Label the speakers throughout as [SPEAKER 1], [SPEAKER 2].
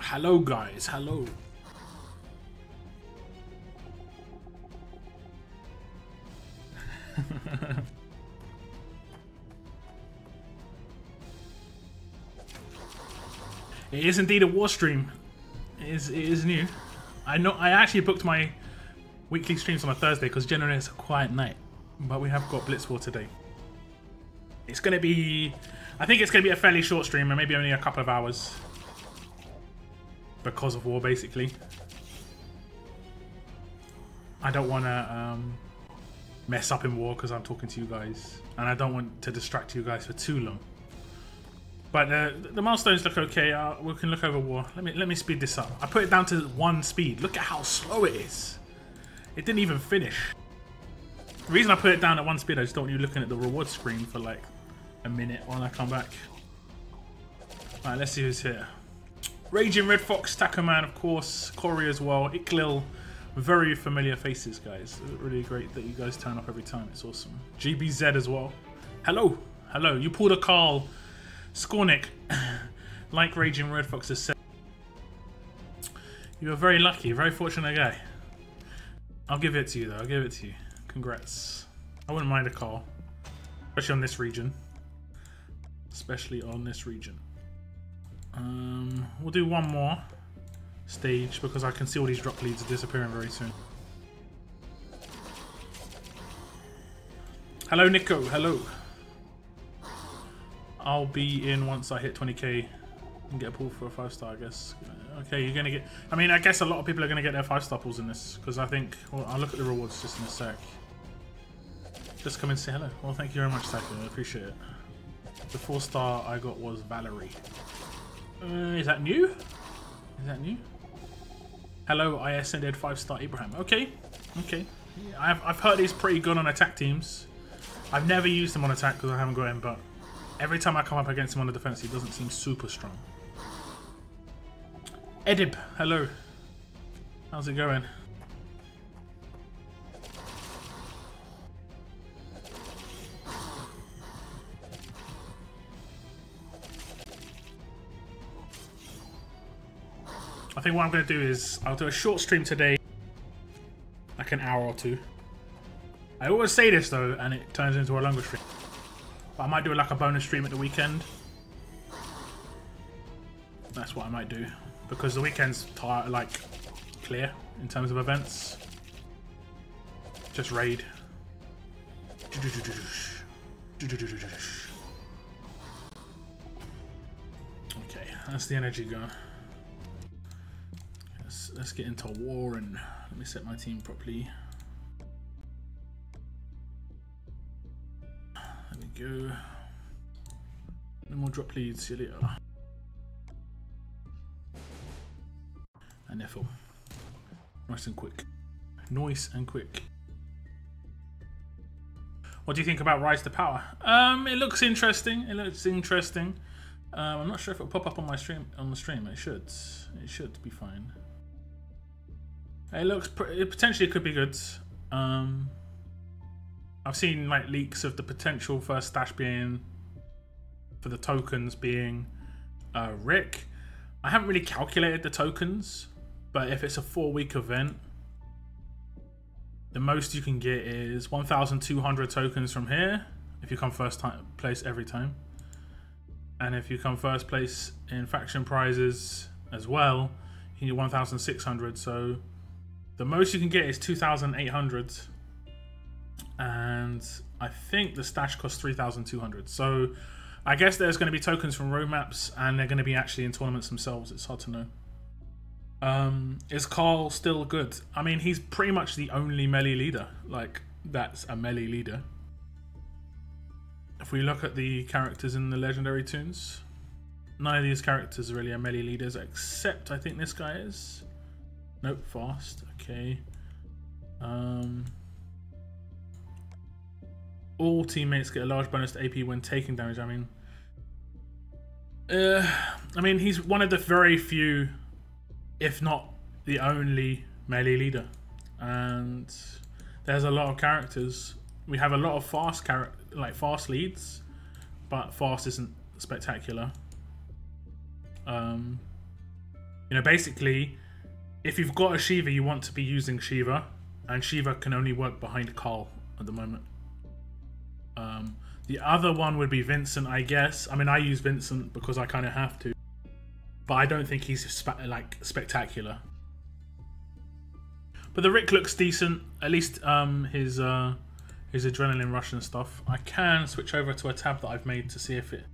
[SPEAKER 1] Hello guys, hello. It is indeed a war stream. It is new. I know I actually booked my weekly streams on a Thursday because generally it's a quiet night. But we have got Blitz War today. It's gonna be, I think it's gonna be a fairly short stream and maybe only a couple of hours. Because of war, basically. I don't wanna mess up in war because I'm talking to you guys. And I don't want to distract you guys for too long. But the milestones look okay. We can look over war. Let me speed this up. I put it down to 1 speed. Look at how slow it is. It didn't even finish. The reason I put it down at 1 speed, I just don't want you looking at the reward screen for like a minute while I come back. Alright, let's see who's here. Raging Red Fox, Tacoman, of course, Corey as well, Iklil. Very familiar faces, guys. Really great that you guys turn up every time. It's awesome. GBZ as well. Hello. Hello. You pulled a Carl. Skornick, like Raging Red Fox has said, you are very lucky, very fortunate guy. I'll give it to you though, I'll give it to you. Congrats. I wouldn't mind a call, especially on this region. Especially on this region. We'll do one more stage because I can see all these drop leads are disappearing very soon. Hello Nico, hello. I'll be in once I hit 20k and get a pull for a 5-star, I guess. Okay, you're gonna get. I mean, I guess a lot of people are gonna get their 5-star pulls in this because I think. Well, I'll look at the rewards just in a sec. Just come and say hello. Well, thank you very much, Taco. I appreciate it. The 4-star I got was Valerie. Is that new? Is that new? Hello, I ascended 5-star Abraham. Okay, okay. Yeah, I've heard he's pretty good on attack teams. I've never used him on attack because I haven't got him, but. Every time I come up against him on the defense, he doesn't seem super strong. Edib, hello. How's it going? I think what I'm going to do is I'll do a short stream today, like an hour or 2. I always say this though, and it turns into a longer stream. But I might do like a bonus stream at the weekend. That's what I might do. Because the weekend's like clear in terms of events. Just raid. Okay, that's the energy gun. Let's get into war and let me set my team properly. Go. No more drop leads, see you later. And Neffel. Nice and quick. Nice and quick. What do you think about Rise to Power? It looks interesting. It looks interesting. I'm not sure if it'll pop up on my stream. On the stream, it should. It should be fine. It looks. It potentially could be good. I've seen like leaks of the potential first stash being for the tokens being Rick. I haven't really calculated the tokens, but if it's a 4-week event, the most you can get is 1,200 tokens from here if you come first place every time, and if you come first place in faction prizes as well, you can get 1,600. So the most you can get is 2,800. And I think the stash costs 3,200. So I guess there's going to be tokens from roadmaps and they're going to be actually in tournaments themselves. It's hard to know. Is Carl still good? I mean, he's pretty much the only melee leader. Like, that's a melee leader. If we look at the characters in the legendary tunes, none of these characters really are melee leaders, except I think this guy is. Nope, fast. Okay. All teammates get a large bonus to AP when taking damage. I mean, he's one of the very few, if not the only melee leader. And there's a lot of characters. We have a lot of fast leads, but fast isn't spectacular. You know, basically, if you've got a Shiva, you want to be using Shiva, and Shiva can only work behind Carl at the moment. The other one would be Vincent, I guess. I mean, I use Vincent because I kind of have to, but I don't think he's spectacular. But the Rick looks decent, at least his adrenaline rush and stuff. I can switch over to a tab that I've made to see if it...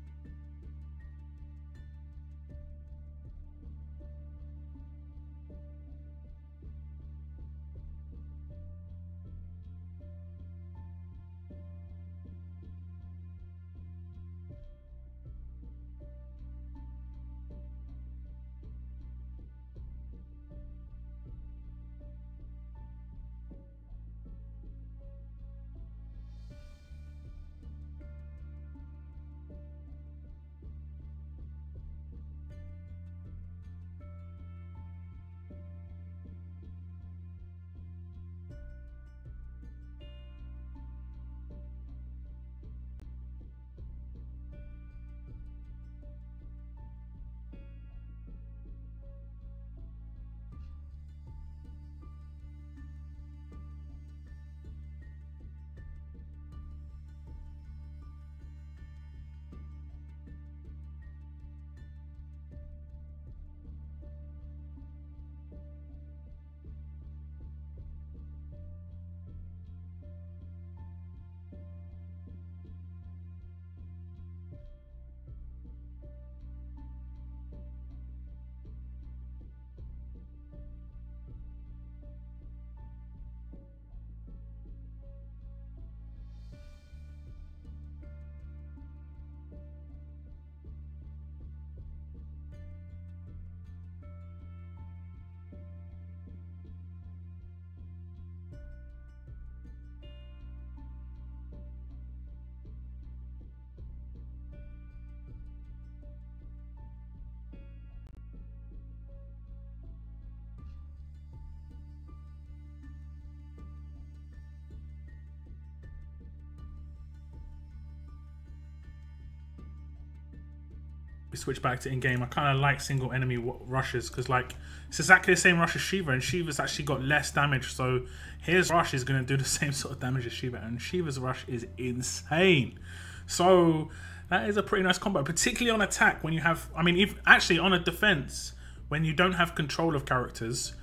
[SPEAKER 1] We switch back to in-game. I kind of like single enemy rushes because, like, it's exactly the same rush as Shiva, and Shiva's actually got less damage, so his rush is going to do the same sort of damage as Shiva, and Shiva's rush is insane. So that is a pretty nice combo, particularly on attack when you have, I mean, actually on a defense, when you don't have control of characters,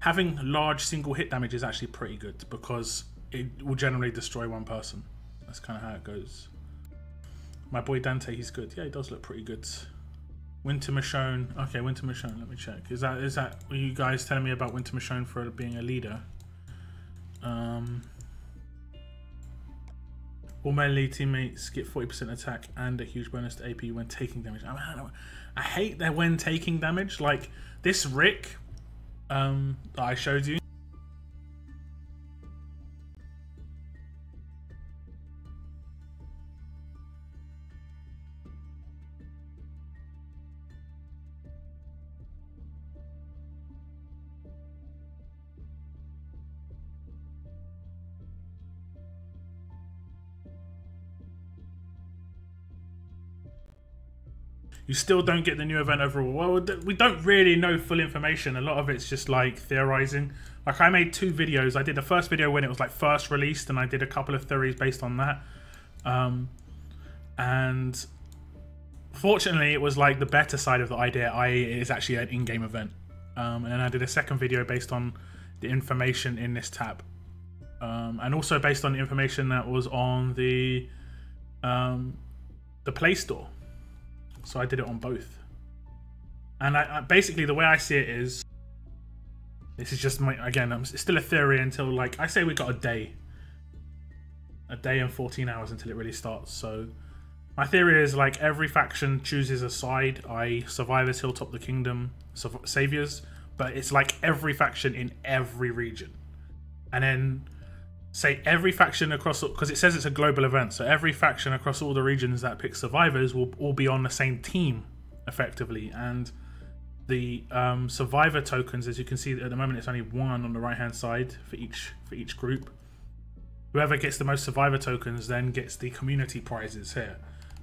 [SPEAKER 1] having large single hit damage is actually pretty good because it will generally destroy one person. That's kind of how it goes. My boy Dante, he's good. Yeah, he does look pretty good. Winter Michonne. Okay, Winter Michonne, let me check. Is that were you guys telling me about Winter Michonne for being a leader? All melee teammates get 40% attack and a huge bonus to AP when taking damage. I hate that when taking damage. Like this Rick that I showed you. You still don't get the new event overall. Well, we don't really know full information. A lot of it's just like theorizing. Like I made 2 videos. I did the first video when it was like first released, and I did a couple of theories based on that. And fortunately, it was like the better side of the idea, i.e. it is actually an in-game event. And then I did a second video based on the information in this tab. And also based on the information that was on the Play Store. So I did it on both. And I basically, the way I see it is, this is just my, again, it's still a theory until, like, I say we got a day and 14 hours until it really starts. So my theory is, like, every faction chooses a side, i.e. Survivors, Hilltop the Kingdom, Saviors, but it's like every faction in every region. And then say every faction across, because it says it's a global event, so every faction across all the regions that pick Survivors will all be on the same team effectively. And the survivor tokens, as you can see at the moment, it's only 1 on the right hand side for each group. Whoever gets the most survivor tokens then gets the community prizes here.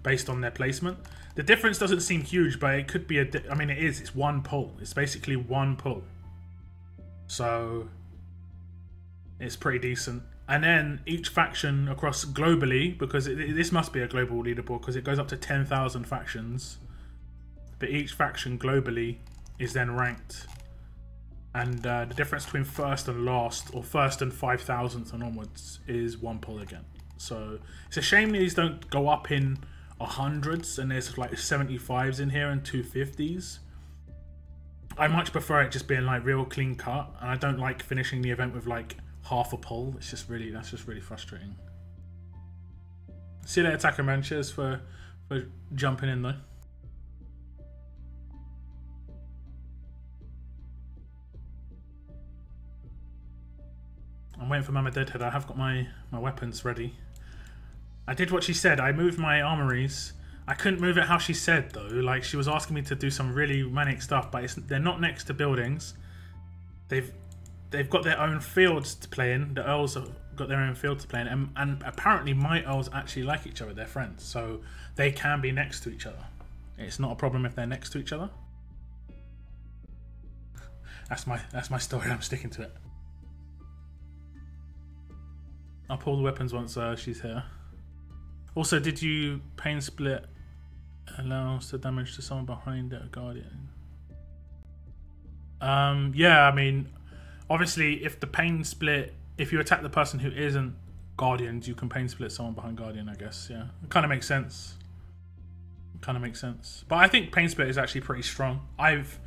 [SPEAKER 1] based on their placement. The difference doesn't seem huge, but it could be I mean, it is. It's one pull. It's basically one pull. So it's pretty decent. And then each faction across globally, because this must be a global leaderboard because it goes up to 10,000 factions. But each faction globally is then ranked. And the difference between first and last, or first and 5,000th and onwards, is one pull again. So it's a shame these don't go up in 100s and there's like 75s in here and 250s. I much prefer it just being like real clean cut, and I don't like finishing the event with like half a pull. It's just really, that's just really frustrating. See you later, Attacker Man. Cheers for jumping in though. I'm waiting for Mama Deadhead. I have got my weapons ready. I did what she said. I moved my armories. I couldn't move it how she said though. Like, she was asking me to do some really manic stuff, but they're not next to buildings. They've got their own fields to play in. The Earls have got their own field to play in, and apparently my Earls actually like each other. They're friends, so they can be next to each other. It's not a problem if they're next to each other. That's my story. I'm sticking to it. I'll pull the weapons once she's here. Also, did you pain split allows the damage to someone behind a guardian? Yeah, I mean, obviously, if the pain split, if you attack the person who isn't guardians, you can pain split someone behind guardian, I guess. Yeah, it kind of makes sense. It kind of makes sense. But I think pain split is actually pretty strong. I've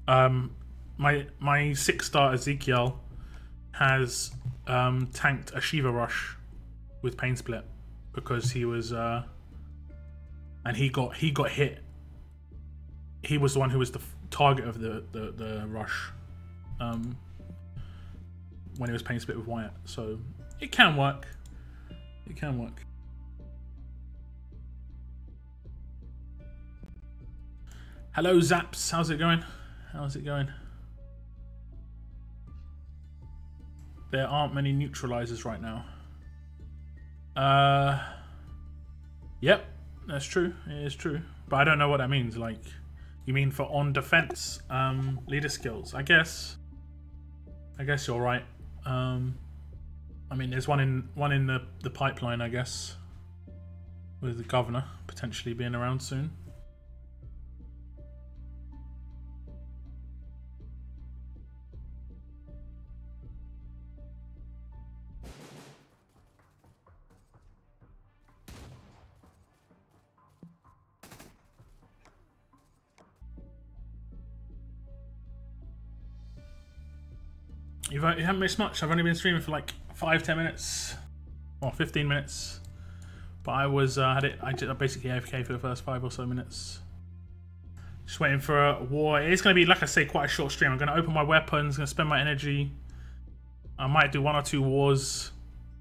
[SPEAKER 1] my 6-star Ezekiel has tanked a Shiva Rush with pain split because he was and he got hit. He was the one who was the target of the rush when he was pain split with Wyatt. So it can work. It can work. Hello Zaps, how's it going? How's it going? There aren't many neutralizers right now. Yep, that's true. It is true. But I don't know what that means. Like, you mean for on defense leader skills? I guess you're right. I mean, there's one in the pipeline, I guess, with the governor potentially being around soon. You haven't missed much. I've only been streaming for like 5-10 minutes, or 15 minutes. But I was I basically AFK for the first 5 or so minutes. Just waiting for a war. It's going to be, like I say, quite a short stream. I'm going to open my weapons, going to spend my energy. I might do 1 or 2 wars,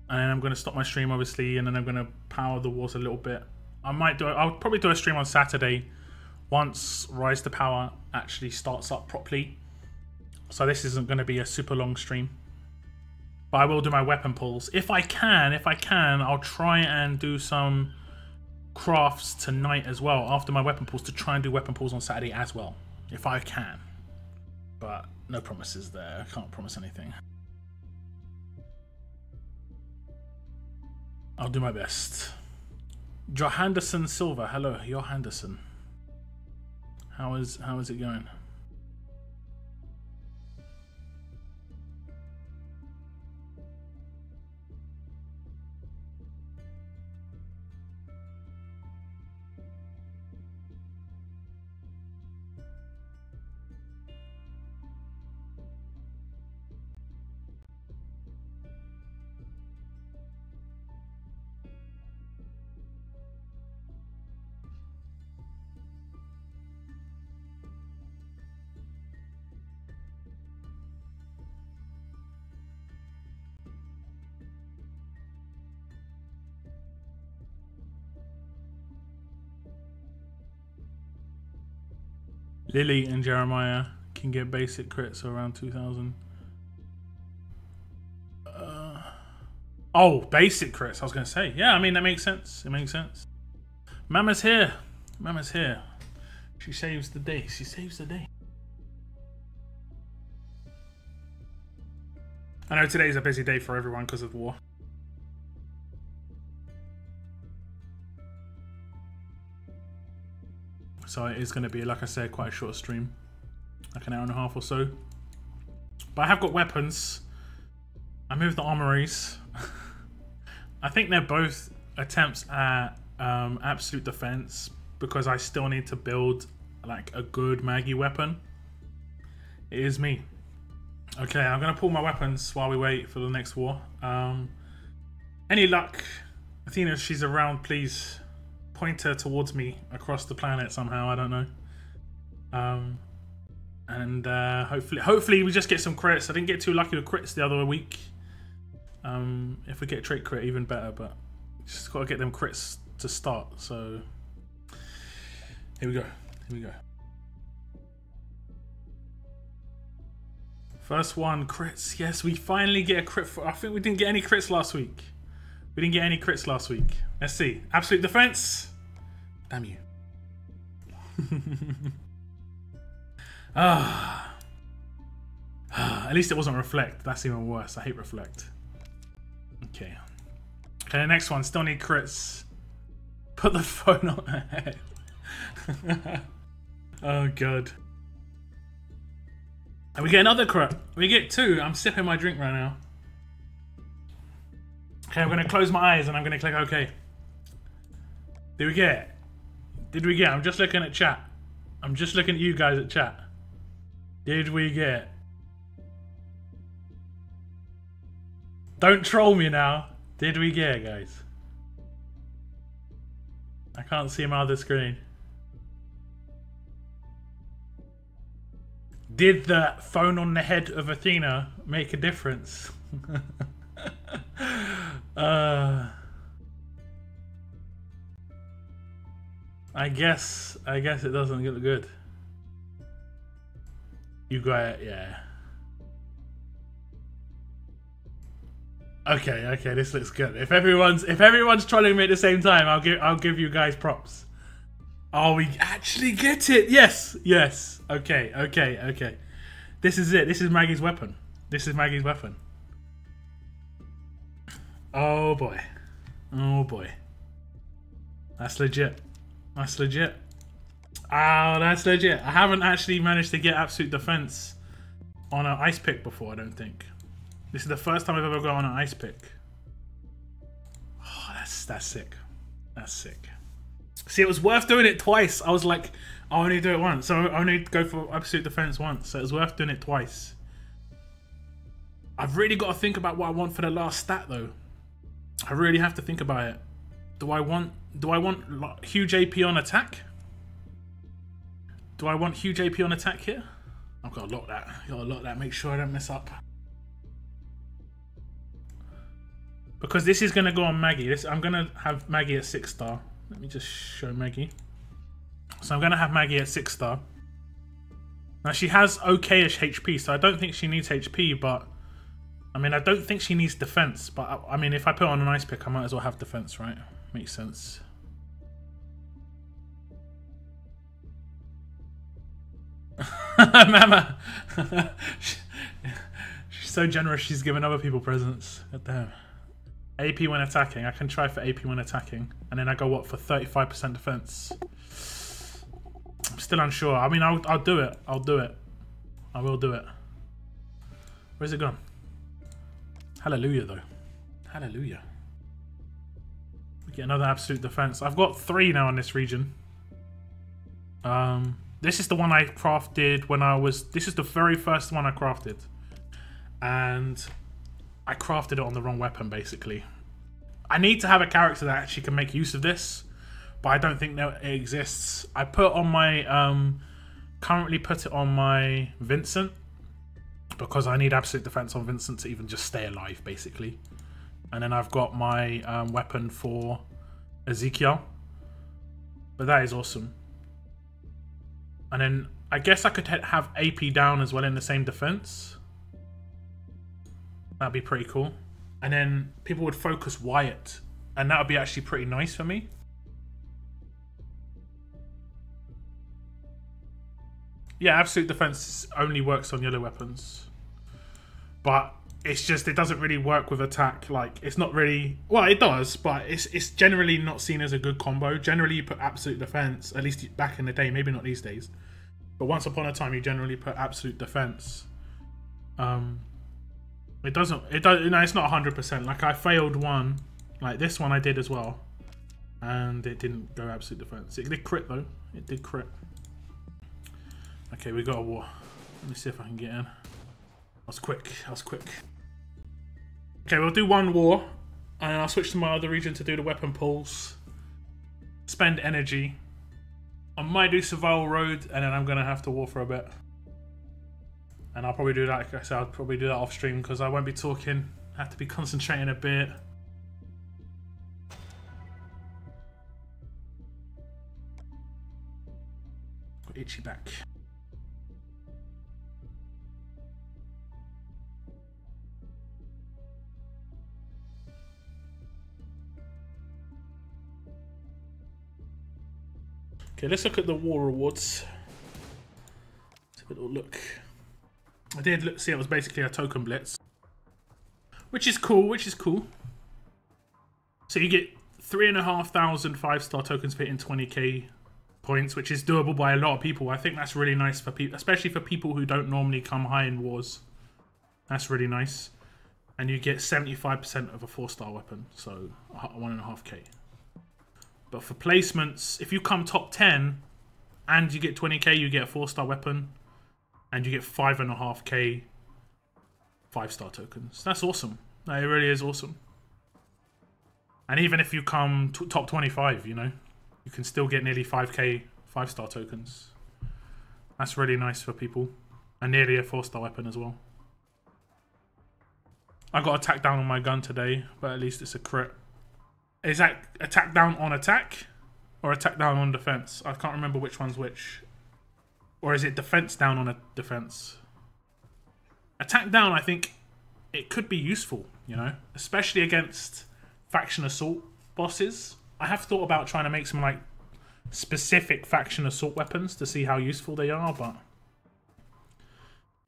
[SPEAKER 1] and then I'm going to stop my stream, obviously, and then I'm going to power the wars a little bit. I'll probably do a stream on Saturday once Rise to Power actually starts up properly. So this isn't going to be a super long stream. But I will do my weapon pulls. If I can, I'll try and do some crafts tonight as well after my weapon pulls, to try and do weapon pulls on Saturday as well. If I can. But no promises there. I can't promise anything. I'll do my best. Johanderson Silva. Hello, Johanderson. How is it going? Lily and Jeremiah can get basic crits around 2,000. Oh, basic crits. I was going to say. Yeah, I mean, that makes sense. It makes sense. Mama's here. Mama's here. She saves the day. She saves the day. I know today's a busy day for everyone because of war. So it is going to be, like I said, quite a short stream. Like an hour and a half or so. But I have got weapons. I moved the armories. I think they're both attempts at absolute defense because I still need to build like a good Maggie weapon. It is me. Okay, I'm going to pull my weapons while we wait for the next war. Any luck? Athena, if she's around, please point her towards me across the planet somehow. I don't know. And hopefully we just get some crits. I didn't get too lucky with crits the other week. If we get trait crit, even better. But just got to get them crits to start. So here we go. Here we go. First one, crits. Yes, we finally get a crit. I think we didn't get any crits last week. We didn't get any crits last week. Let's see. Absolute defense. Damn you. At least it wasn't reflect. That's even worse. I hate reflect. Okay. Okay, the next one. Still need crits. Put the phone on her head. Oh god. And we get another crit. We get two. I'm sipping my drink right now. Okay, I'm going to close my eyes and I'm going to click OK. Did we get it? Did we get it? I'm just looking at chat. I'm just looking at you guys at chat. Did we get it? Don't troll me now. Did we get it, guys? I can't see my other screen. Did the phone on the head of Athena make a difference? I guess it doesn't look good. You got it, yeah. Okay, this looks good. If everyone's trolling me at the same time, I'll give you guys props. Oh, we actually get it. Yes. Okay. This is it. This is Maggie's weapon. Oh boy. That's legit. Oh, that's legit. I haven't actually managed to get absolute defense on an ice pick before, I don't think. This is the first time I've ever gone on an ice pick. Oh, that's sick. That's sick. See, it was worth doing it twice. I was like, I'll only do it once. So I only go for absolute defense once. So it was worth doing it twice. I've really got to think about what I want for the last stat though. I really have to think about it. Do I want huge AP on attack? Do I want huge AP on attack here? I've got to lock that. Make sure I don't mess up. Because this is going to go on Maggie. I'm going to have Maggie at 6-star. Let me just show Maggie. So I'm going to have Maggie at 6-star. Now she has okay-ish HP, so I don't think she needs HP, but I mean, I don't think she needs defense, but I mean, if I put on an ice pick, I might as well have defense, right? Makes sense. Mama! She's so generous, she's giving other people presents. God damn. AP when attacking. I can try for AP when attacking. And then I go, what, for 35% defense? I'm still unsure. I mean, I'll do it. I will do it. Where's it gone? Hallelujah, though. Hallelujah. We get another absolute defense. I've got 3 now in this region. This is the one I crafted when I was... This is the very first one I crafted. And I crafted it on the wrong weapon, basically. I need to have a character that actually can make use of this. But I don't think that it exists. I put on my... currently put it on my Vincent. Because I need absolute defense on Vincent to even just stay alive, basically. And then I've got my weapon for Ezekiel. But that is awesome. And then I guess I could have AP down as well in the same defense. That'd be pretty cool. And then people would focus Wyatt. And that would be actually pretty nice for me. Yeah, absolute defense only works on yellow weapons, but it's just it doesn't really work with attack. Like it's not really well, it does, but it's generally not seen as a good combo. Generally, you put absolute defense. At least back in the day, maybe not these days, but once upon a time, you generally put absolute defense. It doesn't. It does. No, it's not 100%. Like I failed one, like this one I did as well, and it didn't go absolute defense. It did crit though. It did crit. Okay, we got a war. Let me see if I can get in. I was quick. I was quick. Okay, we'll do one war, and I'll switch to my other region to do the weapon pulls. Spend energy. I might do Survival Road, and then I'm gonna have to war for a bit. And I'll probably do that. Like I said, I'll probably do that off stream because I won't be talking. I have to be concentrating a bit. Got itchy back. Okay, let's look at the war rewards. Let's have a little look. I did see it was basically a token blitz, which is cool. So you get 3,500 5-star tokens for hitting 20k points, which is doable by a lot of people. I think that's really nice for people, especially for people who don't normally come high in wars. That's really nice. And you get 75% of a 4-star weapon, so 1.5k. But for placements, if you come top 10 and you get 20k, you get a 4-star weapon. And you get 5.5k 5-star tokens. That's awesome. No, it really is awesome. And even if you come top 25, you know, you can still get nearly 5k 5-star tokens. That's really nice for people. And nearly a 4-star weapon as well. I got attack down on my gun today, but at least it's a crit. Is that attack down on attack? Or attack down on defense? I can't remember which one's which. Or is it defense down on a defense? Attack down, I think it could be useful, you know? Especially against faction assault bosses. I have thought about trying to make some like specific faction assault weapons to see how useful they are, but...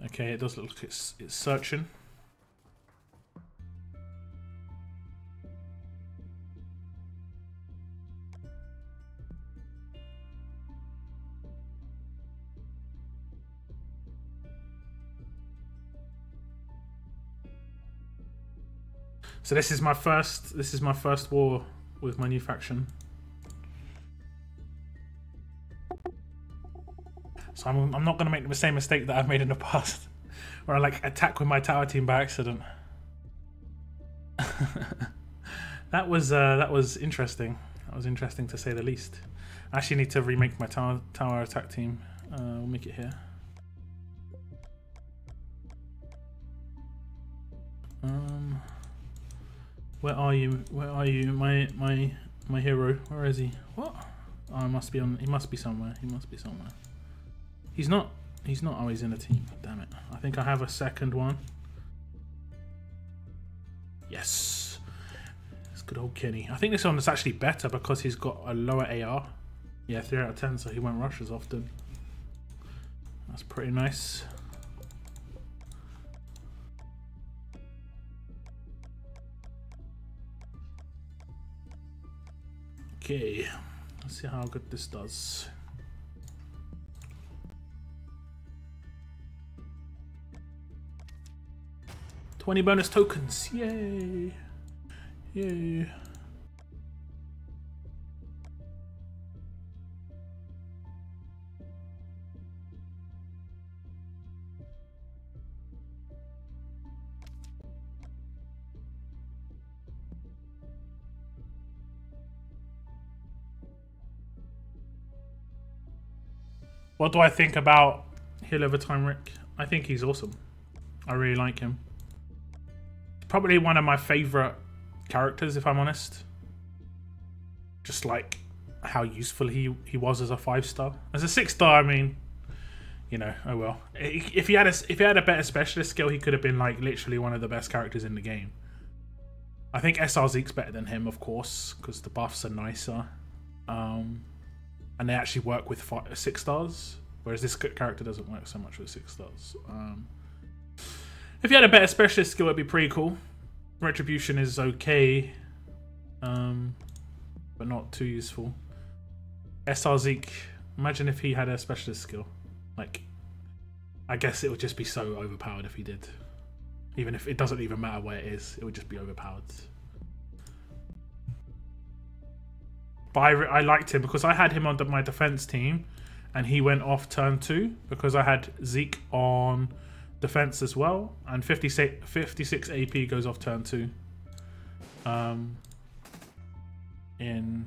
[SPEAKER 1] Okay, it does look like it's searching. So this is my first war with my new faction. So I'm not going to make the same mistake that I've made in the past, where I like attack with my tower team by accident. That was interesting. That was interesting to say the least. I actually need to remake my tower attack team. We'll make it here. Where are you? Where are you? My hero. Where is he? What? Oh, he must be somewhere. He must be somewhere. He's not always in a team. Damn it. I think I have a second one. Yes. It's good old Kenny. I think this one is actually better because he's got a lower AR. Yeah, 3 out of 10, so he won't rush as often. That's pretty nice. Okay, let's see how good this does. $20 bonus tokens, yay! Yay! What do I think about Hill Over Time Rick? I think he's awesome. I really like him. Probably one of my favourite characters, if I'm honest. Just like how useful he was as a 5-star. As a 6-star, I mean, you know, oh well. If he had a better specialist skill, he could have been like literally one of the best characters in the game. I think SR Zeke's better than him, of course, because the buffs are nicer. And they actually work with 6 stars. Whereas this character doesn't work so much with 6 stars. If you had a better specialist skill, it'd be pretty cool. Retribution is okay, but not too useful. SR Zeke, imagine if he had a specialist skill. Like, I guess it would just be so overpowered if he did. Even if it doesn't even matter where it is, it would just be overpowered. But I liked him because I had him on my defense team, and he went off turn 2 because I had Zeke on defense as well, and 56 AP goes off turn 2. In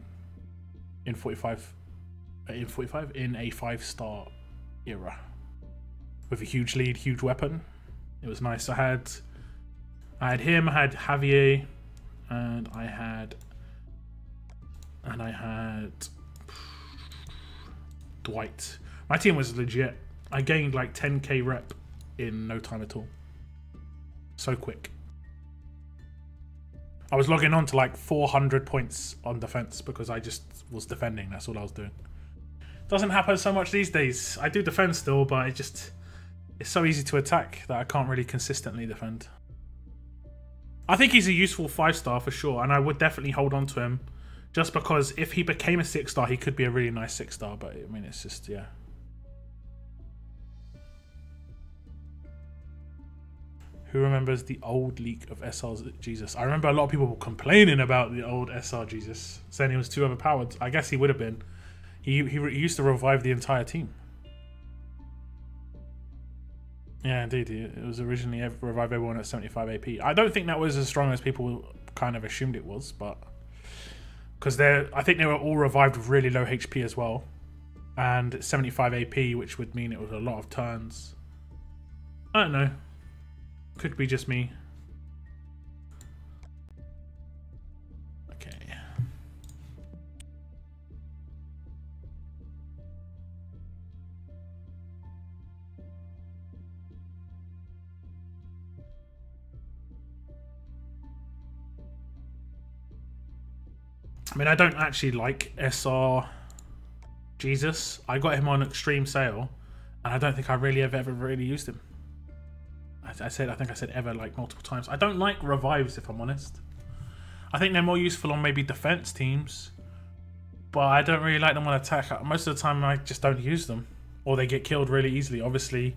[SPEAKER 1] a 5-star era with a huge lead, huge weapon. It was nice. I had him, I had Javier, and I had Dwight. My team was legit. I gained like 10k rep in no time at all. So quick. I was logging on to like 400 points on defense because I just was defending. That's all I was doing. Doesn't happen so much these days. I do defend still, but it's so easy to attack that I can't really consistently defend. I think he's a useful 5-star for sure, and I would definitely hold on to him just because if he became a 6-star, he could be a really nice 6-star, but I mean, it's just, yeah. Who remembers the old leak of SR Jesus? I remember a lot of people were complaining about the old SR Jesus, saying he was too overpowered. I guess he would have been. He used to revive the entire team. Yeah, indeed. It was originally revive everyone at 75 AP. I don't think that was as strong as people kind of assumed it was, but because I think they were all revived with really low HP as well, and 75 AP, which would mean it was a lot of turns. I don't know. Could be just me. Okay. I mean, I don't actually like SR Jesus. I got him on extreme sale, and I don't think I really have ever really used him. I think I said ever like multiple times. I don't like revives, if I'm honest. I think they're more useful on maybe defense teams, but I don't really like them on attack. Most of the time I just don't use them, or they get killed really easily. Obviously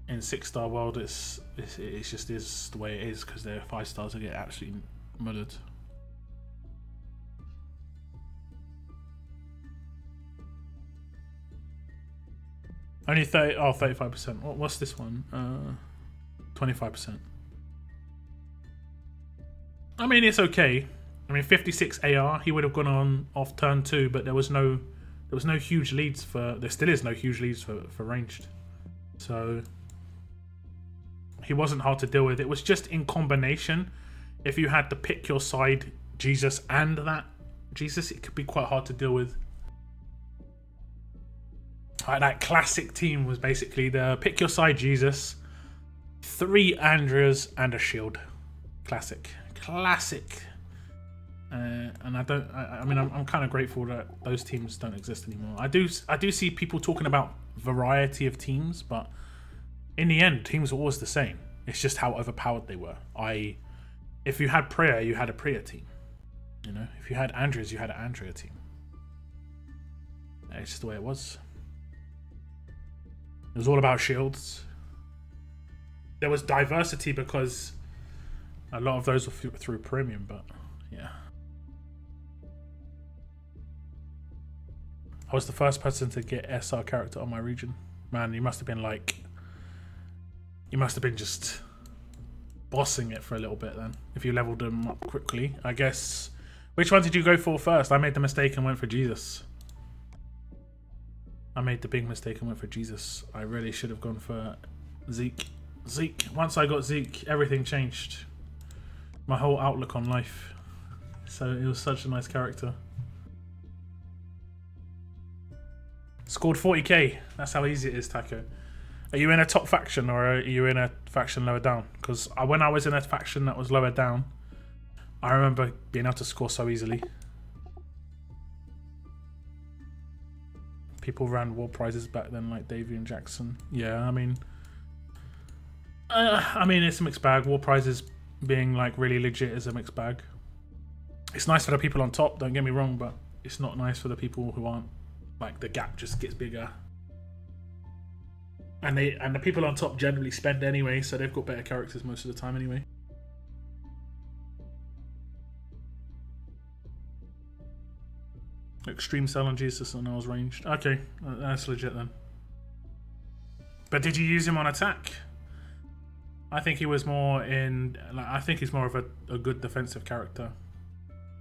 [SPEAKER 1] in 6-star world it just is the way it is because they're 5-stars that get absolutely murdered. Only 35%. What's this one? 25%. I mean, it's okay. I mean, 56 AR. He would have gone on off turn 2, but there was no huge leads for. There still is no huge leads for ranged. So he wasn't hard to deal with. It was just in combination. If you had to pick your side, Jesus and that Jesus, it could be quite hard to deal with. That classic team was basically the pick your side Jesus, 3 Andreas and a shield. Classic. And I'm kind of grateful that those teams don't exist anymore. I do see people talking about variety of teams, but in the end, teams are always the same. It's just how overpowered they were. If you had Priya, you had a Priya team. You know, if you had Andreas, you had an Andrea team. It's just the way it was. It was all about shields. There was diversity because a lot of those were through premium, but yeah. I was the first person to get SR character on my region. Man, you must have been just bossing it for a little bit then. If you leveled them up quickly, I guess. Which one did you go for first? I made the mistake and went for Jesus. I made the big mistake and went for Jesus. I really should have gone for Zeke. Once I got Zeke, everything changed. My whole outlook on life. So it was such a nice character. Scored 40k. That's how easy it is, Taco. Are you in a top faction or are you in a faction lower down? Because when I was in a faction that was lower down, I remember being able to score so easily. people ran war prizes back then, like Davy and Jackson. Yeah, I mean, it's a mixed bag. War prizes being like really legit is a mixed bag. It's nice for the people on top, don't get me wrong, but it's not nice for the people who aren't. Like, the gap just gets bigger. And the people on top generally spend anyway, so they've got better characters most of the time anyway. Extreme Cell on Jesus and I was ranged. Okay, that's legit then. But did you use him on attack? I think he was more in... Like, I think he's more of a good defensive character.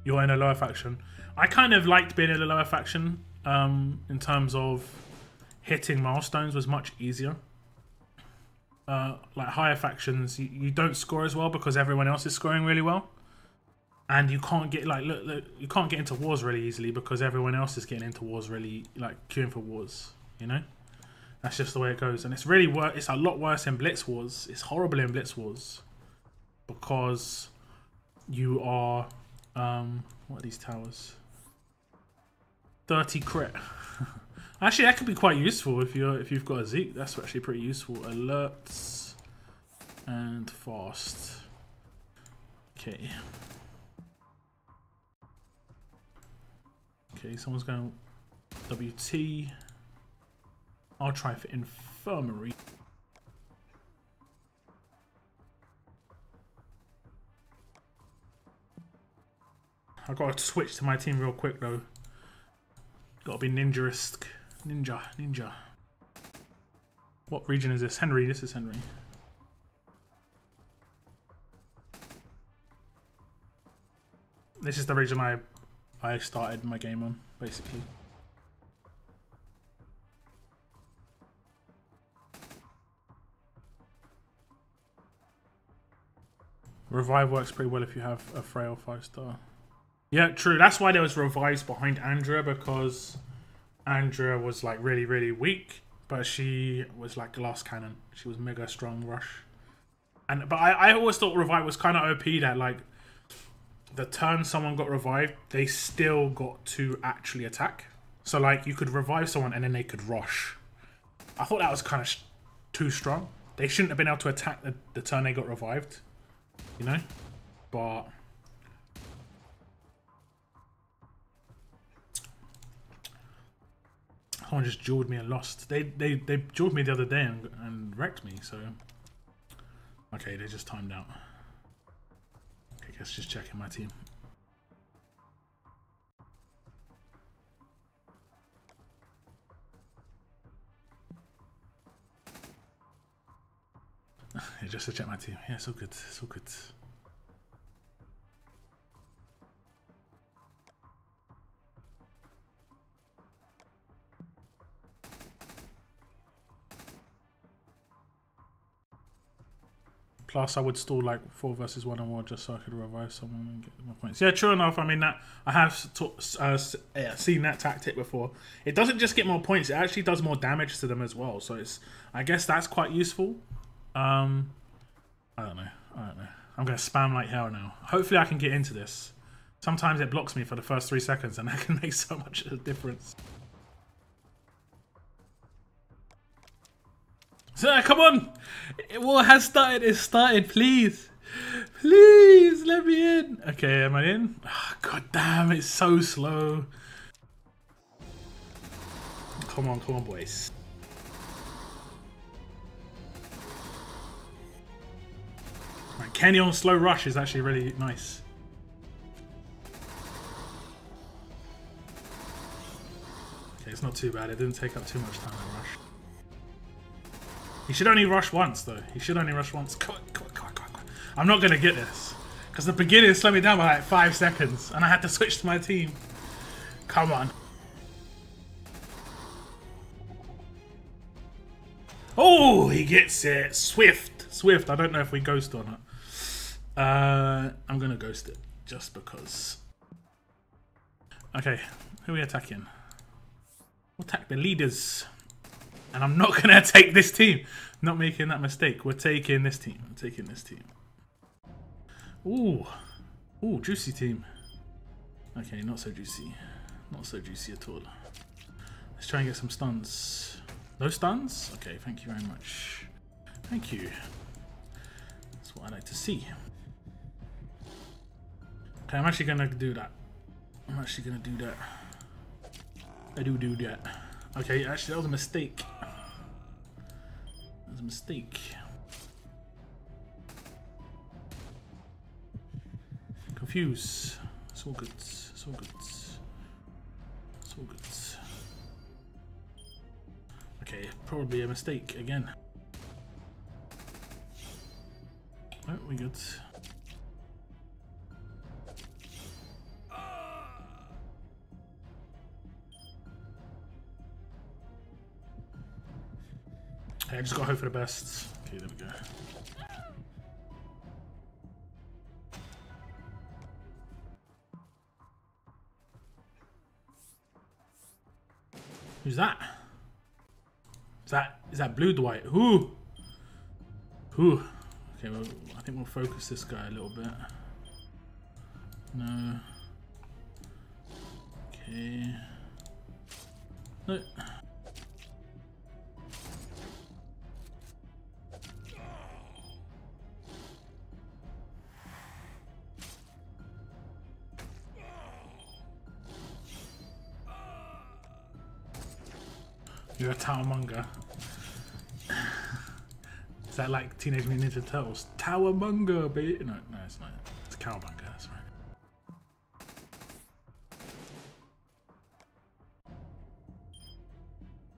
[SPEAKER 1] You're in a lower faction. I kind of liked being in a lower faction in terms of hitting milestones was much easier. Like higher factions, you don't score as well because everyone else is scoring really well. And you can't get like look, you can't get into wars really easily because everyone else is getting into wars really, like queuing for wars, you know? That's just the way it goes. And it's really it's a lot worse in Blitz Wars. It's horrible in Blitz Wars because you are what are these towers? 30 crit. Actually, that could be quite useful if you've got a Zeke. That's actually pretty useful. Alerts and fast. Okay. Okay, someone's going WT. I'll try for infirmary. I've got to switch to my team real quick though. Gotta be ninja-esque. Ninja. What region is this? Henry, this is Henry. This is the region I started my game on, basically. Revive works pretty well if you have a frail 5-star. Yeah, true. That's why there was revives behind Andrea, because Andrea was like really, really weak, but she was like glass cannon. She was mega strong rush. But I always thought revive was kind of OP that like the turn someone got revived, they still got to actually attack. So like you could revive someone and then they could rush. I thought that was kind of too strong. They shouldn't have been able to attack the turn they got revived, you know? But someone just jawed me and lost. They jawed me the other day and wrecked me, so okay, they just timed out. Okay, guess just checking my team. Yeah, just to check my team. Yeah, it's all good. It's all good. Plus, I would stall like 4 versus 1 or more just so I could revive someone and get more points. Yeah, true enough. I mean, that I have seen that tactic before. It doesn't just get more points; it actually does more damage to them as well. So I guess that's quite useful. I don't know. I'm gonna spam like hell now. Hopefully, I can get into this. Sometimes it blocks me for the first 3 seconds, and that can make so much of a difference. So, come on! What has started is started, please! Please, let me in! Okay, am I in? Oh, God damn, it's so slow. Come on, boys. Right, Kenny on slow rush is actually really nice. Okay, it's not too bad. It didn't take up too much time to rush. He should only rush once, though. He should only rush once. Come on. I'm not going to get this. Because the beginning slowed me down by like 5 seconds. And I had to switch to my team. Come on. Oh, he gets it. Swift. I don't know if we ghost or not. I'm going to ghost it. Just because. Okay. Who are we attacking? We'll attack the leaders. And I'm not going to take this team. Not making that mistake. We're taking this team. Ooh, juicy team. Okay, not so juicy. Not so juicy at all. Let's try and get some stuns. No stuns? Okay, thank you very much. Thank you. That's what I like to see. Okay, I'm actually gonna do that. I'm actually gonna do that. I do that. Okay, actually that was a mistake. That was a mistake. Confuse. It's all good. It's all good. It's all good. Okay, probably a mistake again. Oh, we good. Okay, I just gotta hope for the best. Okay, there we go. Who's that? Is that Blue Dwight? Who? Who? Okay, well, I think we'll focus this guy a little bit. No. Okay. No. You're a Towermonger. Is that like Teenage Mutant Ninja Turtles? Towermonger, baby. No, it's not. It's Cowabunga, that's right.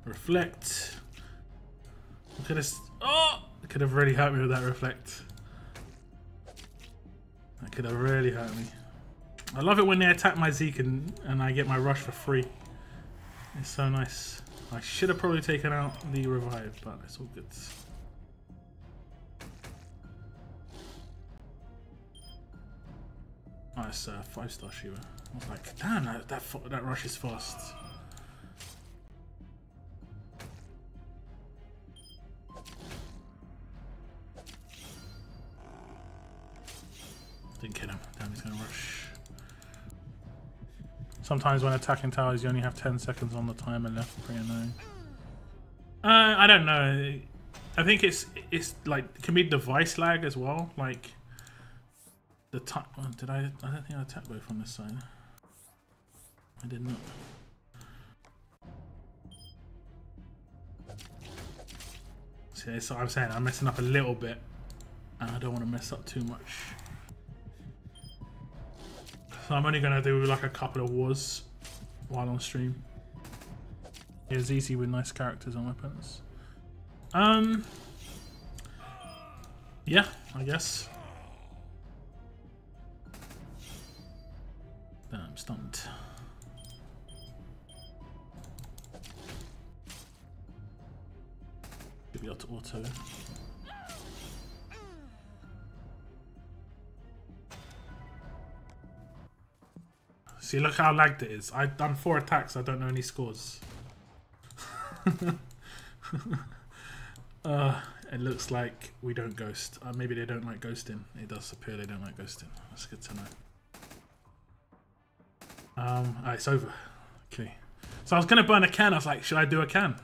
[SPEAKER 1] Reflect. Look at this. Oh! It could have really hurt me with that reflect. That could have really hurt me. I love it when they attack my Zeke and I get my rush for free. It's so nice. I should have probably taken out the revive, but it's all good. Oh, it's a 5-star Shiva. I was like, damn, that rush is fast. Didn't kill him. Damn, he's gonna rush. Sometimes when attacking towers, you only have 10 seconds on the timer left. Pretty annoying. I don't know. I think it's like it can be device lag as well. Like the time. Oh, did I? I don't think I attacked both on this side. I did not. See, so I'm saying I'm messing up a little bit, and I don't want to mess up too much. So I'm only gonna do like a couple of wars while on stream. It's easy with nice characters and weapons. Yeah, I guess. Then I'm stunned. Should be able to auto. See, look how lagged it is. I've done 4 attacks, I don't know any scores. It looks like we don't ghost. Maybe they don't like ghosting. It does appear they don't like ghosting. That's good to know. Alright, it's over. Okay. So I was going to burn a can. I was like, should I do a can?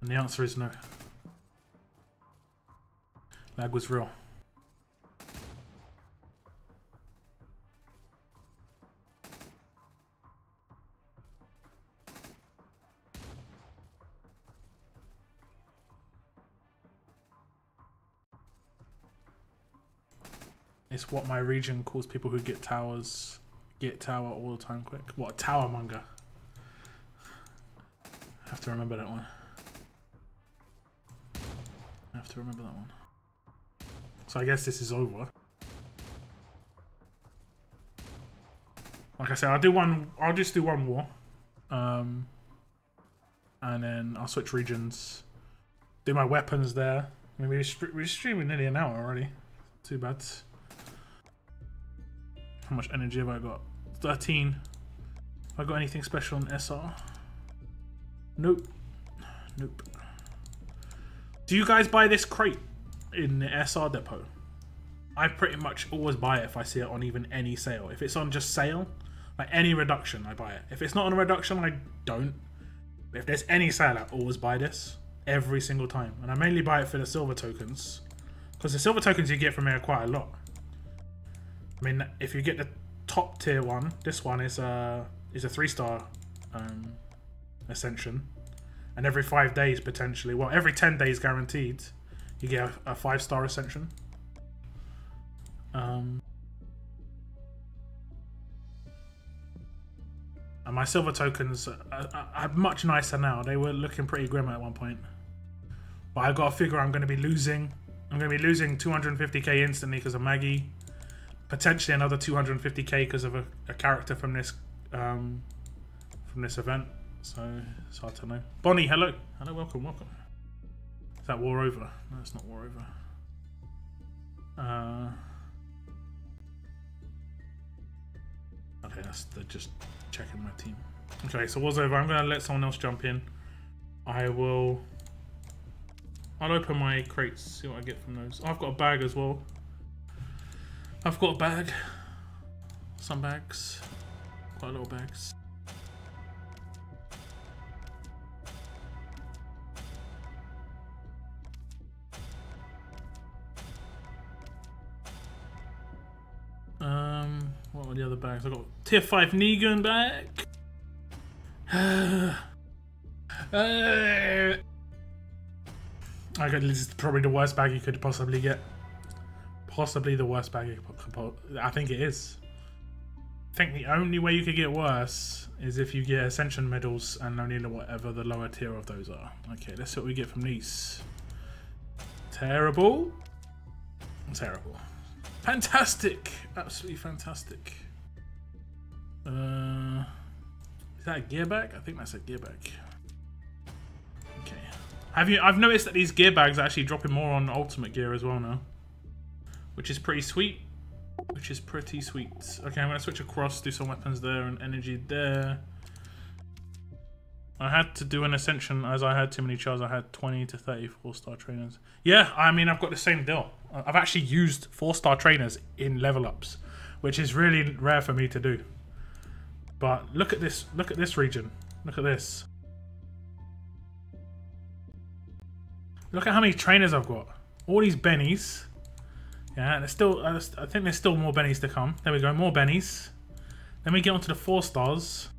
[SPEAKER 1] And the answer is no. Lag was real. It's what my region calls people who get towers. Get tower all the time quick. What, a Towermonger? I have to remember that one. I have to remember that one. So I guess this is over. Like I said, I'll just do one war. And then I'll switch regions. Do my weapons there. I mean, we're streaming nearly an hour already. Too bad. How much energy have I got? 13. Have I got anything special on SR? Nope. Nope. Do you guys buy this crate in the SR depot? I pretty much always buy it if I see it on even any sale. If it's on just sale, like any reduction, I buy it. If it's not on a reduction, I don't. But if there's any sale, I always buy this every single time, and I mainly buy it for the silver tokens, because the silver tokens you get from here are quite a lot. I mean, if you get the top tier one, this one is a 3-star ascension, and every 5 days potentially, well, every 10 days guaranteed, you get a 5-star ascension. And my silver tokens are much nicer now. They were looking pretty grim at one point, but I got to figure I'm going to be losing. I'm going to be losing 250k instantly because of Maggie. Potentially another 250k because of a character from this event. So it's hard to know. Bonnie, hello. Hello, welcome, welcome. Is that war over? No, it's not war over. Okay, they're just checking my team. Okay, so war's over. I'm going to let someone else jump in. I'll open my crates, see what I get from those. Oh, I've got a bag as well. I've got a bag. Some bags. Quite a lot of bags. What were the other bags? I got tier 5 Negan bag. This is probably the worst bag you could possibly get. Possibly the worst bag you could. I think it is. I think the only way you could get worse is if you get Ascension medals and only whatever the lower tier of those are. Okay, let's see what we get from these. Terrible. Terrible. Fantastic. Absolutely fantastic. Is that a gear bag? I think that's a gear bag. Okay. I've noticed that these gear bags are actually dropping more on ultimate gear as well now, which is pretty sweet. Which is pretty sweet. Okay, I'm gonna switch across, do some weapons there and energy there. I had to do an ascension as I had too many chars. I had 20 to 30 4-star trainers. Yeah, I mean, I've got the same deal. I've actually used 4-star trainers in level ups, which is really rare for me to do. But look at this. Look at this region. Look at this. Look at how many trainers I've got. All these bennies. Yeah, there's still. I think there's still more bennies to come. There we go. More bennies. Then we get onto the 4-stars.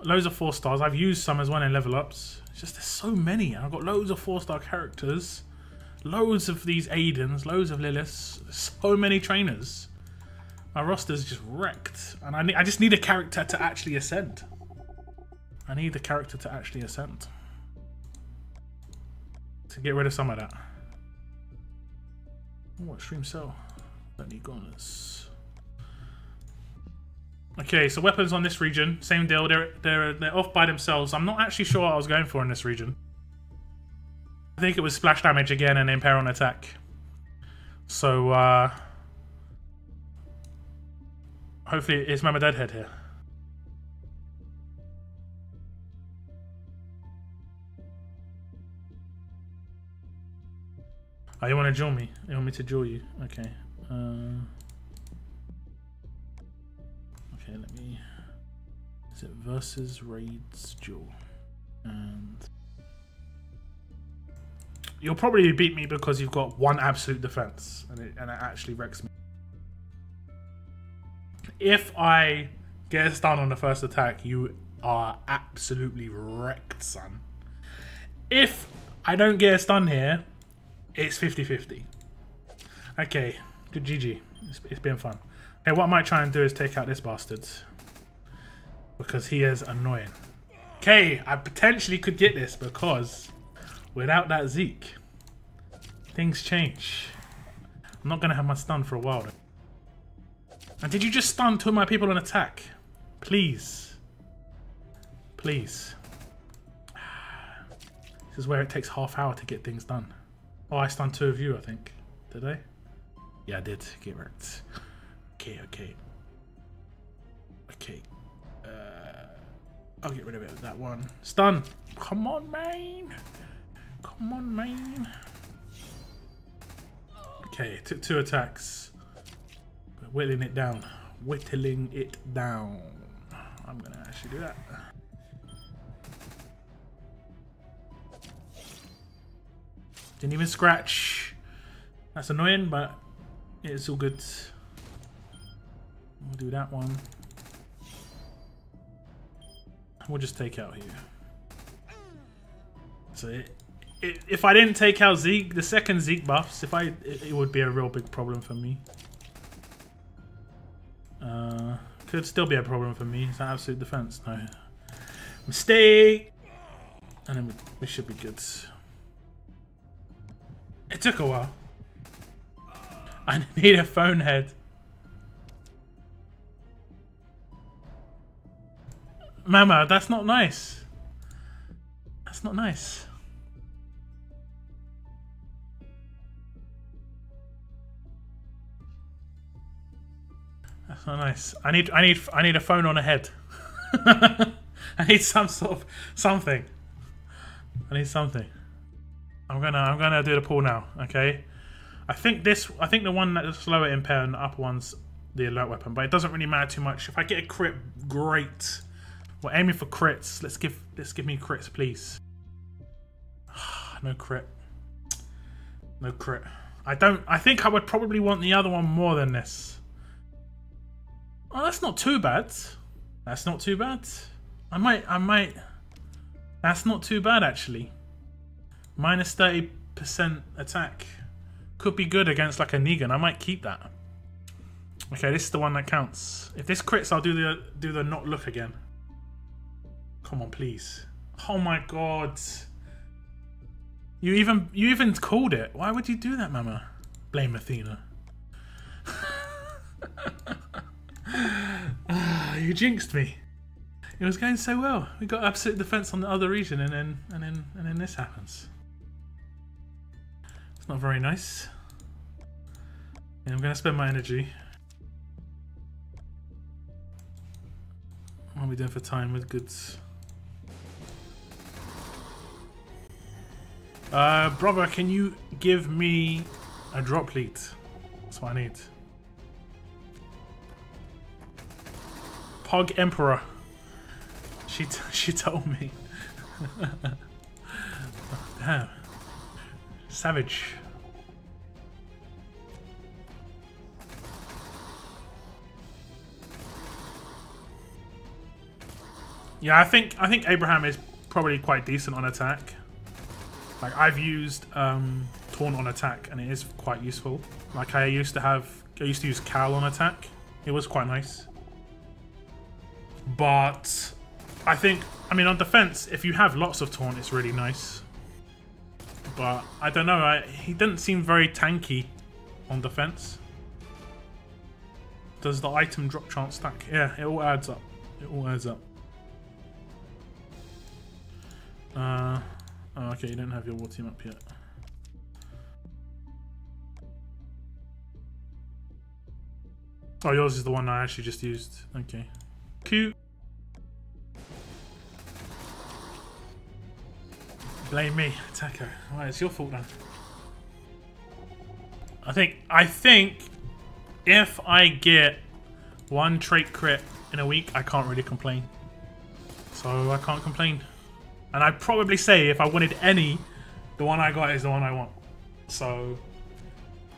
[SPEAKER 1] Loads of 4-stars. I've used some as well in level ups. It's just there's so many. I've got loads of 4-star characters. Loads of these Aidens. Loads of Liliths. So many trainers. My roster's just wrecked. And I just need a character to actually ascend. I need the character to actually ascend. To get rid of some of that. Oh, extreme cell. Don't need gauntlets. Okay, so weapons on this region, same deal. They're off by themselves. I'm not actually sure what I was going for in this region. I think it was splash damage again and impair on attack. So hopefully it's Mama Deadhead here. Oh, you want to duel me? You want me to duel you? Okay. Okay, let me... Is it versus raids duel? And... You'll probably beat me because you've got one absolute defense. And it actually wrecks me. If I get a stun on the first attack, you are absolutely wrecked, son. If I don't get a stun here, it's 50-50. Okay, good GG. It's been fun. Okay, what I might try and do is take out this bastard. Because he is annoying. Okay, I potentially could get this because without that Zeke, things change. I'm not going to have my stun for a while though. And did you just stun 2 of my people on attack? Please. Please. This is where it takes half hour to get things done. Oh, I stunned 2 of you, I think. Did I? Yeah, I did. Get wrecked. Okay, okay. Okay. I'll get rid of it with that one. Stun! Come on, man! Come on, man! Okay, took 2 attacks. Whittling it down. Whittling it down. I'm gonna actually do that. Didn't even scratch. That's annoying, but it's all good. We'll do that one. We'll just take out here. So if I didn't take out Zeke, the second Zeke buffs, it would be a real big problem for me. Could still be a problem for me. Is that absolute defense? No. Mistake! And then we should be good. It took a while. I need a phone head. Mama, that's not nice. That's not nice. That's not nice. I need a phone on a head. I need some sort of something. I need something. I'm gonna do the pull now. Okay. I think the one that's slower impair and the upper one's the alert weapon, but it doesn't really matter too much. If I get a crit, great. We're aiming for crits. Let's give me crits, please. No crit. No crit. I think I would probably want the other one more than this. Oh, that's not too bad. That's not too bad. I might. That's not too bad actually. Minus 30% attack. Could be good against like a Negan. I might keep that. Okay, this is the one that counts. If this crits, I'll do the not look again. Come on, please. Oh my god. You even called it. Why would you do that, Mama? Blame Athena. You jinxed me. It was going so well. We got absolute defense on the other region, and then this happens. It's not very nice. And I'm gonna spend my energy. What are we doing for time with goods? Brother, can you give me a drop lead? That's what I need. Pog Emperor. She told me. Damn. Savage. Yeah, I think Abraham is probably quite decent on attack. Like I've used Taunt on attack and it is quite useful. Like I used to use Cal on attack. It was quite nice. But I mean on defense, if you have lots of Taunt, it's really nice. But I don't know, he didn't seem very tanky on defense. Does the item drop chance stack? Yeah, it all adds up. It all adds up. Oh, okay, you don't have your war team up yet. Oh, yours is the one I actually just used. Okay. Cute. Blame me, Taco. Alright, it's your fault then. I think if I get one trait crit in a week, I can't really complain. So I can't complain. And I'd probably say if I wanted any, the one I got is the one I want. So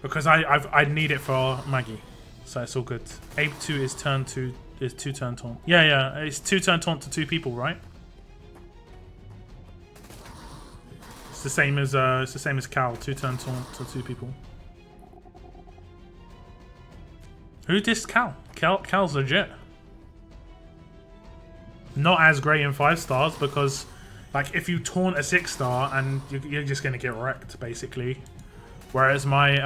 [SPEAKER 1] because I need it for Maggie. So it's all good. Abe 2 is turn 2 is 2 turn taunt. Yeah, it's 2 turn taunt to 2 people, right? It's the same as Cal, 2 turn taunt to 2 people. Who dissed Cal? Cal's legit. Not as great in 5 stars because like if you taunt a 6-star and you're just gonna get wrecked basically. Whereas my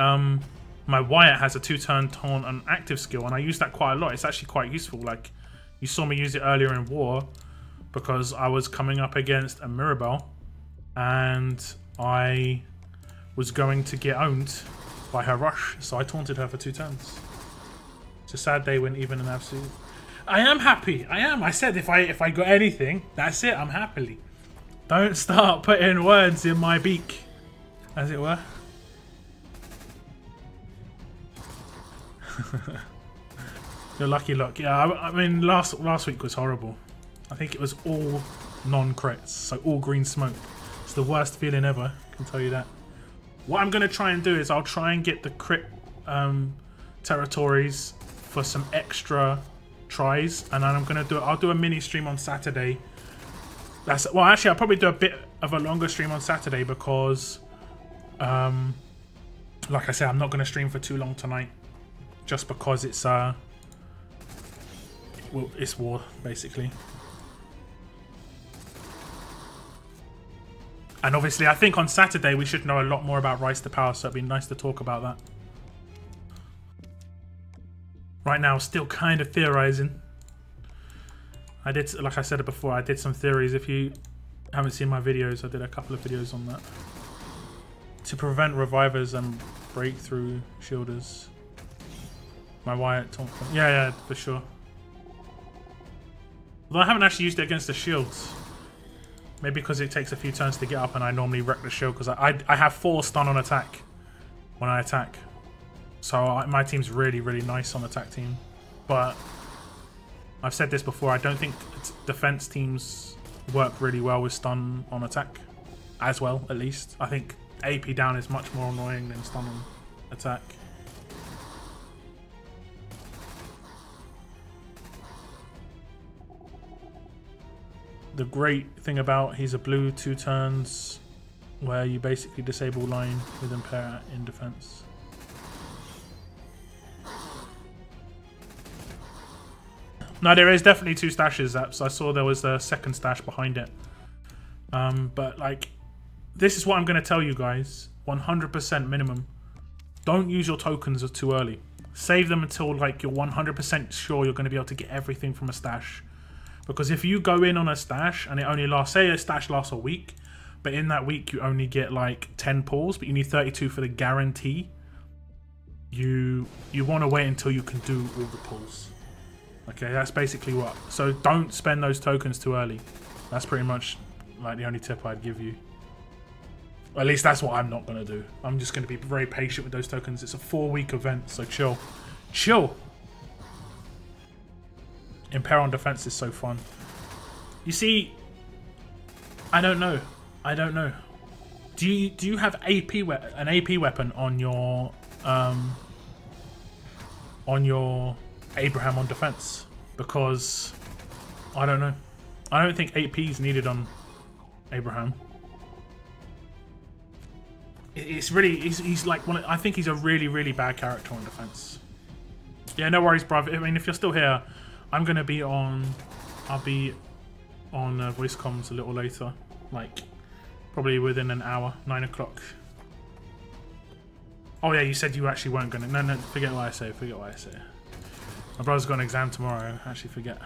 [SPEAKER 1] my Wyatt has a 2-turn taunt and active skill, and I use that quite a lot. It's actually quite useful. Like you saw me use it earlier in war because I was coming up against a Mirabelle and I was going to get owned by her rush, so I taunted her for 2 turns. It's a sad day when even an absolute. I am happy. I am. I said if I got anything, that's it. I'm happily. Don't start putting words in my beak, as it were. You're lucky luck. Yeah, I mean last week was horrible. I think it was all non-crits, so all green smoke. It's the worst feeling ever, I can tell you that. What I'm going to try and do is I'll try and get the crit territories for some extra tries, and then I'll do a mini stream on Saturday. Well, actually, I'll probably do a bit of a longer stream on Saturday because, like I said, I'm not going to stream for too long tonight, just because it's war basically. And obviously, I think on Saturday we should know a lot more about Rise to Power, so it'd be nice to talk about that. Right now, still kind of theorizing. I did, like I said before, I did some theories. If you haven't seen my videos, I did a couple of videos on that. To prevent revivers and breakthrough shielders. My Wyatt Thompson. Yeah, for sure. Although I haven't actually used it against the shields. Maybe because it takes a few turns to get up and I normally wreck the shield because I have 4 stun on attack when I attack. So my team's really, really nice on attack team. But I've said this before, I don't think defense teams work really well with stun on attack as well, at least. I think AP down is much more annoying than stun on attack. The great thing about he's a blue 2 turns where you basically disable line with impair in defense. No, there is definitely 2 stashes. So I saw there was a second stash behind it. But like, this is what I'm going to tell you guys. 100% minimum. Don't use your tokens too early. Save them until like you're 100% sure you're going to be able to get everything from a stash. Because if you go in on a stash and it only lasts, say a stash lasts a week, but in that week you only get like 10 pulls, but you need 32 for the guarantee, you want to wait until you can do all the pulls. Okay, that's basically what. So don't spend those tokens too early. That's pretty much like the only tip I'd give you. Or at least that's what I'm not going to do. I'm just going to be very patient with those tokens. It's a 4-week event, so chill. Chill! Impair on defense is so fun. You see, I don't know. Do you have an AP weapon on your Abraham on defense? Because I don't know. I don't think AP is needed on Abraham. It's really he's like one. I think he's a really, really bad character on defense. Yeah, no worries, bruv. I mean, if you're still here, I'm gonna be on. I'll be on voice comms a little later, like probably within an hour, 9 o'clock. Oh yeah, you said you actually weren't gonna. No, forget what I say. Forget what I say. My brother's got an exam tomorrow. I actually forget.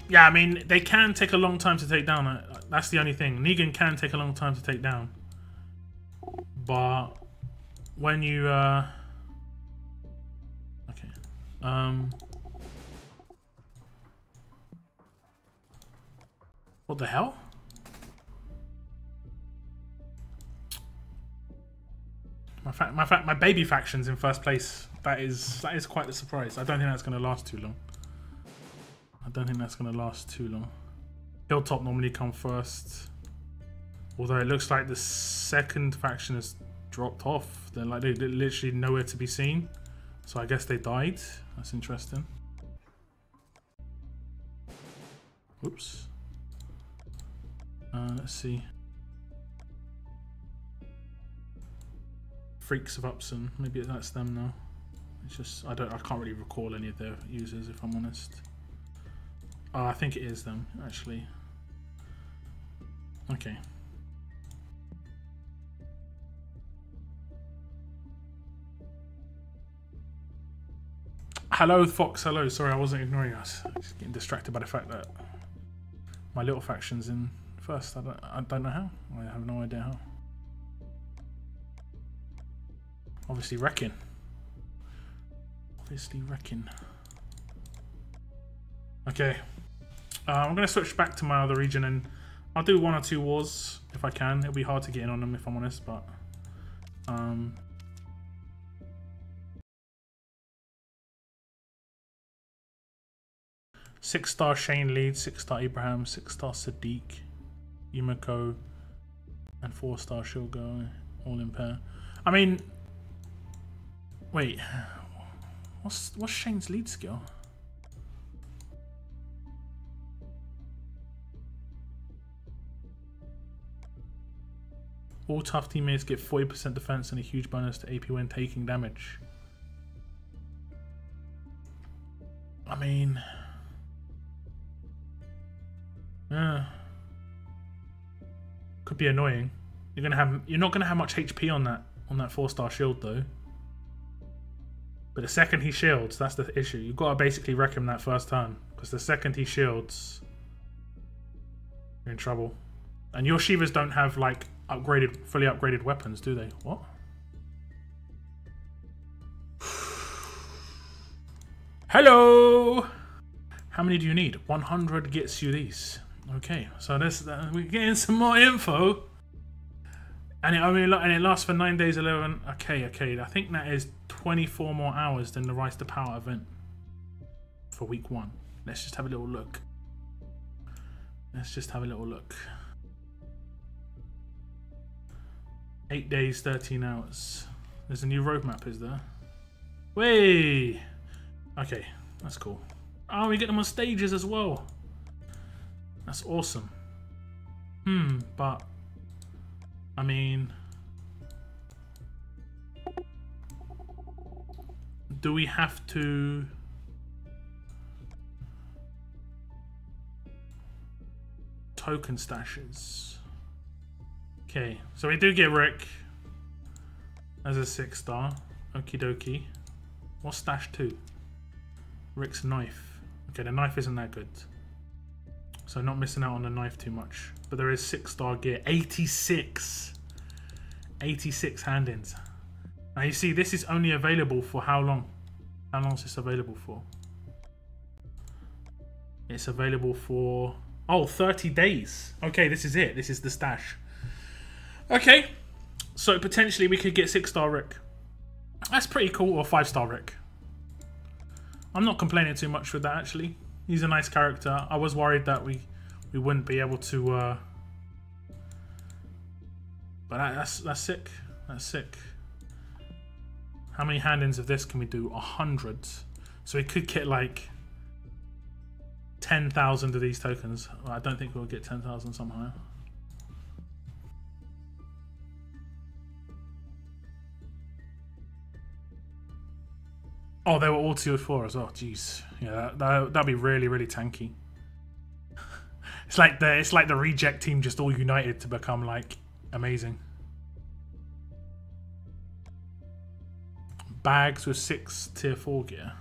[SPEAKER 1] Yeah, I mean, they can take a long time to take down. That's the only thing. Negan can take a long time to take down. But when you... Okay. What the hell? My baby faction's in first place. That is quite a surprise. I don't think that's going to last too long. Hilltop normally come first. Although it looks like the second faction has dropped off. They're literally nowhere to be seen. So I guess they died. That's interesting. Oops. Let's see. Freaks of Upson. Maybe that's them now. It's just I can't really recall any of their users if I'm honest. Oh, I think it is them, actually. Okay. Hello, Fox. Hello. Sorry, I wasn't ignoring you. I was just getting distracted by the fact that my little faction's in first. I don't know how. I have no idea how. Obviously, wrecking. Okay. I'm going to switch back to my other region and I'll do 1 or 2 wars if I can. It'll be hard to get in on them if I'm honest, but 6-star Shane leads, 6-star Abraham, 6-star Sadiq, Yumiko, and 4-star Shilgo, all in pair. I mean, wait, what's Shane's lead skill? All tough teammates get 40% defense and a huge bonus to AP when taking damage. I mean, yeah, could be annoying. You're not gonna have much HP on that 4-star shield though. But the second he shields, that's the issue. You've got to basically wreck him that first turn, because the second he shields, you're in trouble. And your Shivas don't have like fully upgraded weapons, do they? What? Hello. How many do you need? 100 gets you these. Okay, so we're getting some more info. And it lasts for 9 days, 11. Okay. I think that is 24 more hours than the Rise to Power event for week 1. Let's just have a little look. 8 days, 13 hours. There's a new roadmap, is there? Way. Okay, that's cool. Oh, we get them on stages as well. That's awesome. But I mean, do we have to token stashes? Okay, so we do get Rick as a 6-star. Okie dokie. What's stash 2? Rick's knife. Okay, the knife isn't that good, so not missing out on the knife too much. But there is 6-star gear. 86 hand-ins. Now you see, this is only available for how long? How long is this available for? It's available for 30 days. Okay, this is it. This is the stash. Okay, so potentially we could get 6-star Rick. That's pretty cool. Or 5-star Rick. I'm not complaining too much with that, actually. He's a nice character. I was worried that we wouldn't be able to, but that's sick. That's sick. How many hand-ins of this can we do? 100. So we could get like 10,000 of these tokens. Well, I don't think we'll get 10,000 somehow. Oh, they were all 204 as well. Jeez, yeah, that'd be really, really tanky. It's like the reject team just all united to become like amazing. Bags with 6 tier 4 gear.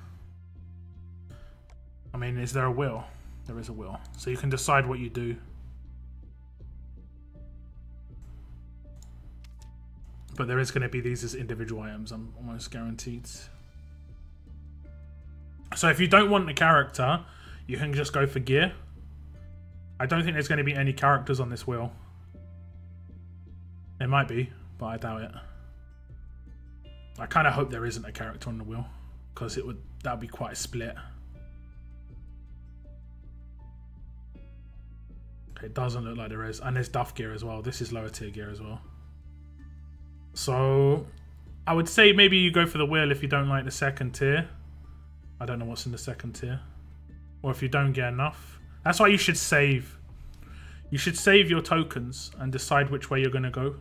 [SPEAKER 1] I mean, is there a will? There is a will, so you can decide what you do. But there is going to be these as individual items. I'm almost guaranteed. So if you don't want the character, you can just go for gear. I don't think there's going to be any characters on this wheel. There might be, but I doubt it. I kind of hope there isn't a character on the wheel, because that would be quite a split. Okay, it doesn't look like there is, and there's Duff gear as well. This is lower tier gear as well. So I would say maybe you go for the wheel if you don't like the second tier. I don't know what's in the second tier. Or if you don't get enough. That's why you should save. You should save your tokens and decide which way you're going to go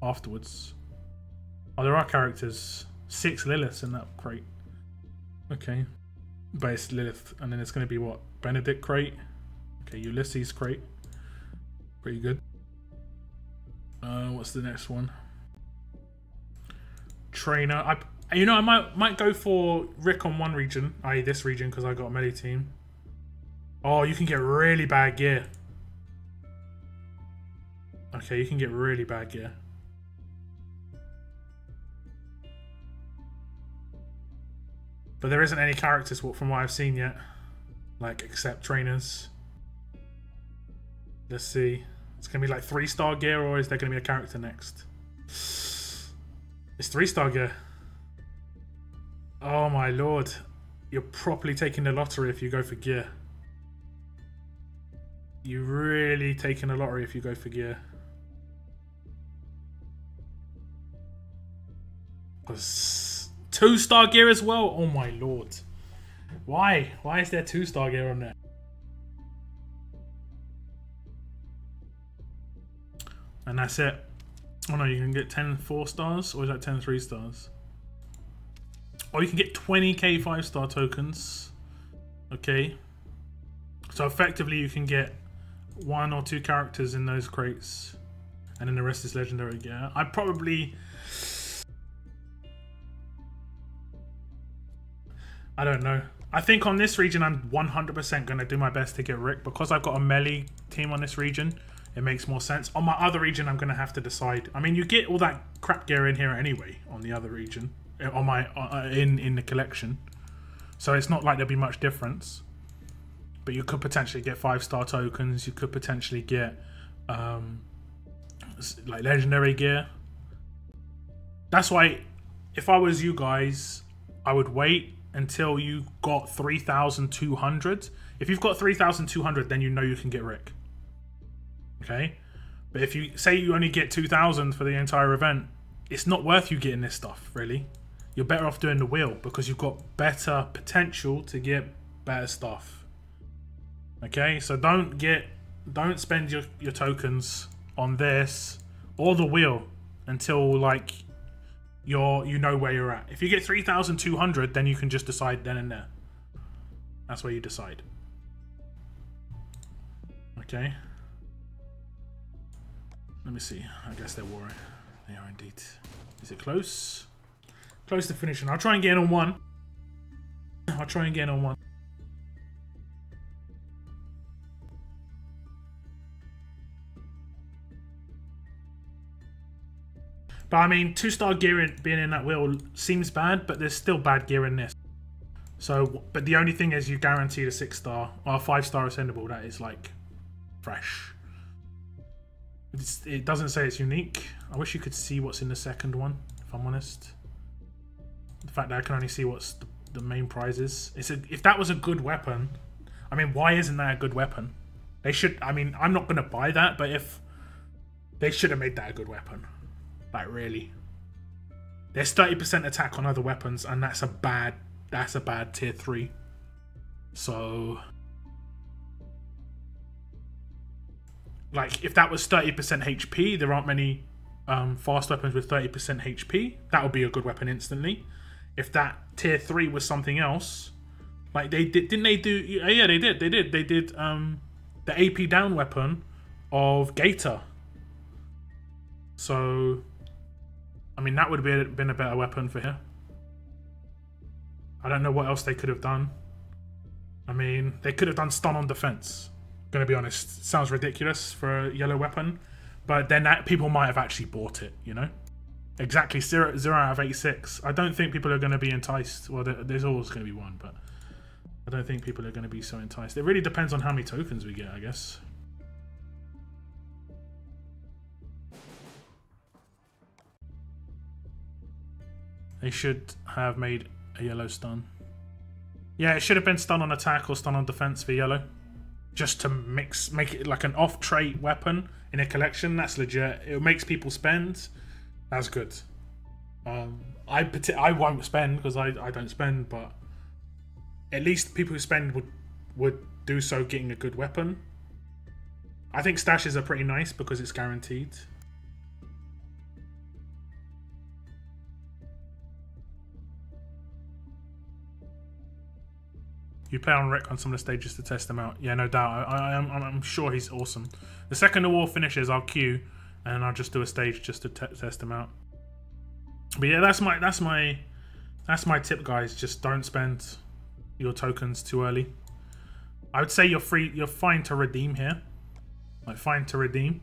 [SPEAKER 1] afterwards. Oh, there are characters. 6 Liliths in that crate. Okay. But it's Lilith. And then it's going to be what? Benedict crate. Okay, Ulysses crate. Pretty good. What's the next one? Trainer. You know, I might go for Rick on one region, i.e. this region, because I got a melee team. Oh, you can get really bad gear. Okay, you can get really bad gear. But there isn't any characters from what I've seen yet. Like, except trainers. Let's see. It's going to be like 3-star gear, or is there going to be a character next? It's 3-star gear. Oh my lord. You're properly taking the lottery if you go for gear. You're really taking the lottery if you go for gear. 2-star gear as well? Oh my lord. Why? Why is there 2-star gear on there? And that's it. Oh no, you can get 10 4-stars, or is that 10 3-stars? Or you can get 20k 5-star tokens. Okay. So effectively you can get 1 or 2 characters in those crates. And then the rest is legendary gear. I don't know. I think on this region I'm 100% going to do my best to get Rick. Because I've got a melee team on this region, it makes more sense. On my other region I'm going to have to decide. I mean, you get all that crap gear in here anyway on the other region. On my in the collection. So it's not like there'll be much difference. But you could potentially get 5-star tokens. You could potentially get like legendary gear. That's why if I was you guys, I would wait until you got 3,200. If you've got 3,200, then you know you can get Rick. Okay? But if you say you only get 2,000 for the entire event, it's not worth you getting this stuff, really. You're better off doing the wheel because you've got better potential to get better stuff. Okay? So don't spend your tokens on this or the wheel until like you know where you're at. If you get 3,200, then you can just decide then and there. That's where you decide. Okay. Let me see. I guess they're warring. They are indeed. Is it close? Close to finishing. I'll try and get in on one. I'll try and get in on one. But I mean, 2-star gear being in that wheel seems bad, but there's still bad gear in this. So, but the only thing is you guarantee the 6-star or 5-star ascendable that is like fresh. It doesn't say it's unique. I wish you could see what's in the second one, if I'm honest. The fact that I can only see what's the main prize is. If that was a good weapon, I mean, why isn't that a good weapon? They should, I mean, I'm not going to buy that, but if they should have made that a good weapon. Like, really. There's 30% attack on other weapons, and that's a bad tier 3. So, like, if that was 30% HP, there aren't many fast weapons with 30% HP. That would be a good weapon instantly. If that tier 3 was something else, like they did, didn't they do? Yeah, they did. They did the AP down weapon of Gator. So, I mean, that would have been a better weapon for here. I don't know what else they could have done. I mean, they could have done stun on defense. Gonna be honest, sounds ridiculous for a yellow weapon, but then people might have actually bought it, you know? Exactly, 0 out of 86. I don't think people are going to be enticed. Well, there's always going to be one, but I don't think people are going to be so enticed. It really depends on how many tokens we get, I guess. They should have made a yellow stun. Yeah, it should have been stun on attack or stun on defense for yellow. Just to make it like an off-trait weapon in a collection. That's legit. It makes people spend. That's good. I won't spend because I don't spend, but at least people who spend would do so getting a good weapon. I think stashes are pretty nice because it's guaranteed. You play on Rick on some of the stages to test him out. Yeah, no doubt. I'm sure he's awesome. The second the war finishes, I'll queue and I'll just do a stage just to test him out. But yeah, that's my tip, guys. Just don't spend your tokens too early. I would say you're fine to redeem here. Like, fine to redeem.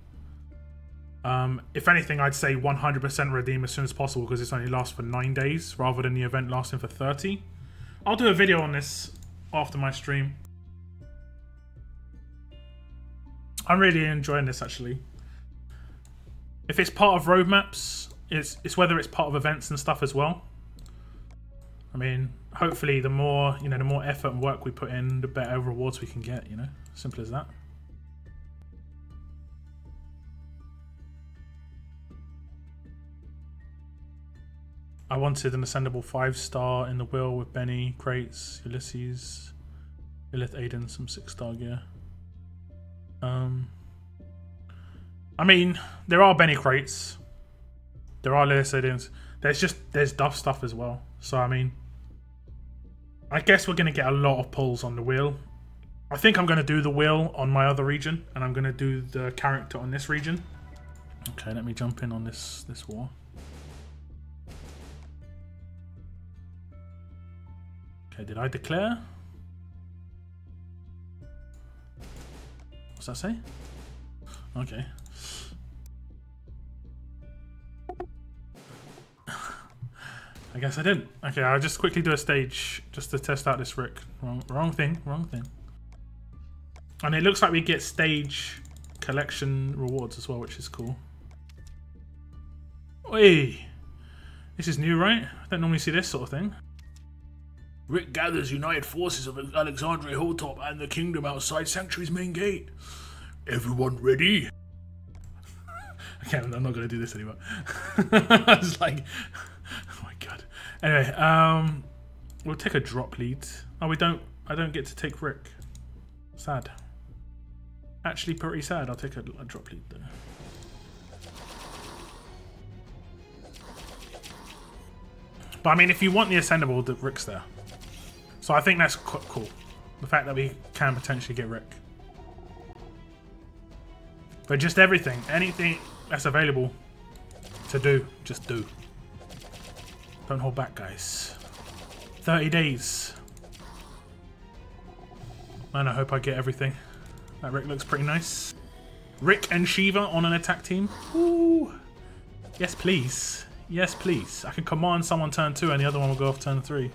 [SPEAKER 1] If anything, I'd say 100% redeem as soon as possible because this only lasts for 9 days rather than the event lasting for 30. I'll do a video on this after my stream. I'm really enjoying this actually. If it's part of roadmaps, it's whether it's part of events and stuff as well. I mean, hopefully the more, you know, the more effort and work we put in, the better rewards we can get, you know? Simple as that. I wanted an ascendable 5-star in the wheel with Benny, Crates, Ulysses, Lilith, Aiden, some 6-star gear. I mean, there are Benny Crates. There are Lilith, Aidens. There's Duff stuff as well. So, I mean, I guess we're going to get a lot of pulls on the wheel. I think I'm going to do the wheel on my other region, and I'm going to do the character on this region. Okay, let me jump in on this war. Okay, did I declare? What's that say? Okay. I guess I didn't. Okay, I'll just quickly do a stage just to test out this Rick. Wrong thing. And it looks like we get stage collection rewards as well, which is cool. Oi! This is new, right? I don't normally see this sort of thing. Rick gathers united forces of Alexandria Hilltop and the kingdom outside Sanctuary's main gate. Everyone ready? Okay, I'm not going to do this anymore. I was like, oh my god. Anyway, we'll take a drop lead. Oh, I don't get to take Rick. Sad. Actually pretty sad. I'll take a drop lead though. But I mean, if you want the ascendable, the Rick's there. So I think that's quite cool. The fact that we can potentially get Rick. But just everything, anything that's available to do, just do. Don't hold back, guys. 30 days. Man, I hope I get everything. That Rick looks pretty nice. Rick and Shiva on an attack team. Ooh. Yes, please. Yes, please. I can command someone turn 2 and the other one will go off turn 3.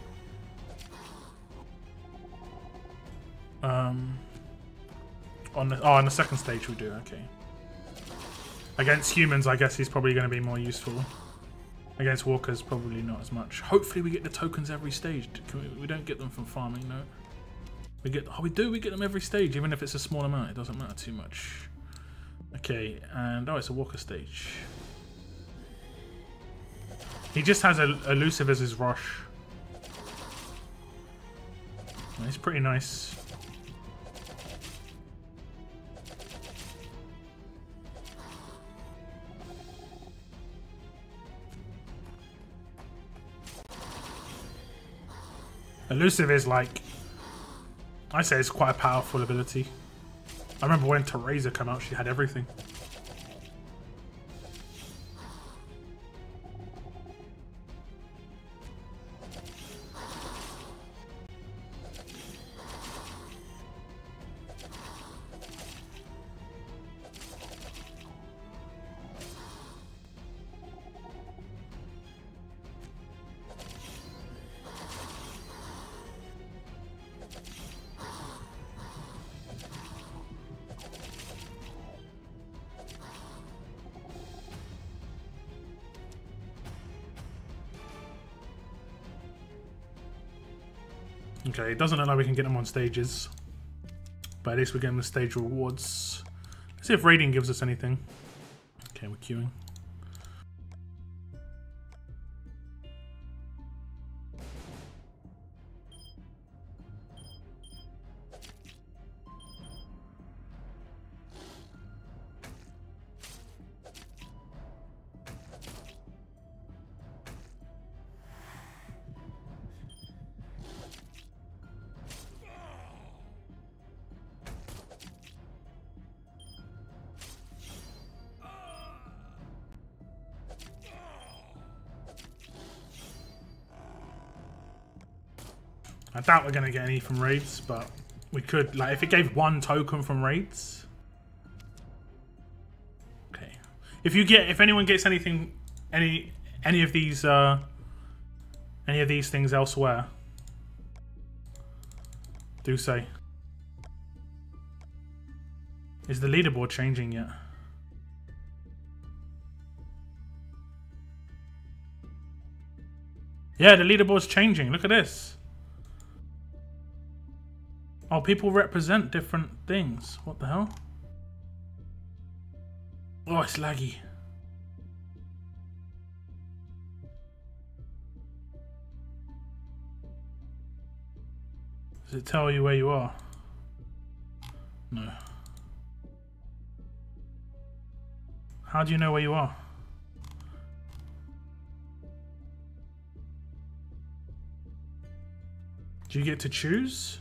[SPEAKER 1] On the second stage we do, okay. Against humans, I guess he's probably going to be more useful. Against walkers, probably not as much. Hopefully we get the tokens every stage. We don't get them from farming, no. We get them every stage, even if it's a small amount. It doesn't matter too much. Okay, and oh, it's a walker stage. He just has elusive as his rush. It's pretty nice. Elusive is like, I say it's quite a powerful ability. I remember when Teresa came out, she had everything. Okay, it doesn't look like we can get them on stages, but at least we're getting the stage rewards. Let's see if raiding gives us anything. Okay, we're queuing. I doubt we're going to get any from raids, but we could, like, if it gave 1 token from raids. Okay. If anyone gets anything, any of these things elsewhere, do say. Is the leaderboard changing yet? Yeah, the leaderboard's changing. Look at this. Oh, people represent different things. What the hell? Oh, it's laggy. Does it tell you where you are? No. How do you know where you are? Do you get to choose?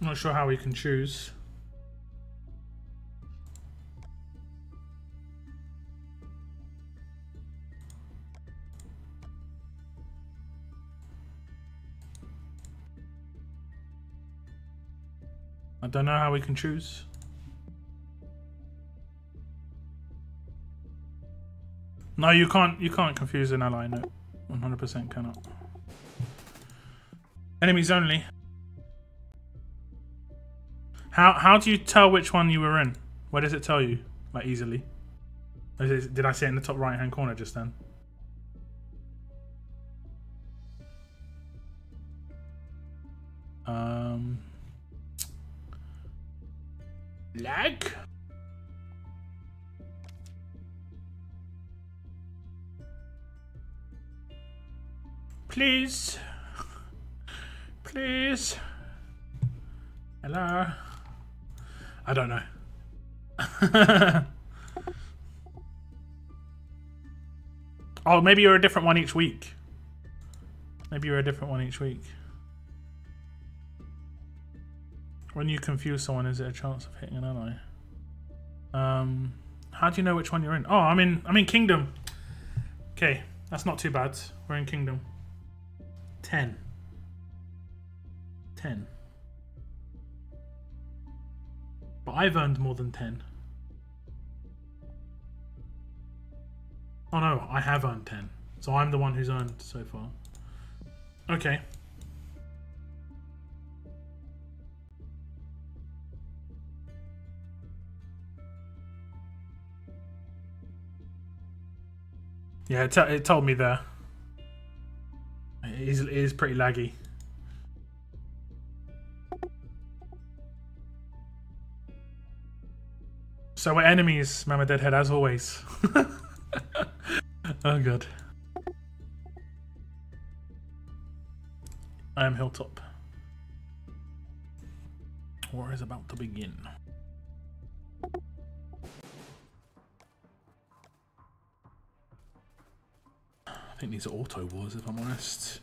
[SPEAKER 1] I'm not sure how we can choose. I don't know how we can choose. No, you can't confuse an ally, no. 100% cannot. Enemies only. How do you tell which one you were in? Where does it tell you? Like easily? Did I say it in the top right hand corner just then? Lag? Please. Please. Hello. I don't know. Oh, maybe you're a different one each week. Maybe you're a different one each week. When you confuse someone, is it a chance of hitting an ally? How do you know which one you're in? Oh, I'm in Kingdom. Okay, that's not too bad. We're in Kingdom. 10. 10. But I've earned more than 10. Oh no, I have earned 10. So I'm the one who's earned so far. Okay. Yeah, it told me there. It is pretty laggy. So we're enemies, Mama Deadhead, as always. Oh god. I am Hilltop. War is about to begin. I think these are auto wars, if I'm honest.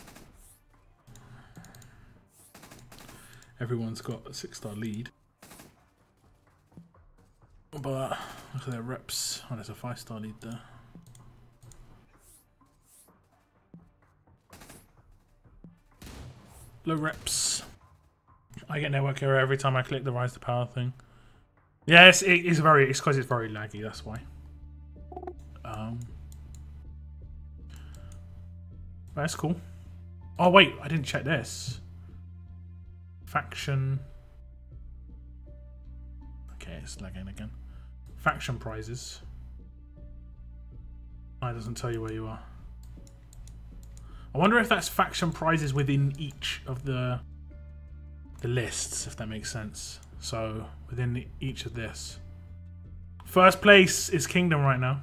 [SPEAKER 1] Everyone's got a 6-star lead. But look at their reps. Oh, there's a 5-star lead there. Low reps. I get network error every time I click the rise to power thing. Yes, it's because it's very laggy, that's why. That's cool. Oh wait, I didn't check this. Faction. Okay, it's lagging again. Faction prizes. Oh, it doesn't tell you where you are. I wonder if that's faction prizes within each of the lists, if that makes sense. So within each of this. First place is Kingdom right now.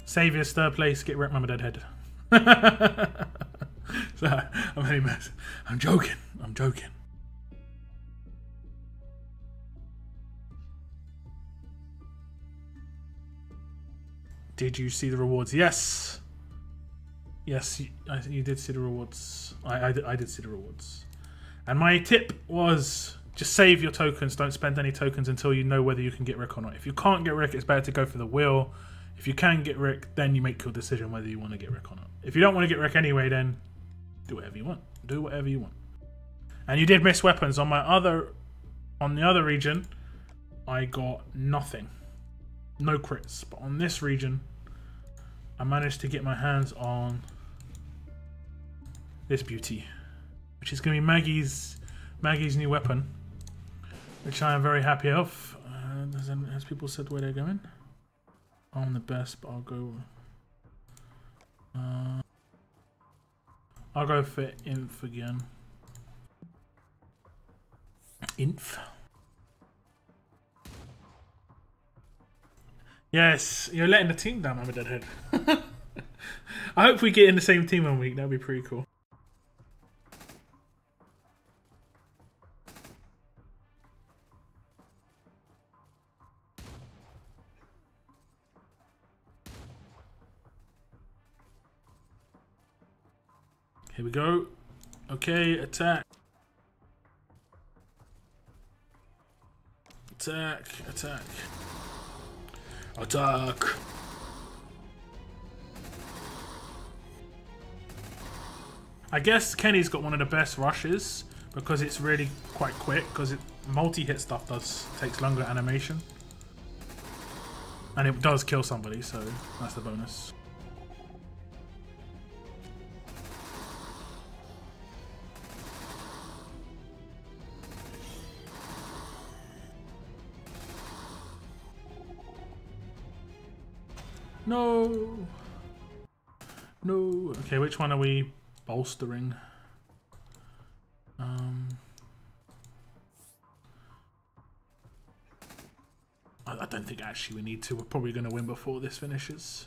[SPEAKER 1] Saviour's third place, get wrecked, Mama Deadhead. So, I'm joking. I'm joking. Did you see the rewards? Yes. Yes, you did see the rewards. I did see the rewards. And my tip was just save your tokens. Don't spend any tokens until you know whether you can get Rick or not. If you can't get Rick, it's better to go for the wheel. If you can get Rick, then you make your decision whether you want to get Rick or not. If you don't want to get Rick anyway, then do whatever you want. Do whatever you want. And you did miss weapons on the other region. I got nothing. No crits. But on this region, I managed to get my hands on this beauty, which is going to be Maggie's new weapon, which I am very happy of. Has people said where they're going? I'm the best, but I'll go for Inf again. Inf. Yes, you're letting the team down, I'm a deadhead. I hope we get in the same team one week. That'd be pretty cool. Here we go. Okay, attack. Attack, attack. Attack. I guess Kenny's got one of the best rushes because it's really quite quick, because it multi-hit stuff takes longer animation. And it does kill somebody, so that's the bonus. No. No. Okay, which one are we bolstering? I don't think actually we need to. We're probably going to win before this finishes.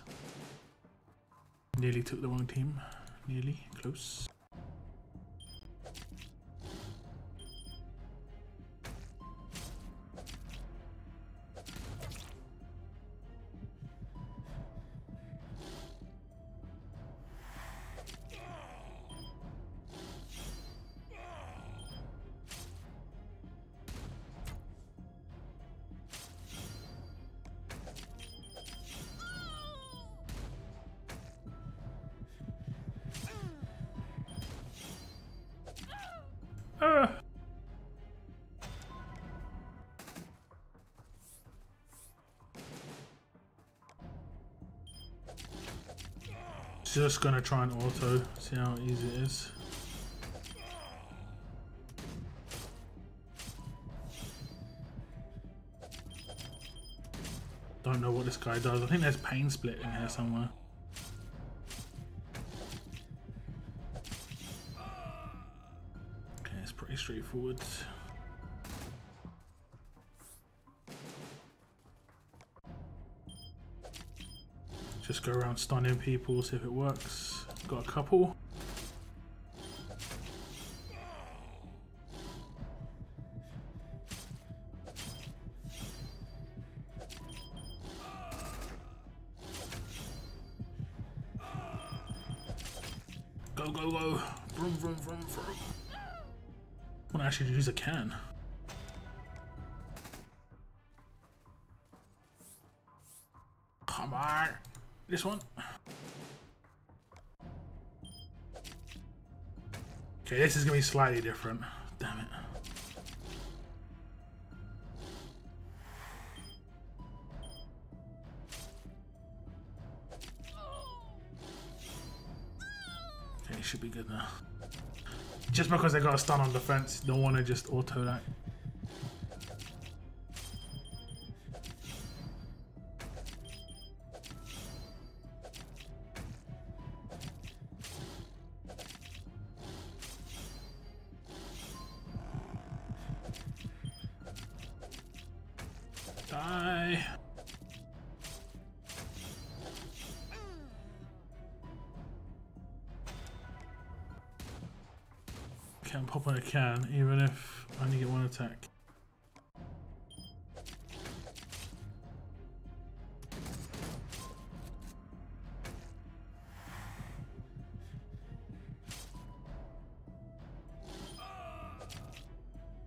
[SPEAKER 1] Nearly took the wrong team. Nearly. Close. Just gonna try and auto, see how easy it is. Don't know what this guy does. I think there's pain split in here somewhere. Okay, it's pretty straightforward. Just go around stunning people, see if it works. Got a couple. Go, go, go. Vroom, vroom, vroom, vroom. I want to actually use a can. Come on. This one. Okay, this is going to be slightly different. Damn it. Okay, it should be good now. Just because they got a stun on defense, don't want to just auto that. Die. Can pop on a can, even if I only get one attack.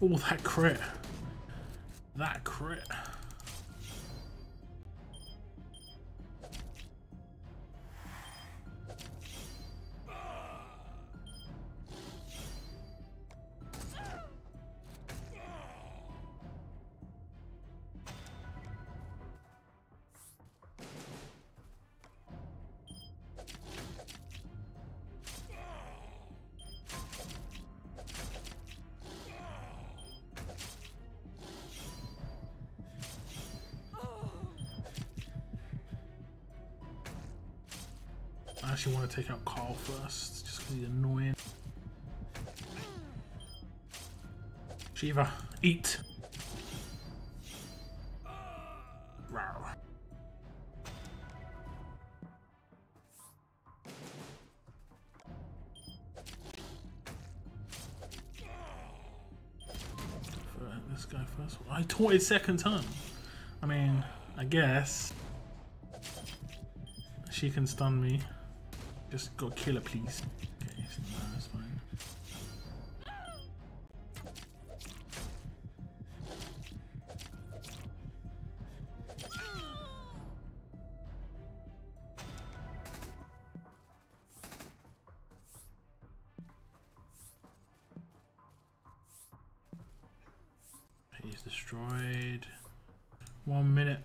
[SPEAKER 1] Oh, that crit. That crit. actually want to take out Carl first, just because he's annoying. Shiva, eat. Rawr. This guy first. I taunted second time. I mean, I guess she can stun me. Just go kill her, please. Okay, that's fine. He's destroyed. 1 minute.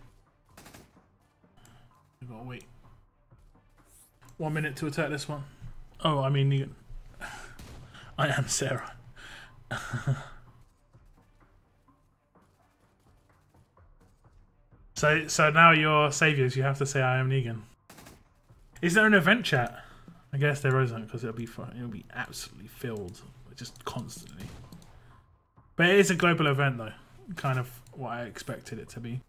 [SPEAKER 1] We gotta wait. 1 minute to attack this one. Oh, I mean, Negan. I am Sarah. So now you're saviors. You have to say I am Negan. Is there an event chat? I guess there isn't, because it'll be absolutely filled, just constantly. But it is a global event, though. Kind of what I expected it to be.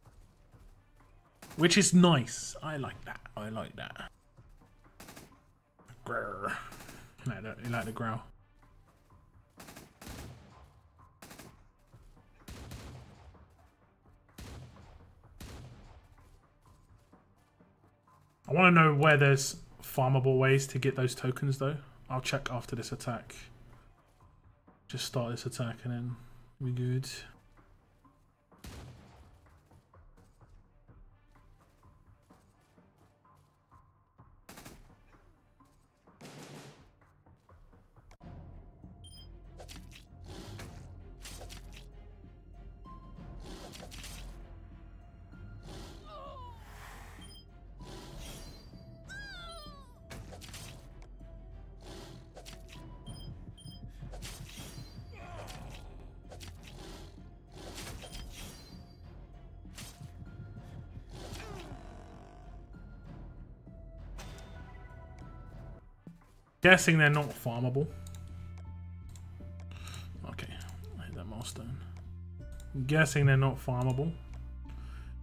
[SPEAKER 1] Which is nice. I like that. I like that. Grrr. You like the growl. I want to know where there's farmable ways to get those tokens, though. I'll check after this attack. Just start this attack and then we're good. Guessing they're not farmable. Okay, I hit that milestone. I'm guessing they're not farmable.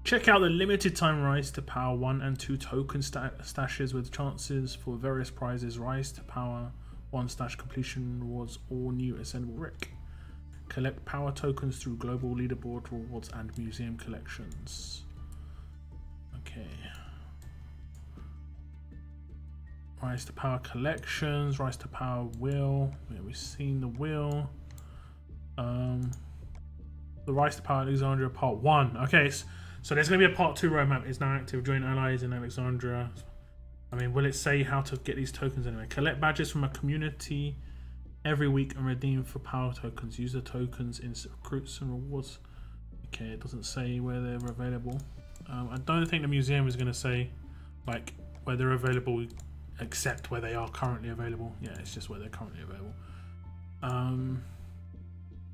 [SPEAKER 1] Check out the limited time Rise to Power 1 and 2 token stashes with chances for various prizes. Rise to Power 1 stash completion rewards all new ascendable Rick. Collect power tokens through global leaderboard rewards and museum collections. Okay. Rise to Power collections, Rise to Power wheel. Yeah, we've seen the wheel. The Rise to Power Alexandria Part 1. Okay, so there's going to be a Part 2 roadmap. It's now active. Join allies in Alexandria. I mean, will it say how to get these tokens anyway? Collect badges from a community every week and redeem for power tokens. Use the tokens in recruits and rewards. Okay, it doesn't say where they're available. I don't think the museum is going to say like where they're available, except where they are currently available. Yeah, it's just where they're currently available.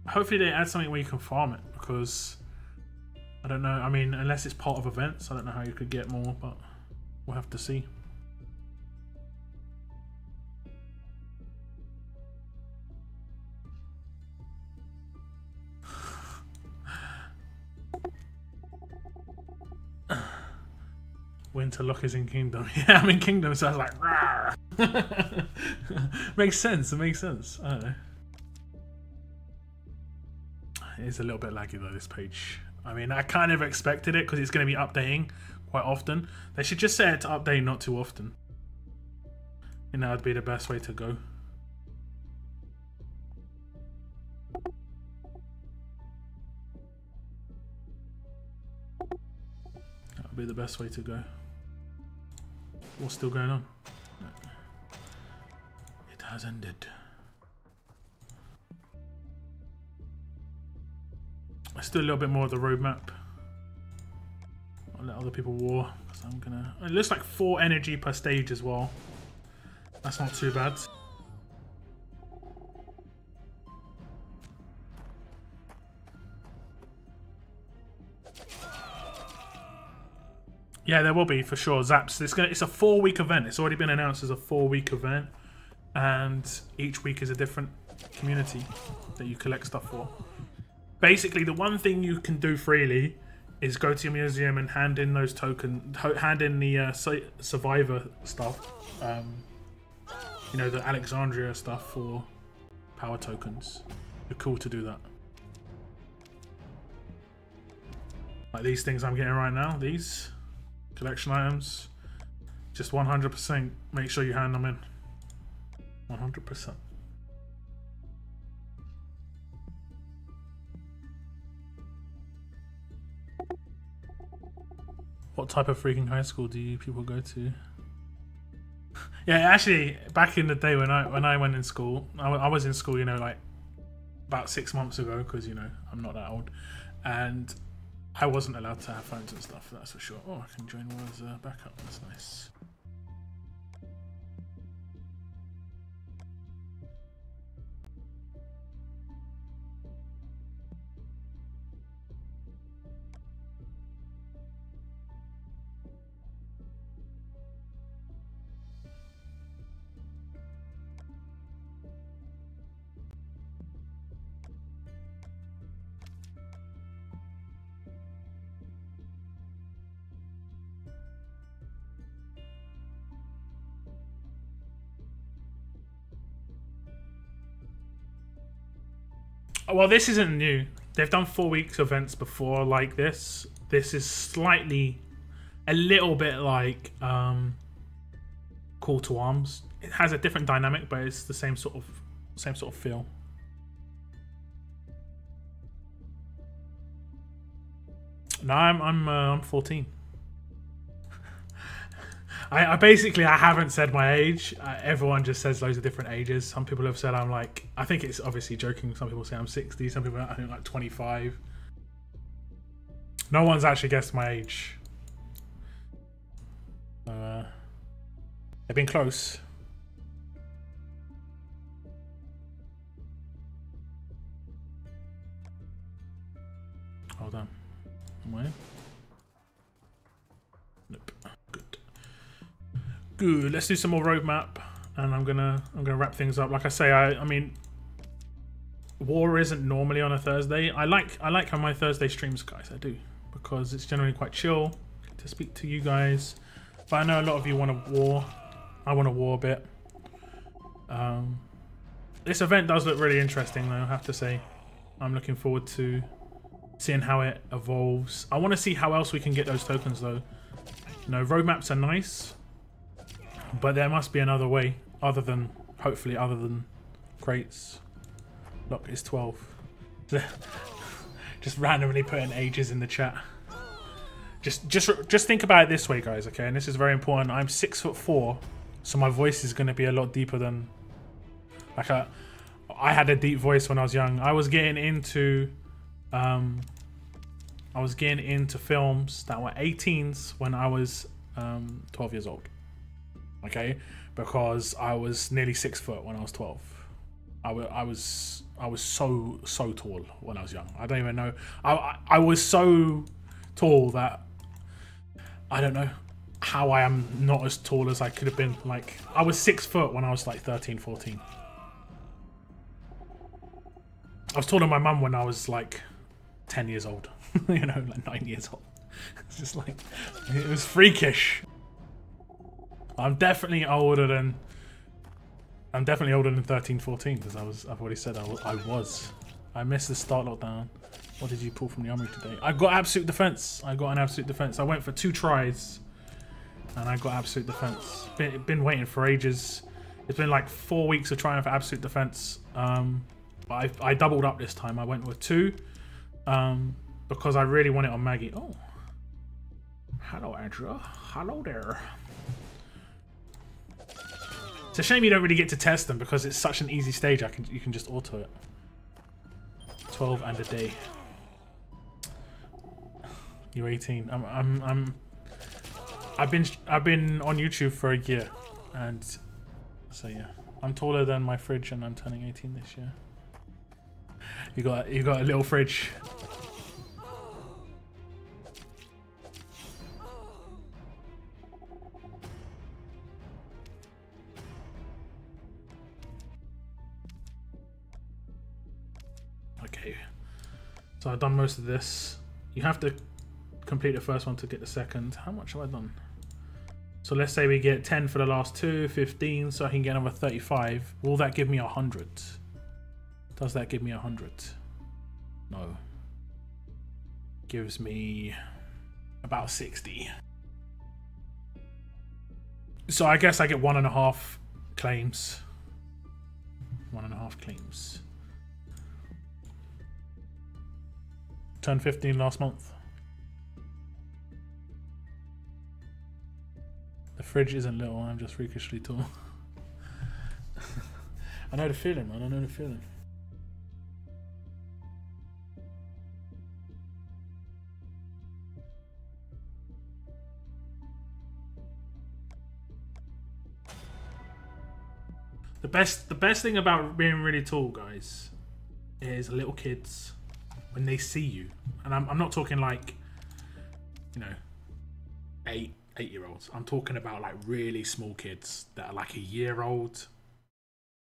[SPEAKER 1] Hopefully they add something where you can farm it, because I don't know. I mean, unless it's part of events, I don't know how you could get more, but we'll have to see. Winterlock is in Kingdom. Yeah, I'm in Kingdom, so I was like, rawr. Makes sense. It makes sense. I don't know. It is a little bit laggy though, this page. I mean, I kind of expected it because it's going to be updating quite often. They should just set it to update not too often. And that would be the best way to go. That would be the best way to go. What's still going on? It has ended. Let's do a little bit more of the roadmap. I'll let other people war, because I'm gonna... It looks like 4 energy per stage as well. That's not too bad. Yeah, there will be for sure. Zaps. It's a 4-week event. It's already been announced as a 4-week event, and each week is a different community that you collect stuff for. Basically, the one thing you can do freely is go to your museum and hand in those tokens, hand in the survivor stuff. You know, the Alexandria stuff for power tokens. You're cool to do that. Like these things I'm getting right now. These collection items. Just 100%. Make sure you hand them in. 100%. What type of freaking high school do you people go to? Yeah, actually, back in the day when I went in school, I was in school, you know, like about 6 months ago, because you know I'm not that old, and I wasn't allowed to have phones and stuff. That's for sure. Oh, I can join war as a backup. That's nice. Well, this isn't new. They've done 4 weeks events before like this. This is slightly, a little bit like Call to Arms. It has a different dynamic, but it's the same sort of feel. No, I'm 14. I basically haven't said my age. Everyone just says loads of different ages. Some people have said I'm like, I think it's obviously joking. Some people say I'm 60. Some people I think like 25. No one's actually guessed my age. They've been close. Hold on. Where? Nope. Good. Good. Let's do some more roadmap, and I'm gonna wrap things up. Like I say, I mean, war isn't normally on a Thursday. I like how my Thursday streams, guys. I do, because it's generally quite chill to speak to you guys. But I know a lot of you want a war. I want a war a bit. This event does look really interesting, though, I have to say. I'm looking forward to seeing how it evolves. I want to see how else we can get those tokens, though. You know, roadmaps are nice, but there must be another way, hopefully other than crates. Look, it's 12. Just randomly putting ages in the chat. Just think about it this way, guys, okay? And this is very important. I'm 6'4", so my voice is going to be a lot deeper than like I had a deep voice when I was young. I was getting into films that were 18s when I was 12 years old. Okay, because I was nearly 6 foot when I was 12. I was so tall when I was young. I don't even know. I was so tall that I don't know how I am not as tall as I could have been. Like, I was 6 foot when I was like 13, 14. I was taller than my mum when I was like 10 years old. You know, like 9 years old. It's just like, it was freakish. I'm definitely older than 13, 14, because I've already said I was. I missed the start lockdown. What did you pull from the armory today? I got absolute defense. I got an absolute defense. I went for 2 tries and I got absolute defense. Been waiting for ages. It's been like 4 weeks of trying for absolute defense. But I doubled up this time. I went with 2 because I really want it on Maggie. Oh, hello, Andrew. Hello there. It's a shame you don't really get to test them because it's such an easy stage. You can just auto it. 12 and a day. You're 18. I've been on YouTube for a year, and so yeah, I'm taller than my fridge, and I'm turning 18 this year. You got a little fridge. Okay. So I've done most of this. You have to complete the first one to get the second. How much have I done? So let's say we get 10 for the last two, 15, so I can get another 35. Will that give me 100? Does that give me 100? No. Gives me about 60. So I guess I get 1.5 claims. 1.5 claims. Turned 15 last month. The fridge isn't little, I'm just freakishly tall. I know the feeling, man. I know the feeling. The best thing about being really tall, guys, is little kids when they see you, and I'm not talking like, you know, 8-year-olds. I'm talking about like really small kids that are like a year old,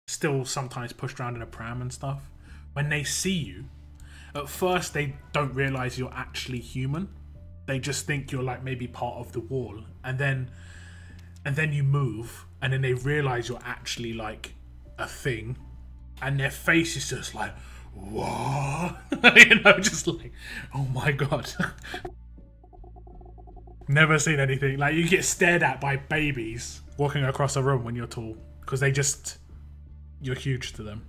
[SPEAKER 1] still sometimes pushed around in a pram and stuff. When they see you, at first they don't realize you're actually human. They just think you're like maybe part of the wall, and then you move, and then they realize you're actually like a thing, and their face is just like, what? You know, just like, oh my god. Never seen anything like, you get stared at by babies walking across a room when you're tall, because you're huge to them.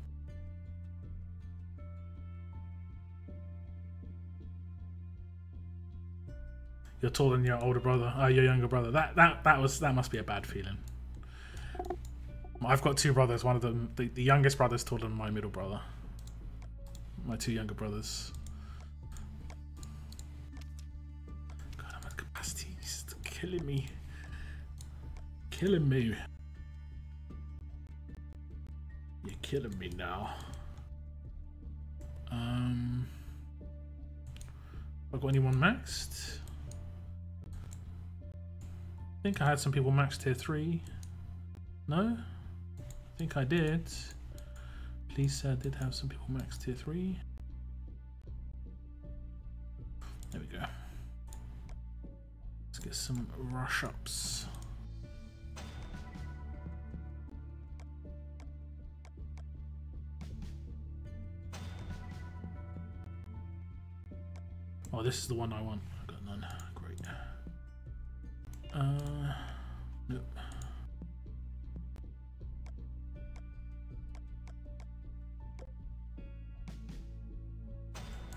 [SPEAKER 1] You're taller than your older brother, your younger brother. That must be a bad feeling. I've got two brothers. One of them, the youngest brother, is taller than my middle brother. My two younger brothers. God, I'm at capacity. He's killing me. Killing me. You're killing me now. Have I got anyone maxed? I think I had some people maxed tier 3. No? I think I did. Please say I did have some people maxed tier 3. There we go. Let's get some rush ups. Oh, this is the one I want. I got none. Great. Nope.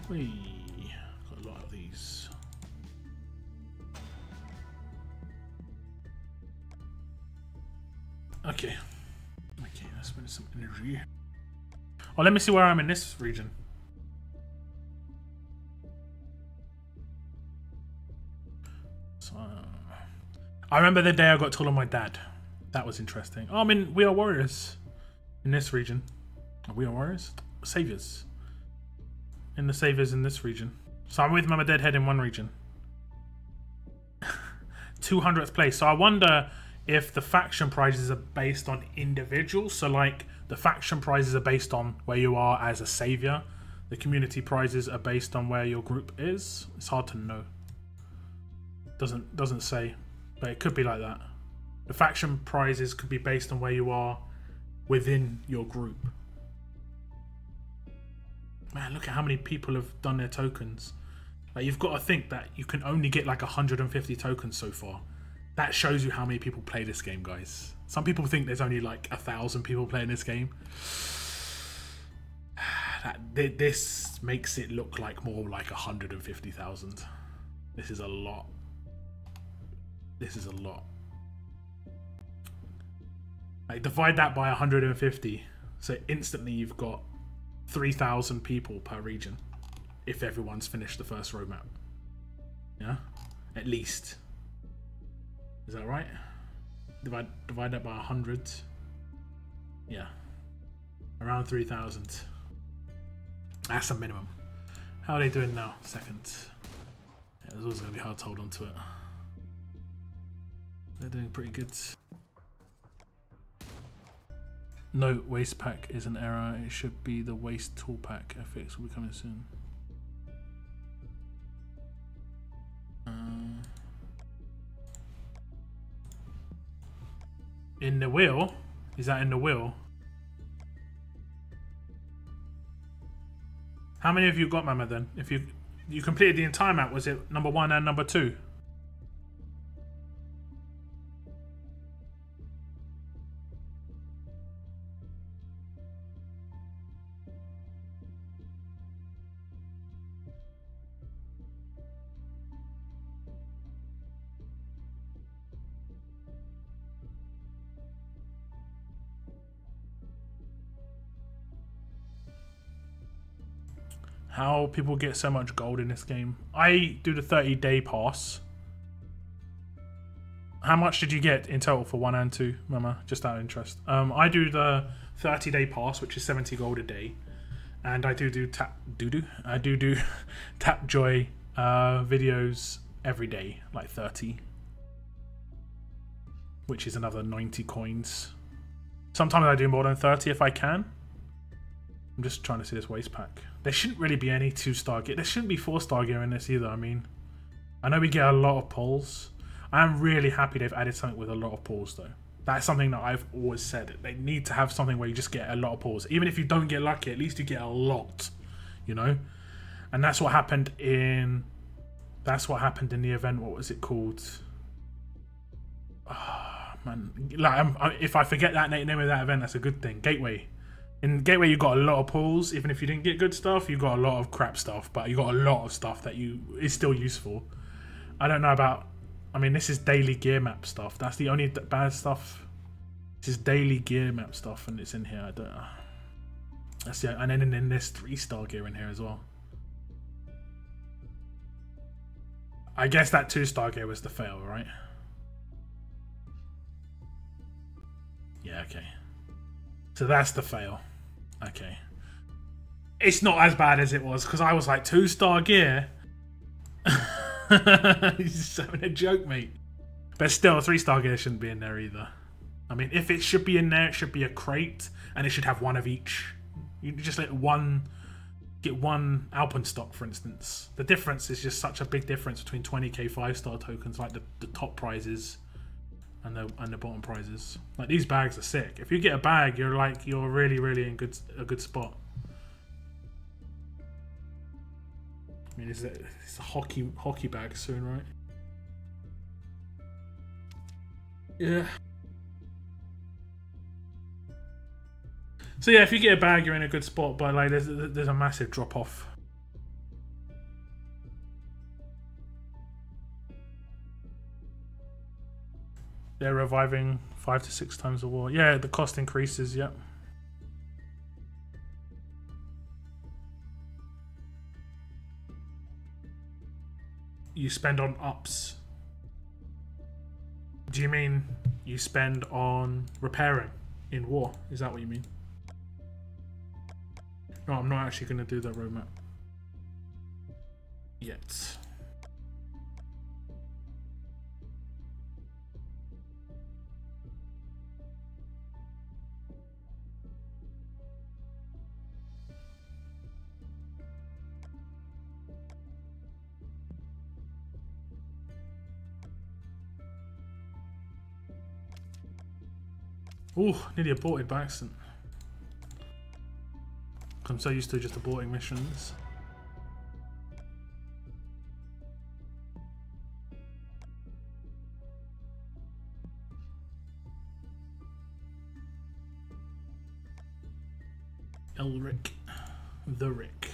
[SPEAKER 1] Whee. Got a lot of these. Okay. Okay, let's spend some energy. Oh, let me see where I'm in this region. So, I remember the day I got told on my dad. That was interesting. Oh, I mean, we are warriors in this region. Are we are warriors? Saviors. In the saviors in this region. So I'm with Mama Deadhead in one region. 200th place. So I wonder if the faction prizes are based on individuals. So like the faction prizes are based on where you are as a savior. The community prizes are based on where your group is. It's hard to know. Doesn't say, but it could be like that. The faction prizes could be based on where you are within your group. Man, look at how many people have done their tokens. Like, you've got to think that you can only get like 150 tokens so far. That shows you how many people play this game, guys. Some people think there's only like 1,000 people playing this game. This makes it look like more like 150,000. This is a lot. This is a lot. Like, divide that by 150. So instantly you've got 3,000 people per region if everyone's finished the first roadmap. Yeah, at least. Is that right? Divide that by 100. Yeah, around 3,000. That's a minimum. How are they doing now? Second. Yeah, there's always going to be hard to hold on to it. They're doing pretty good. No, waste pack is an error. It should be the waste tool pack. A fix will be coming soon. In the wheel? Is that in the wheel? How many have you got, Mama, then? If you completed the entire map, was it number 1 and number 2? How people get so much gold in this game. I do the 30-day pass. How much did you get in total for 1 and 2, Mama? Just out of interest. I do the 30-day pass, which is 70 gold a day, and I do tap joy videos every day, like 30, which is another 90 coins. Sometimes I do more than 30 if I can. I'm just trying to see this waste pack. There shouldn't really be any 2-star gear. There shouldn't be 4-star gear in this either. I mean, I know we get a lot of pulls. I am really happy they've added something with a lot of pulls, though. That's something that I've always said. They need to have something where you just get a lot of pulls. Even if you don't get lucky, at least you get a lot, you know? And that's what happened in... That's what happened in the event. What was it called? Oh, man. Like, if I forget that name of that event, that's a good thing. Gateway. In Gateway, you got a lot of pulls. Even if you didn't get good stuff, you got a lot of crap stuff. But you got a lot of stuff that is still useful. I don't know about... I mean, this is daily gear map stuff. That's the only bad stuff. This is daily gear map stuff, and it's in here. I don't know. That's and then there's 3-star gear in here as well. I guess that 2-star gear was the fail, right? Yeah, okay. So that's the fail. Okay. It's not as bad as it was, because I was like, 2-star gear? He's just having a joke, mate. But still, 3-star gear shouldn't be in there either. I mean, if it should be in there, it should be a crate, and it should have 1 of each. You just get one Alpenstock, for instance. The difference is just such a big difference between 20k 5-star tokens, like the top prizes and the bottom prizes. Like, these bags are sick. If you get a bag, you're really in a good spot. I mean, it's a hockey bag soon, right? Yeah. So yeah, if you get a bag, you're in a good spot. But like, there's a massive drop off. They're reviving 5 to 6 times the war. Yeah, the cost increases. Yep. You spend on ups. Do you mean you spend on repairing in war? Is that what you mean? No, I'm not actually going to do that roadmap yet. Ooh, nearly aborted by accident. I'm so used to just aborting missions. Elric. The Rick.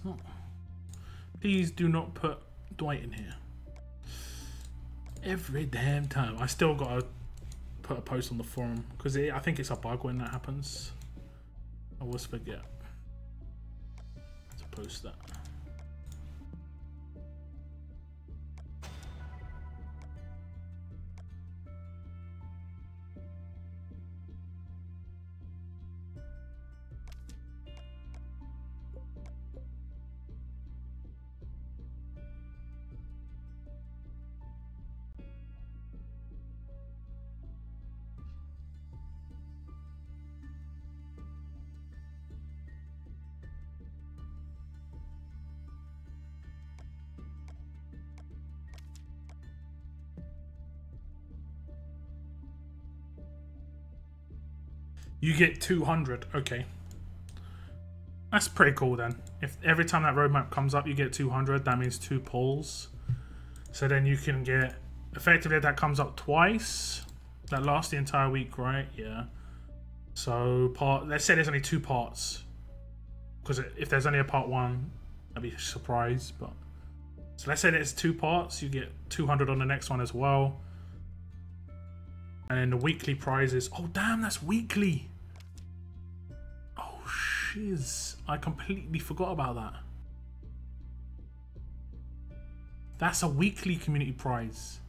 [SPEAKER 1] Not. Please do not put Dwight in here. Every damn time. I still gotta put a post on the forum because I think it's a bug when that happens. I always forget to post that. you get 200. Okay. That's pretty cool then. If every time that roadmap comes up you get 200, that means 2 pulls. So then you can get, effectively that comes up twice. That lasts the entire week, right? Yeah. So let's say there's only 2 parts. Because if there's only a part 1, I'd be surprised. But so let's say there's 2 parts, you get 200 on the next one as well. And then the weekly prizes. Oh damn, that's weekly. Oh shiz. I completely forgot about that. That's a weekly community prize.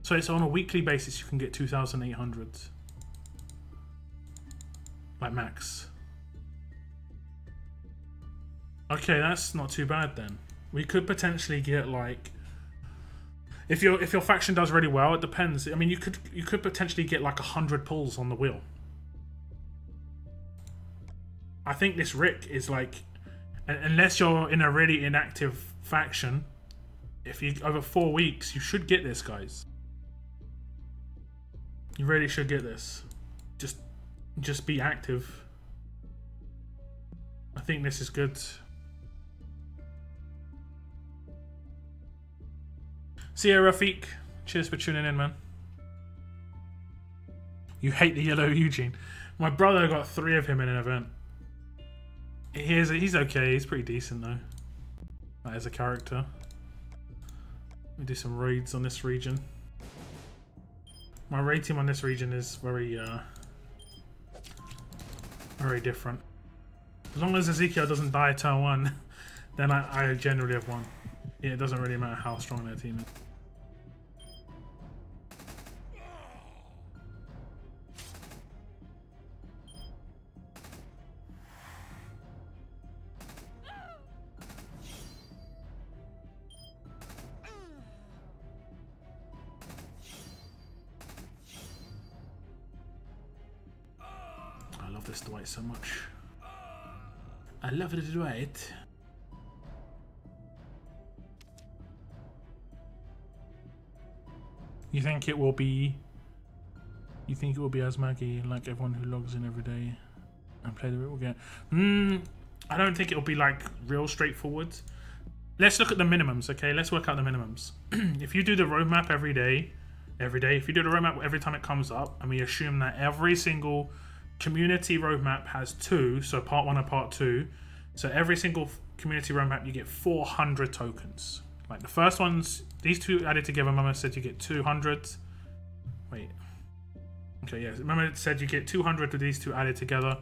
[SPEAKER 1] So it's on a weekly basis you can get 2,800. Like max. Okay, that's not too bad then. We could potentially get like, if your faction does really well, it depends. I mean, you could potentially get like 100 pulls on the wheel. I think this Rick is like, unless you're in a really inactive faction, if you over 4 weeks, you should get this, guys. You really should get this. Just be active. I think this is good. See you, Rafiq. Cheers for tuning in, man. You hate the yellow Eugene. My brother got 3 of him in an event. He's okay. He's pretty decent though. That is a character. We do some raids on this region. My raid team on this region is very different. As long as Ezekiel doesn't die turn 1, then I generally have won. Yeah, it doesn't really matter how strong their team is. I love this Dwight so much. I love it, Dwight. You think it will be? You think it will be as Maggie, like everyone who logs in every day and play the real game? I don't think it'll be like real straightforward. Let's look at the minimums, okay? Let's work out the minimums. If you do the roadmap every day, if you do the roadmap every time it comes up, and we assume that every single community roadmap has 2, so part 1 and part 2. So every single community roadmap you get 400 tokens. Like the first ones, these 2 added together, Mama said you get 200. Wait. Okay, yeah. Remember it said you get 200 with these 2 added together.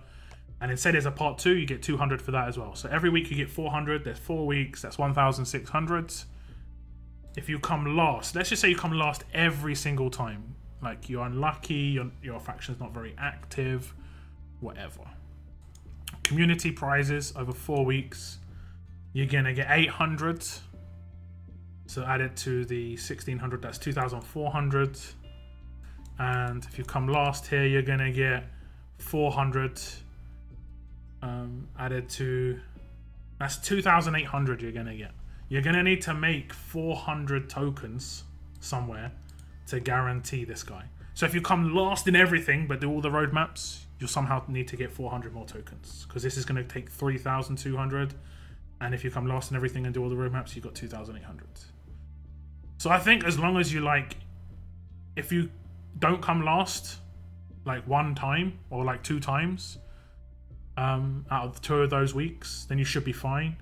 [SPEAKER 1] And it said there's a part 2, you get 200 for that as well. So every week you get 400. There's 4 weeks. That's 1,600. If you come last, let's just say you come last every single time. Like you're unlucky, your faction's not very active, whatever. Community prizes over 4 weeks. You're going to get 800. So add it to the 1,600, that's 2,400. And if you come last here, you're going to get 400. Added to, that's 2,800 you're going to get. You're going to need to make 400 tokens somewhere to guarantee this guy. So if you come last in everything but do all the roadmaps, you'll somehow need to get 400 more tokens. Because this is going to take 3,200. And if you come last in everything and do all the roadmaps, you've got 2,800. So I think as long as you like, if you don't come last like 1 time or like 2 times out of 2 of those weeks, then you should be fine.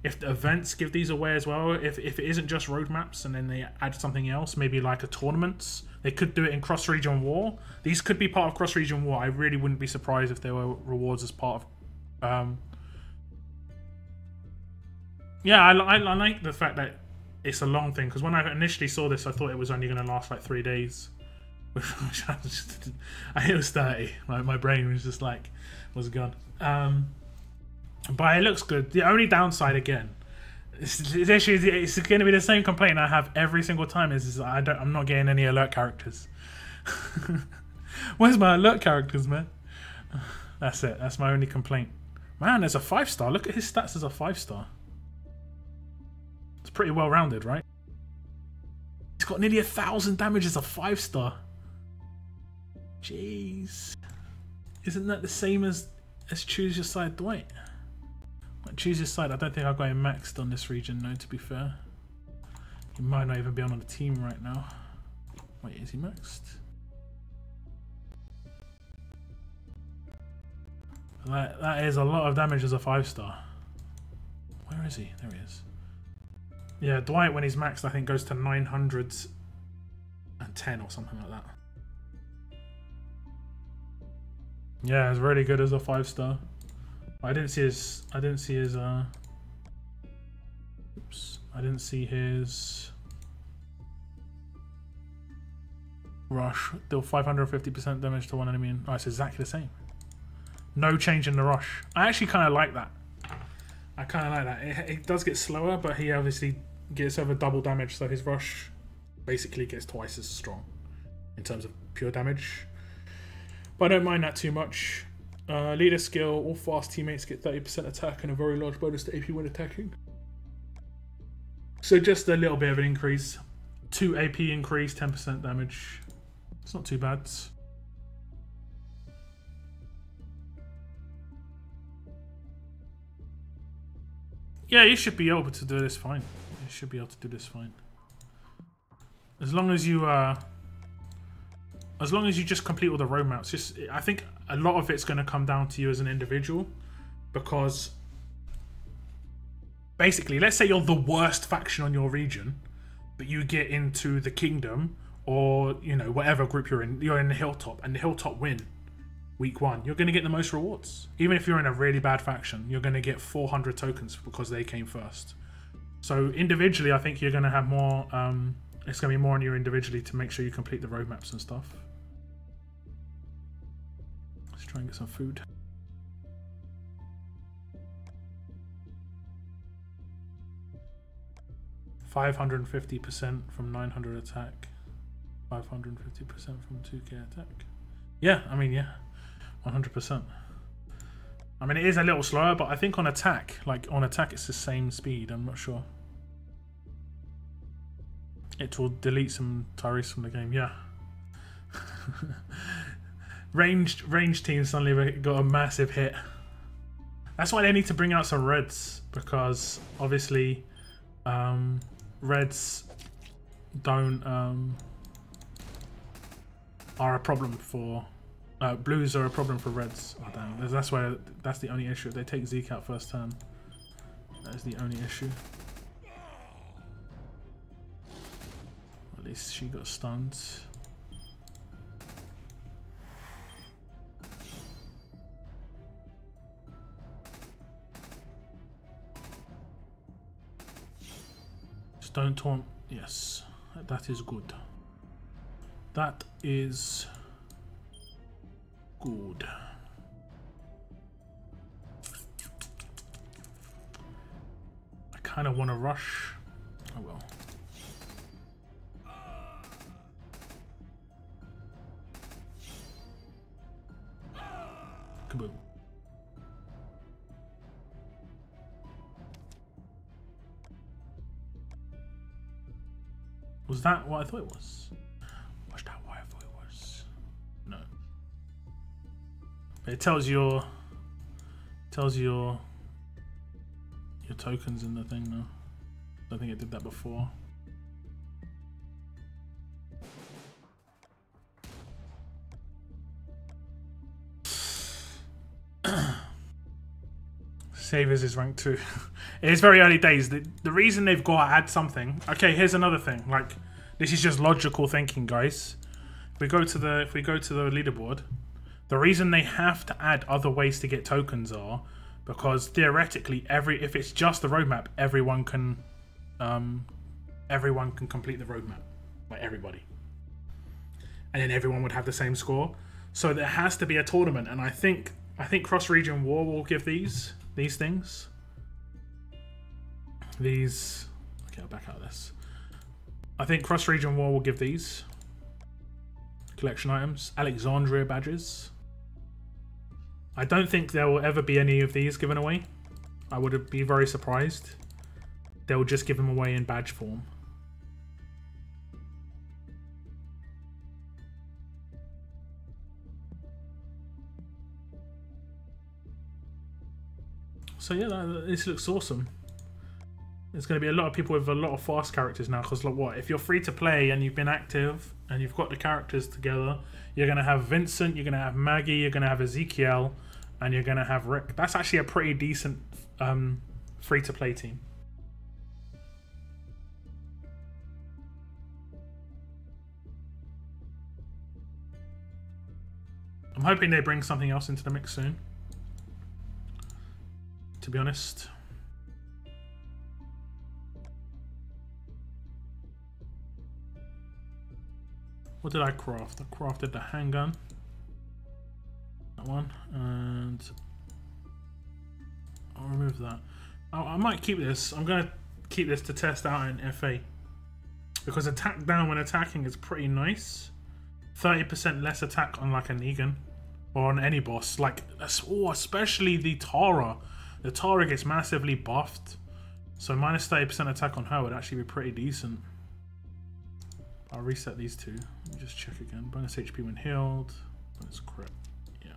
[SPEAKER 1] If the events give these away as well, if it isn't just roadmaps and then they add something else, maybe like a tournaments, they could do it in cross-region war. These could be part of cross-region war. I really wouldn't be surprised if there were rewards as part of yeah, I like the fact that it's a long thing, because when I initially saw this, I thought it was only going to last like 3 days. Which I just, it was 30. My brain was just like, was gone. But it looks good. The only downside, again, it's going to be the same complaint I have every single time, is I'm not getting any alert characters. Where's my alert characters, man? That's it. That's my only complaint. Man, there's a 5-star. Look at his stats as a 5-star. It's pretty well rounded, right? He's got nearly 1,000 damage as a 5-star. Jeez. Isn't that the same as choose your side, Dwight? Like, choose your side. I don't think I've got him maxed on this region, no, to be fair. He might not even be on the team right now. Wait, is he maxed? That is a lot of damage as a 5-star. Where is he? There he is. Yeah, Dwight, when he's maxed, I think goes to 910 or something like that. Yeah, it's really good as a 5-star. I didn't see his. I didn't see his. Oops. I didn't see his rush. Deal 550% damage to one enemy. Oh, it's exactly the same. No change in the rush. I actually kind of like that. I kind of like that. It does get slower, but he obviously gets over double damage, so his rush basically gets twice as strong in terms of pure damage. But I don't mind that too much. Leader skill, all fast teammates get 30% attack and a very large bonus to AP when attacking. So just a little bit of an increase. 2 AP increase, 10% damage. It's not too bad. Yeah, you should be able to do this fine. You should be able to do this fine. As long as you just complete all the roadmaps. Just, I think a lot of it's going to come down to you as an individual, because basically, let's say you're the worst faction on your region, but you get into the kingdom or, you know, whatever group you're in the hilltop, and the hilltop win week 1, you're going to get the most rewards. Even if you're in a really bad faction, you're going to get 400 tokens because they came first. So individually, I think you're going to have more, it's going to be more on you individually to make sure you complete the roadmaps and stuff. Let's try and get some food. $550% from 900 attack. 550% from 2k attack. Yeah, I mean, yeah. 100%. I mean, it is a little slower, but I think on attack, it's the same speed. I'm not sure. It will delete some Tyrese from the game. Yeah. Ranged teams suddenly got a massive hit. That's why they need to bring out some reds, because obviously reds don't are a problem for. Blues are a problem for reds. Oh damn! That's the only issue. If they take Zeke out first turn, that is the only issue. At least she got stunned. Just don't taunt. Yes, that is good. That is good. I kind of want to rush. Oh well. Kaboom. Was that what I thought it was? Was that what I thought it was? No. It tells your tokens in the thing now. I don't think it did that before. Savers is rank 2. It is very early days. The reason they've got to add something. Okay, here's another thing. Like, this is just logical thinking, guys. If we go to the leaderboard, the reason they have to add other ways to get tokens are because theoretically, if it's just the roadmap, everyone can complete the roadmap, like everybody, and then everyone would have the same score. So there has to be a tournament, and I think cross-region war will give these things. Okay, I'll back out of this. I think cross-region war will give these collection items, Alexandria badges. I don't think there will ever be any of these given away. I would be very surprised. They'll just give them away in badge form. So yeah, this looks awesome. There's going to be a lot of people with a lot of fast characters now, because like what? If you're free to play and you've been active and you've got the characters together, you're going to have Vincent, you're going to have Maggie, you're going to have Ezekiel, and you're going to have Rick. That's actually a pretty decent free to play team. I'm hoping they bring something else into the mix soon, to be honest. What did I craft? I crafted the handgun. That one. And I'll remove that. I might keep this. I'm going to keep this to test out in FA. Because attack down when attacking is pretty nice. 30% less attack on like a Negan. Or on any boss. Like, especially the Tara. The Tara gets massively buffed. So minus 30% attack on her would actually be pretty decent. I'll reset these two. Let me just check again. Bonus HP when healed. Bonus crit. Yeah.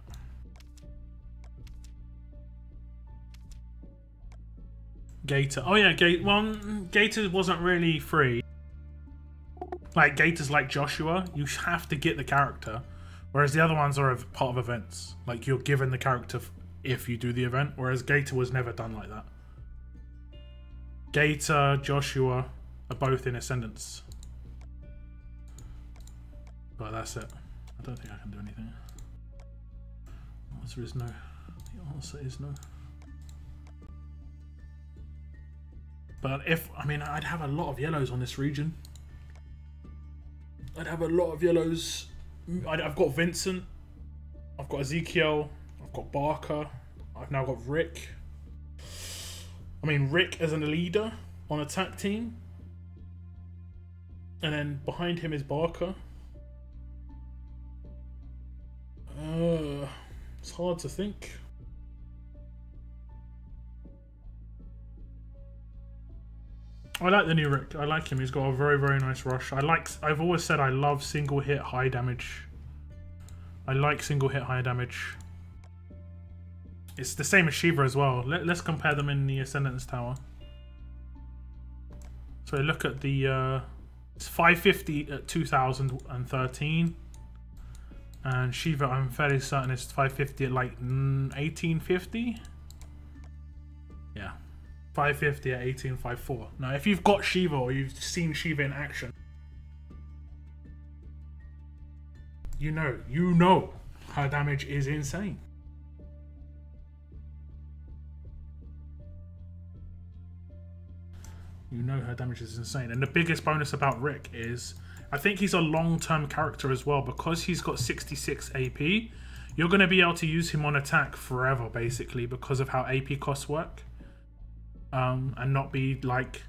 [SPEAKER 1] Gator. Oh yeah, Gator wasn't really free. Like Gator's like Joshua. You have to get the character. Whereas the other ones are a part of events. Like you're given the character if you do the event. Whereas Gator was never done like that. Gator, Joshua are both in Ascendance. But that's it. I don't think I can do anything. The answer is no. The answer is no. But if, I mean, I'd have a lot of yellows on this region. I'd have a lot of yellows. I've got Vincent. I've got Ezekiel. I've got Barker. I've now got Rick. I mean, Rick as a leader on attack team. And then behind him is Barker. It's hard to think. I like the new Rick. I like him. He's got a very, very nice rush. I've always said I love single hit high damage. I like single hit high damage. It's the same as Shiva as well. Let's compare them in the Ascendance Tower. So look at the it's 550 at 2013. And Shiva, I'm fairly certain it's 550 at like 1850. Yeah, 550 at 1854. Now, if you've got Shiva or you've seen Shiva in action, you know her damage is insane. You know her damage is insane. And the biggest bonus about Rick is, I think he's a long-term character as well. Because he's got 66 AP, you're going to be able to use him on attack forever, basically, because of how AP costs work. And not be, like,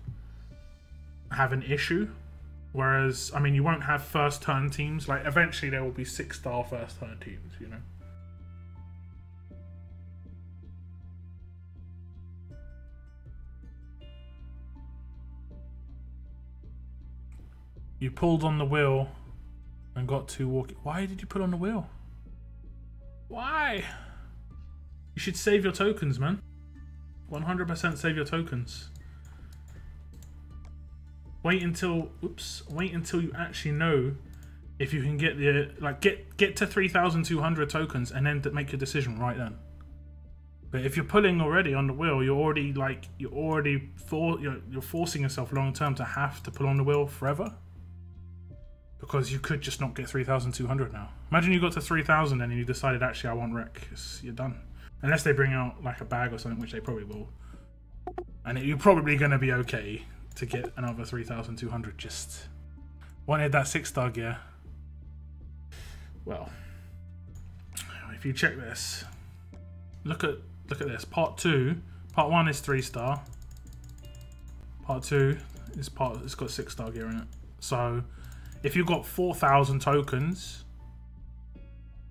[SPEAKER 1] have an issue. Whereas, I mean, you won't have first-turn teams. Like, eventually there will be 6-star first-turn teams, you know. You pulled on the wheel and got to walk. Why did you put on the wheel? Why? You should save your tokens, man. 100% save your tokens. Wait until, wait until you actually know if you can get the, like, get to 3,200 tokens and then make your decision right then. But if you're pulling already on the wheel, you're already like, you're forcing yourself long term to have to pull on the wheel forever. Because you could just not get 3,200 now. Imagine you got to 3,000 and you decided, actually, I want Rick. You're done. Unless they bring out like a bag or something, which they probably will. And you're probably going to be okay to get another 3,200. Just wanted that 6-star gear. Well, if you check this, look at this. Part 2. Part 1 is 3-star. Part 2 is it's got 6-star gear in it. So if you've got 4,000 tokens,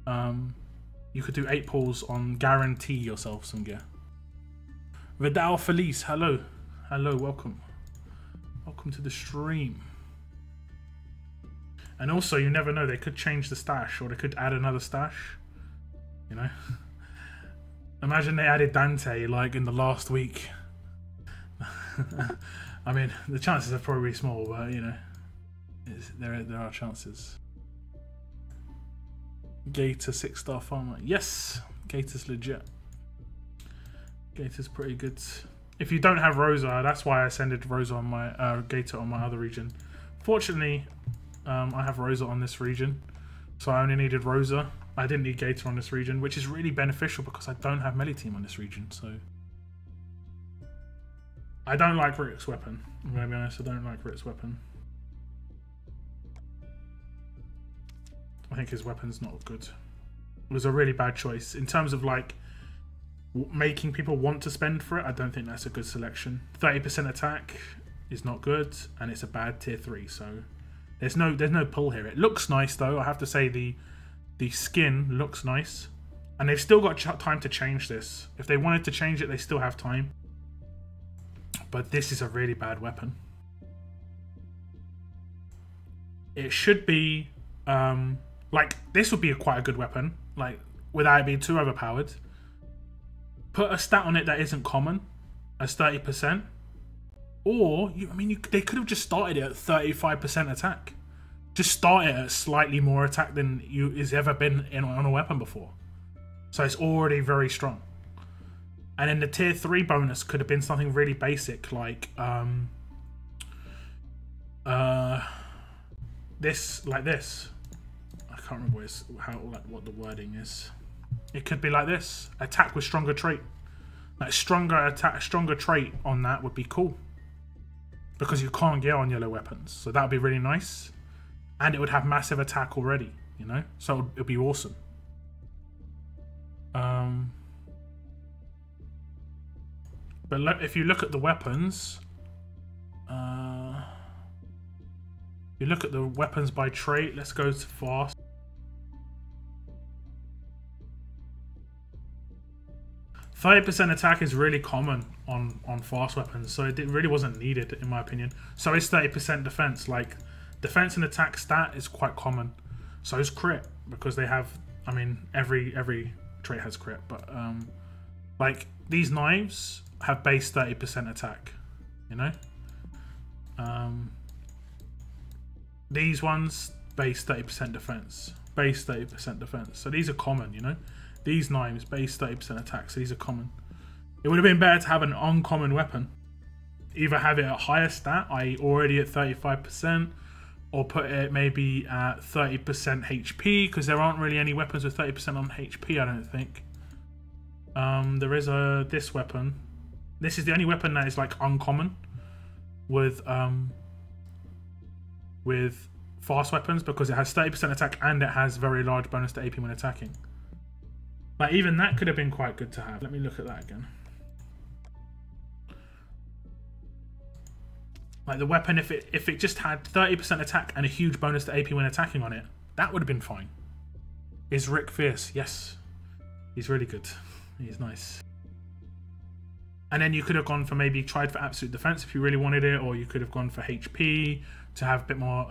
[SPEAKER 1] you could do 8 pulls on guarantee yourself some gear. Vidal Felice, hello. Hello, welcome. Welcome to the stream. And also, you never know, they could change the stash or they could add another stash. You know? Imagine they added Dante like in the last week. I mean, the chances are probably small, but you know, there are chances. Gator 6-star farmer. Yes, Gator's legit. Gator's pretty good. If you don't have Rosa, that's why I sended Rosa on my Gator on my other region. Fortunately, I have Rosa on this region, so I only needed Rosa. I didn't need Gator on this region, which is really beneficial because I don't have melee team on this region. So I don't like Rick's weapon. I'm gonna be honest, I don't like Rick's weapon. I think his weapon's not good. It was a really bad choice in terms of like making people want to spend for it. I don't think that's a good selection. 30% attack is not good, and it's a bad tier 3. So there's no pull here. It looks nice though. I have to say the skin looks nice, and they've still got time to change this. If they wanted to change it, they still have time. But this is a really bad weapon. It should be like this would be quite a good weapon, like without it being too overpowered. Put a stat on it that isn't common, as 30%, or they could have just started it at 35% attack. Just start it at slightly more attack than is ever been on a weapon before. So it's already very strong. And then the tier 3 bonus could have been something really basic, like this, like this. I can't remember what the wording is. It could be like this: attack with stronger trait. Like stronger trait on that would be cool, because you can't get on yellow weapons. So that would be really nice. And it would have massive attack already, you know? So it would be awesome. But if you look at the weapons, you look at the weapons by trait. Let's go to fast. %30 attack is really common on fast weapons, so it really wasn't needed in my opinion. So it's 30% defense. Like defense and attack stat is quite common. So is crit, because they have. I mean, every trait has crit, but like these knives have base 30% attack. You know. These ones base 30% defense, base 30% defense. So these are common, you know. These knives base 30% attack, so these are common. It would have been better to have an uncommon weapon. Either have it at higher stat, i.e. already at 35%, or put it maybe at 30% HP, because there aren't really any weapons with 30% on HP, I don't think. There is this weapon. This is the only weapon that is like uncommon with fast weapons, because it has 30% attack and it has very large bonus to AP when attacking. Like even that could have been quite good to have. Let me look at that again. Like the weapon, if it just had 30% attack and a huge bonus to AP when attacking on it, that would have been fine. Is Rick fierce? Yes. He's really good. He's nice. And then you could have gone for tried for absolute defense if you really wanted it, or you could have gone for HP to have a bit more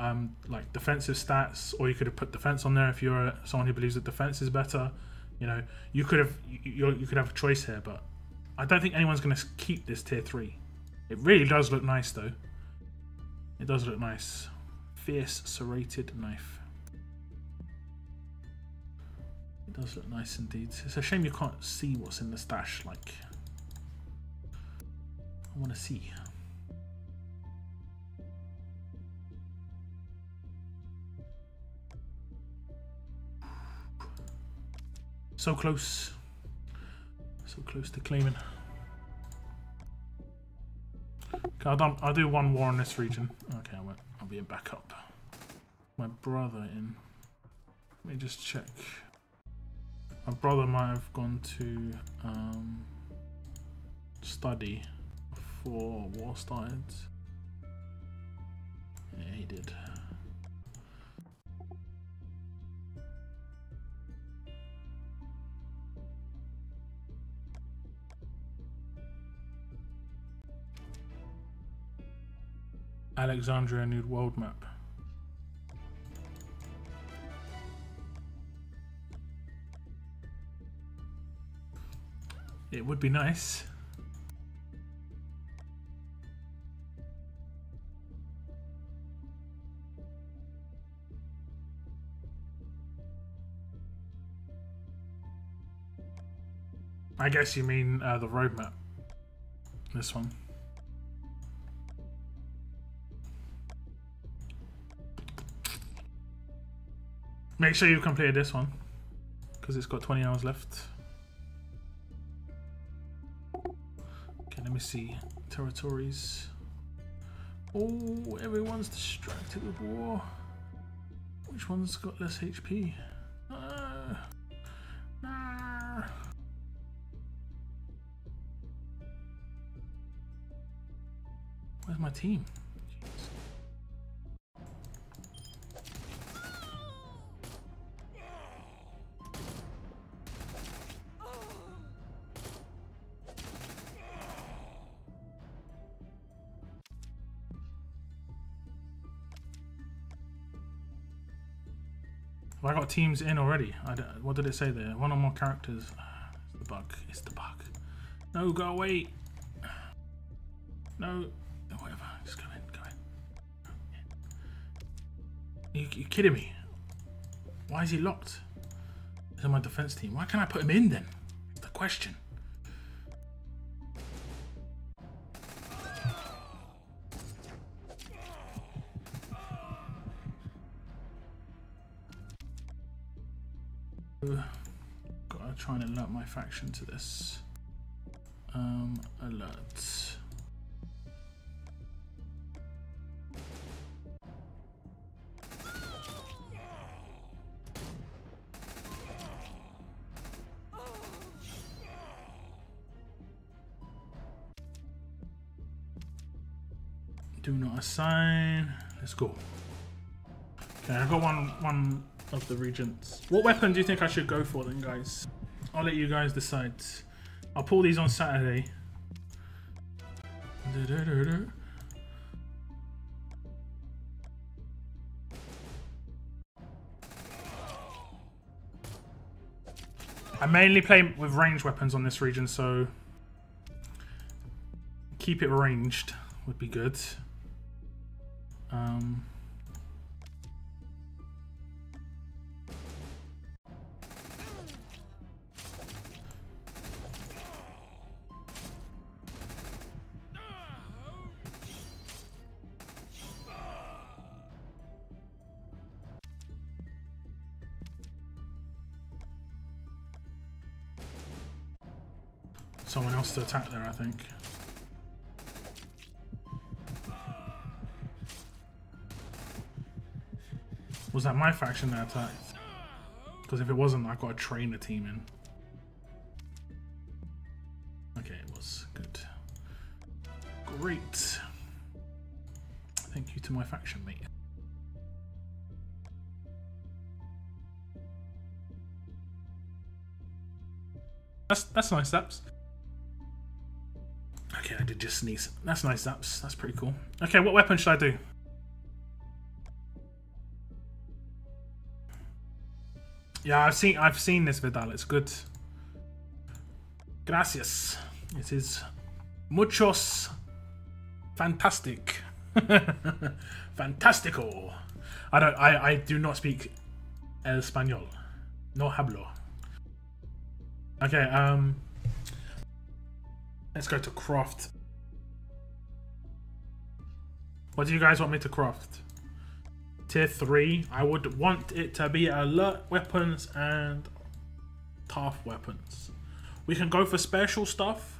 [SPEAKER 1] like defensive stats, or you could have put defense on there if you're someone who believes that defense is better. You know, you could have a choice here, but I don't think anyone's going to keep this tier 3. It really does look nice though. It does look nice. Fierce serrated knife. It does look nice indeed. It's a shame you can't see what's in the stash. Like, I want to see. So close. So close to claiming. Okay, I'll do one war in this region. Okay, I'll be in backup. My brother in. Let me just check. My brother might have gone to study before war started. Yeah, he did. Alexandria New World Map. It would be nice. I guess you mean the roadmap. This one. Make sure you've completed this one, because it's got 20 hours left. Okay, let me see. Territories. Oh, everyone's distracted with war. Which one's got less HP? Where's my team? Jeez. Have I got teams in already? What did it say there? One or more characters. It's the bug. It's the bug. No, go away. No. Whatever. Just go in. Go in. You're kidding me. Why is he locked? He's on my defense team. Why can't I put him in then? That's the question. Gotta try and alert my faction to this. Alert. Do not assign. Let's go. Okay, I've got one of the regents. What weapon do you think I should go for then, guys? I'll let you guys decide. I'll pull these on Saturday. I mainly play with ranged weapons on this region, so keep it ranged would be good. Someone else to attack there, I think. Was that my faction that attacked? Because if it wasn't, I've got to train the team in. Okay, it was. Good. Great. Thank you to my faction mate. That's nice, Zaps. Okay, I did just sneeze. That's nice, Zaps. That's pretty cool. Okay, what weapon should I do? Yeah, I've seen this Vidal. It's good. Gracias. It is muchos fantastic. Fantastico. I do not speak el español. No hablo. Okay, let's go to craft. What do you guys want me to craft? Tier 3. I would want it to be alert weapons and tough weapons. We can go for special stuff.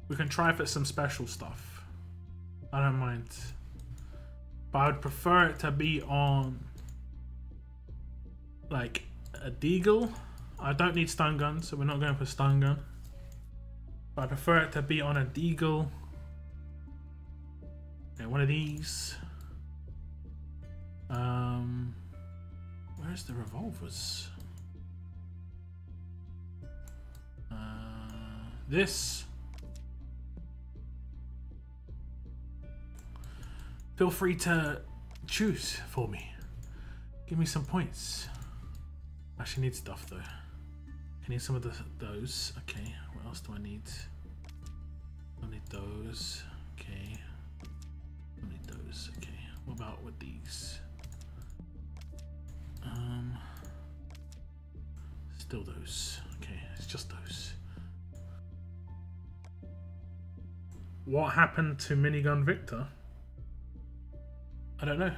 [SPEAKER 1] We can try for some special stuff. I don't mind. But I would prefer it to be on like a deagle. I don't need stun gun, so we're not going for stun gun. But I prefer it to be on a deagle. Yeah, one of these. Where's the revolvers? This. Feel free to choose for me. Give me some points. I actually need stuff though. I need some of those. Okay, what else do I need? I need those. Okay. I need those. Okay. What about with these? Still those. Okay, it's just those. What happened to Minigun Victor? I don't know.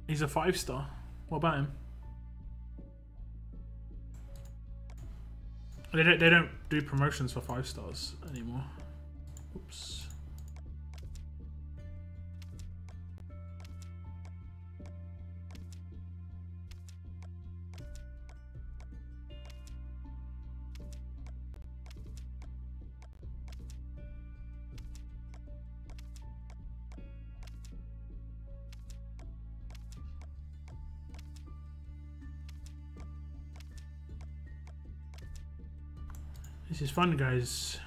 [SPEAKER 1] He's a 5-star. What about him? They don't do promotions for 5 stars anymore. Oops. This is fun, guys.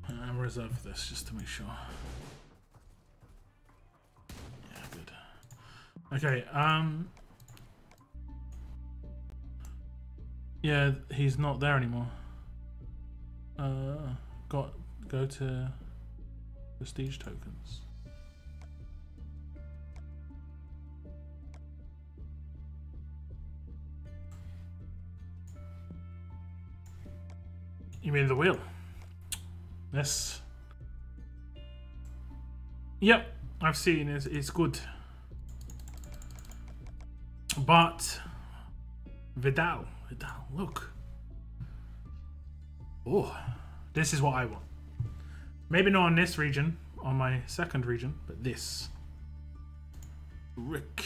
[SPEAKER 1] I'll reserve this just to make sure. Yeah, good. Okay, yeah, he's not there anymore. Go to prestige tokens. You mean the wheel? Yes. Yep, I've seen it. It's good. But Vidal, look. Oh, this is what I want. Maybe not on this region, on my second region, but this. Rick.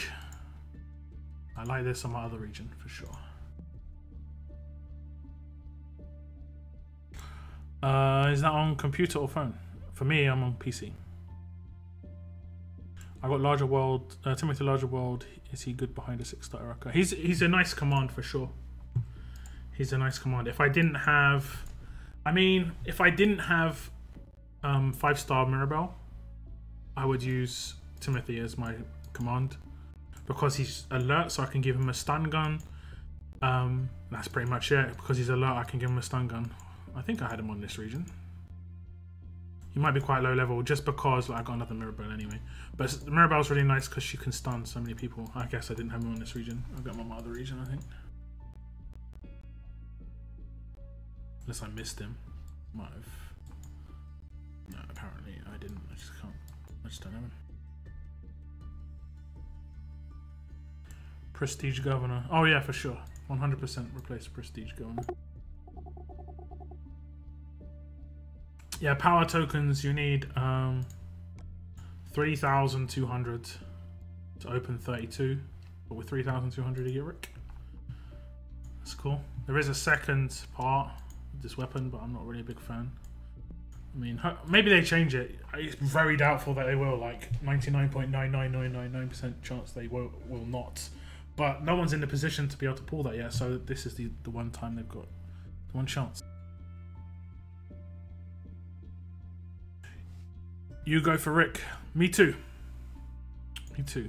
[SPEAKER 1] I like this on my other region for sure. Is that on computer or phone? For me, I'm on PC. I got Larger World, Timothy Larger World. Is he good behind a 6-star Iraqi? He's a nice command for sure. He's a nice command. If I didn't have, if I didn't have 5-star Mirabelle, I would use Timothy as my command because he's alert, so I can give him a stun gun. That's pretty much it. Because he's alert, I can give him a stun gun. I think I had him on this region. He might be quite low level just because I got another Mirabelle anyway. But Mirabelle's really nice because she can stun so many people. I guess I didn't have him on this region. I've got him on my other region, I think. Unless I missed him. Might have. No, apparently I didn't. I just can't. I just don't have him. Prestige Governor. Oh yeah, for sure. 100% replace Prestige Governor. Yeah, power tokens, you need 3,200 to open 32. But with 3,200 you get Rick. That's cool. There is a second part of this weapon, but I'm not really a big fan. I mean, maybe they change it. It's very doubtful that they will. Like 99.99999% chance they will not. But no one's in the position to be able to pull that yet. So this is the one time they've got the one chance. You go for Rick. Me too. Me too.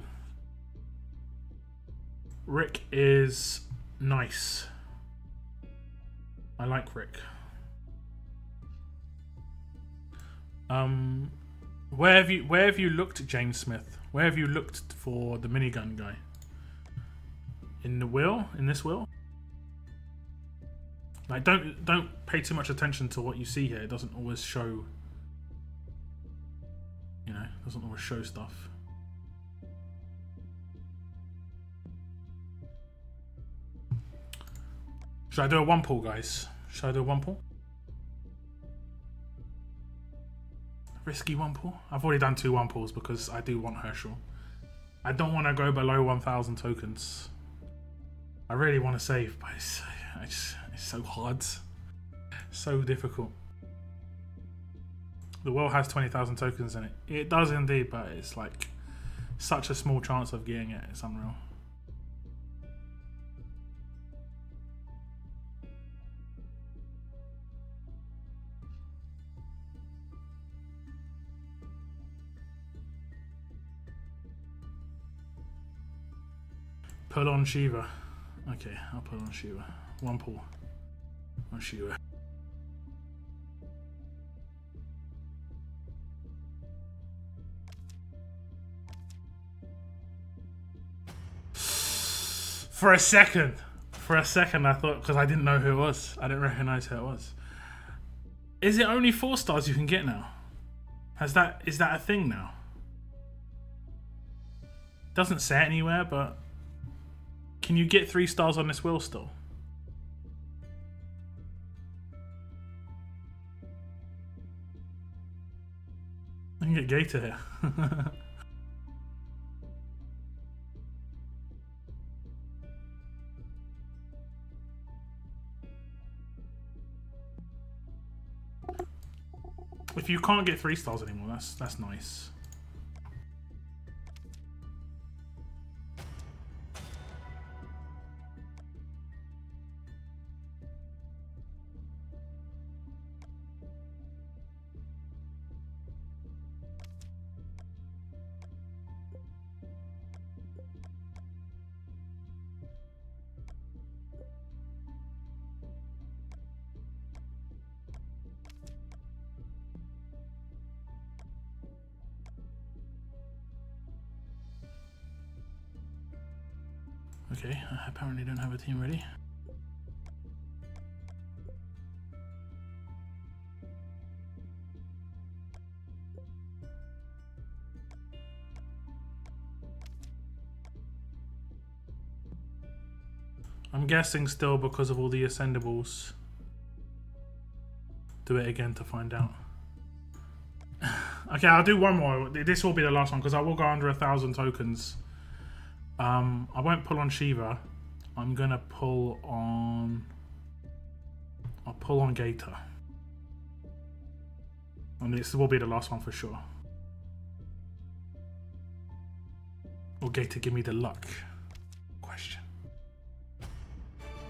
[SPEAKER 1] Rick is nice. I like Rick. Where have you looked, James Smith? Where have you looked for the minigun guy? In the wheel? In this wheel? Like don't pay too much attention to what you see here. It doesn't always show. You know, it doesn't always show stuff. Should I do a 1 pull, guys? Should I do a 1 pull? Risky 1 pull? I've already done 2 1 pulls because I do want Herschel. I don't want to go below 1,000 tokens. I really want to save, but it's so hard. So difficult. The world has 20,000 tokens in it. It does indeed, but it's like such a small chance of getting it. It's unreal. Pull on Shiva. Okay, I'll pull on Shiva. One pull on Shiva. For a second I thought, because I didn't know who it was. I didn't recognize who it was. Is it only 4 stars you can get now? Is that a thing now? Doesn't say it anywhere, but can you get 3 stars on this wheel still? I can get Gator here. If you can't get 3 stars anymore, that's nice. Okay, I apparently don't have a team ready. I'm guessing still because of all the ascendables. Do it again to find out. Okay, I'll do one more. This will be the last one because I will go under 1,000 tokens. I won't pull on Shiva. I'm gonna pull on... I'll pull on Gator. And this will be the last one for sure. Will Gator give me the luck? Question.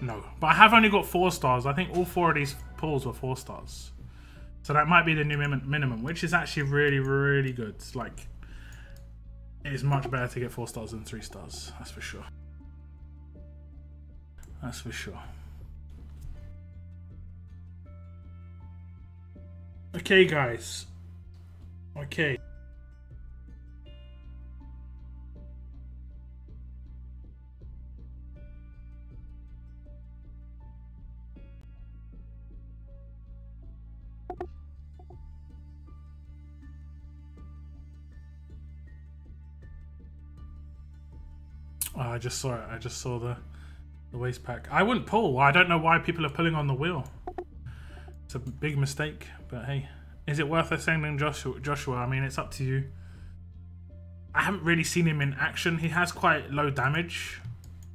[SPEAKER 1] No. But I have only got 4 stars. I think all 4 of these pulls were 4 stars. So that might be the new minimum, which is actually really, really good. Like... It is much better to get 4 stars than 3 stars. That's for sure. That's for sure. Okay, guys. Okay. Oh, I just saw it. I just saw the waste pack. I wouldn't pull. I don't know why people are pulling on the wheel. It's a big mistake, but hey. Is it worth ascending Joshua? I mean, it's up to you. I haven't really seen him in action. He has quite low damage.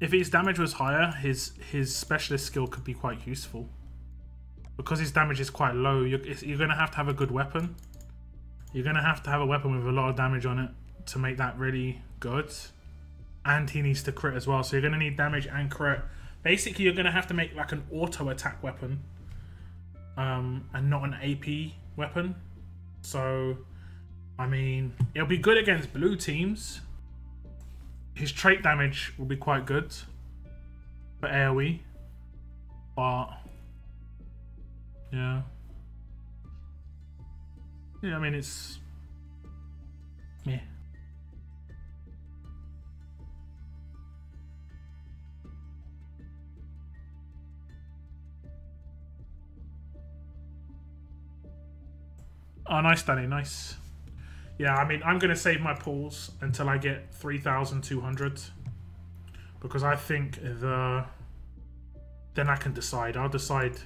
[SPEAKER 1] If his damage was higher, his specialist skill could be quite useful. Because his damage is quite low, you're going to have a good weapon. You're going to have a weapon with a lot of damage on it to make that really good. And he needs to crit as well, so you're going to need damage and crit. Basically, you're going to have to make like an auto attack weapon. And not an AP weapon. So, I mean, it'll be good against blue teams. His trait damage will be quite good for AoE. But, yeah. Yeah, I mean, it's... meh. Oh, nice, Danny, nice. Yeah, I mean, I'm going to save my pulls until I get 3,200. Because I think then I can decide. I'll decide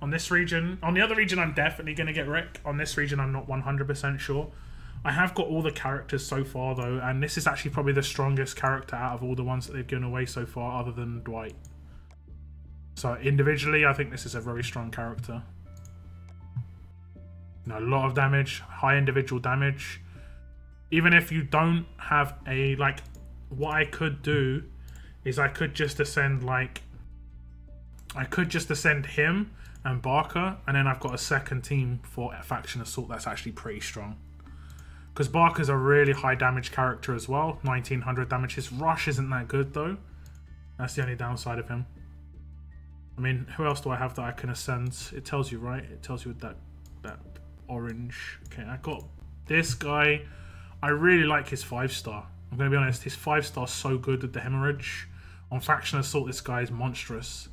[SPEAKER 1] on this region. On the other region, I'm definitely going to get Rick. On this region, I'm not 100% sure. I have got all the characters so far, though. And this is actually probably the strongest character out of all the ones that they've given away so far, other than Dwight. So individually, I think this is a very strong character. You know, a lot of damage, high individual damage. Even if you don't have a, like, what I could do is I could just ascend, like, I could just ascend him and Barker, and then I've got a second team for Faction Assault that's actually pretty strong. Because Barker's a really high damage character as well, 1900 damage. His rush isn't that good though. That's the only downside of him. I mean, who else do I have that I can ascend? It tells you, right? It tells you with that orange. Okay, I got this guy. I really like his 5-star. I'm going to be honest, his 5-star's so good with the hemorrhage. On Faction Assault, this guy is monstrous.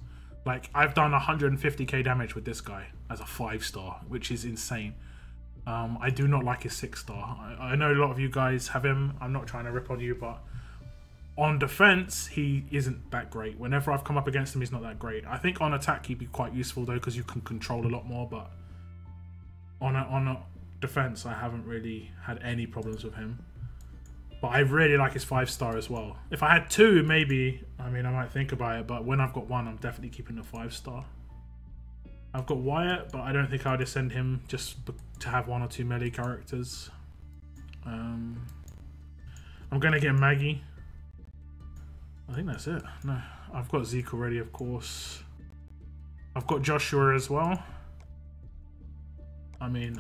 [SPEAKER 1] Like, I've done 150k damage with this guy as a 5-star, which is insane. I do not like his 6-star. I know a lot of you guys have him. I'm not trying to rip on you, but on defense, he isn't that great. Whenever I've come up against him, he's not that great. I think on attack, he'd be quite useful, though, because you can control a lot more, but on a defense, I haven't really had any problems with him. But I really like his 5-star as well. If I had 2, maybe, I mean, I might think about it, but when I've got 1, I'm definitely keeping the 5-star. I've got Wyatt, but I don't think I'd send him just to have 1 or 2 melee characters. I'm going to get Maggie. I think that's it. No, I've got Zeke already, of course. I've got Joshua as well. I mean,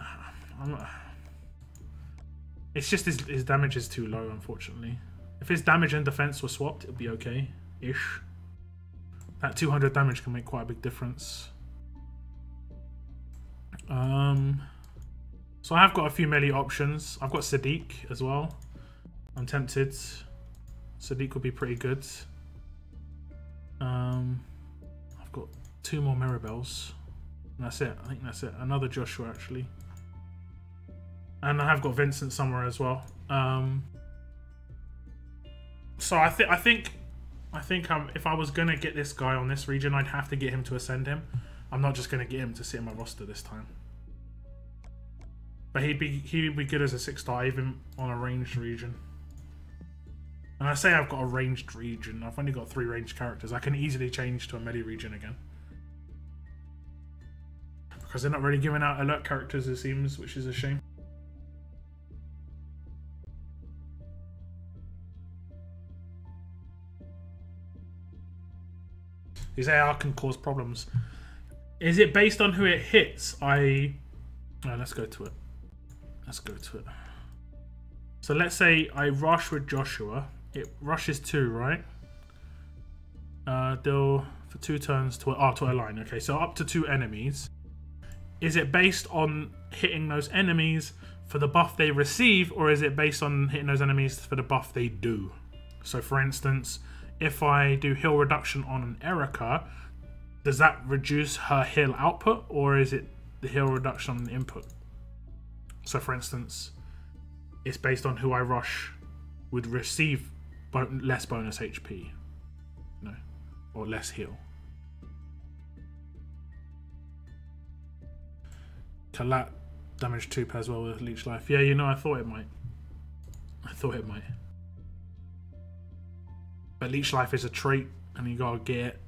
[SPEAKER 1] it's just his damage is too low, unfortunately. If his damage and defense were swapped, it'd be okay-ish. That 200 damage can make quite a big difference. So I have got a few melee options. I've got Sadiq as well. I'm tempted. Sadiq would be pretty good. I've got 2 more Mirabelles. And that's it. I think that's it. Another Joshua, actually. And I have got Vincent somewhere as well. So I think if I was gonna get this guy on this region, I'd have to get him to ascend him. I'm not just gonna get him to sit in my roster this time. But he'd be good as a 6-star even on a ranged region. And I say I've got a ranged region. I've only got 3 ranged characters. I can easily change to a melee region again. Because they're not really giving out alert characters, it seems, which is a shame. His AR can cause problems. Is it based on who it hits? No, let's go to it. Let's go to it. So let's say I rush with Joshua. It rushes 2, right? Deal for 2 turns to a line. Okay, so up to 2 enemies. Is it based on hitting those enemies for the buff they receive, or is it based on hitting those enemies for the buff they do? So for instance, if I do heal reduction on an Erica, does that reduce her heal output, or is it the heal reduction on the input? So for instance, it's based on who I rush would receive less bonus HP, or less heal. Kalat damage 2 as well with leech life. Yeah, I thought it might. But leech life is a trait, and you gotta get it.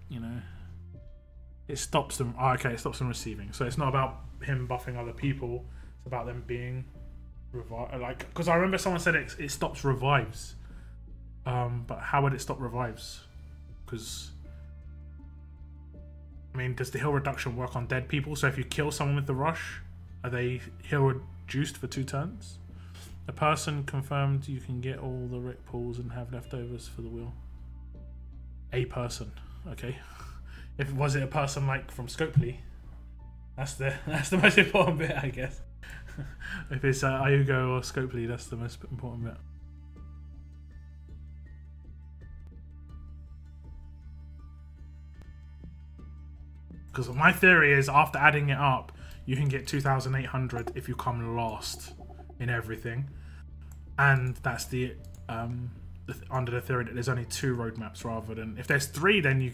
[SPEAKER 1] It stops them. Oh, okay, it stops them receiving. So it's not about him buffing other people. It's about them being revived. Like, because I remember someone said it stops revives. But how would it stop revives? Because I mean, does the heal reduction work on dead people? So if you kill someone with the rush, are they heal reduced for 2 turns? A person confirmed you can get all the Rick pulls and have leftovers for the wheel. A person, okay. If was it a person like from Scopely? That's the most important bit, I guess. If it's Ayugo or Scopely, that's the most important bit. Because my theory is, after adding it up, you can get 2,800 if you come last in everything, and that's the under the theory that there's only 2 roadmaps rather than if there's 3, then you're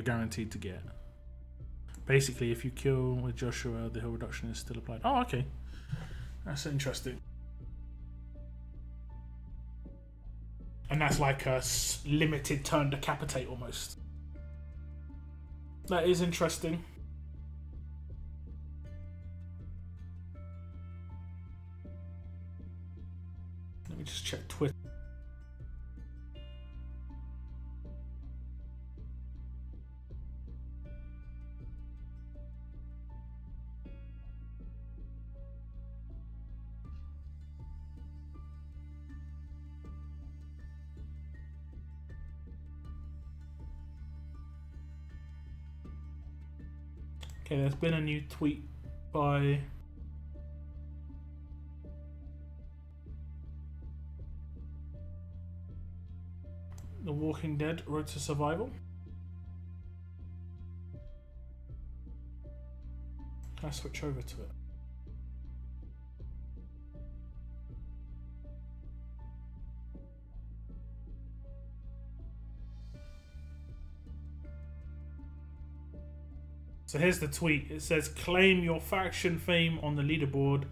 [SPEAKER 1] guaranteed to get. Basically, if you kill with Joshua, the heal reduction is still applied. Oh, okay, that's interesting. And that's like a limited turn decapitate almost. That is interesting. Let me just check Twitter. Okay, there's been a new tweet by The Walking Dead Road to Survival. Can I switch over to it? So here's the tweet. It says, claim your faction fame on the leaderboard,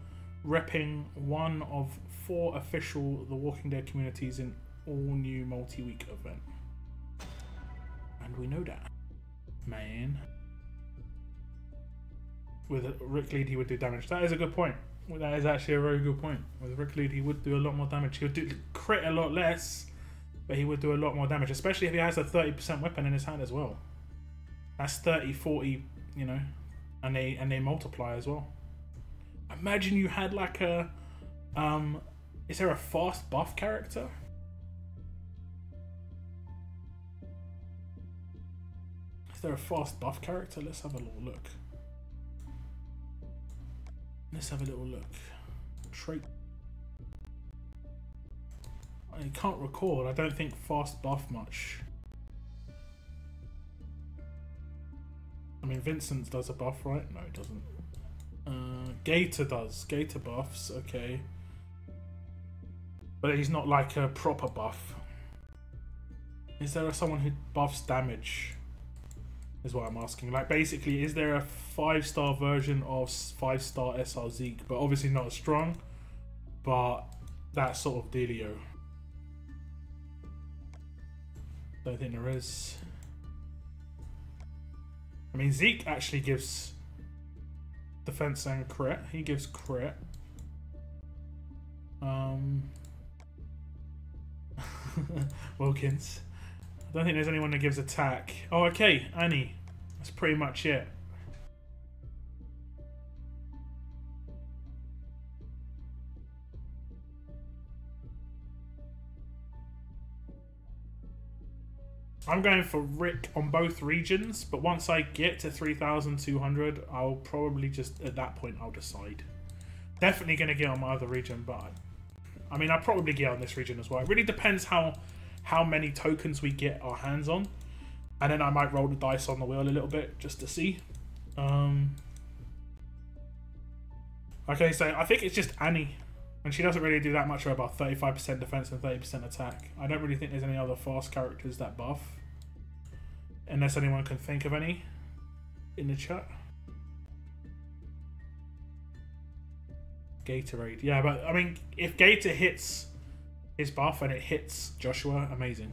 [SPEAKER 1] repping one of 4 official The Walking Dead communities in all new multi-week event. And we know that, man. With Rick Lead, he would do damage. That is a good point. That is actually a very good point. With Rick Lead, he would do a lot more damage. He would do crit a lot less, but he would do a lot more damage, especially if he has a 30% weapon in his hand as well. That's 30, 40, you know, and they multiply as well. Imagine you had like a, is there a fast buff character? Is there a fast buff character? Let's have a little look. Let's have a little look. Trait. I can't recall. I don't think fast buff much. I mean, Vincent does a buff, right? No, it doesn't. Gator does. Gator buffs, okay. But he's not like a proper buff. Is there someone who buffs damage? Is what I'm asking. Like, basically, is there a 5-star version of 5-star SR Zeke? But obviously not as strong. But that sort of dealio. Don't think there is. I mean, Zeke actually gives defense and crit. He gives crit. Wilkins. I don't think there's anyone that gives attack. Oh, okay, Annie. That's pretty much it. I'm going for Rick on both regions, but once I get to 3,200, I'll probably just, at that point, I'll decide. Definitely going to get on my other region, but I mean, I'll probably get on this region as well. It really depends how many tokens we get our hands on, and then I might roll the dice on the wheel a little bit just to see. Okay, so I think it's just Annie, and she doesn't really do that much, of about 35% defense and 30% attack. I don't really think there's any other fast characters that buff, unless anyone can think of any in the chat. Gatorade, yeah, but I mean, if Gator hits his buff and it hits Joshua, amazing.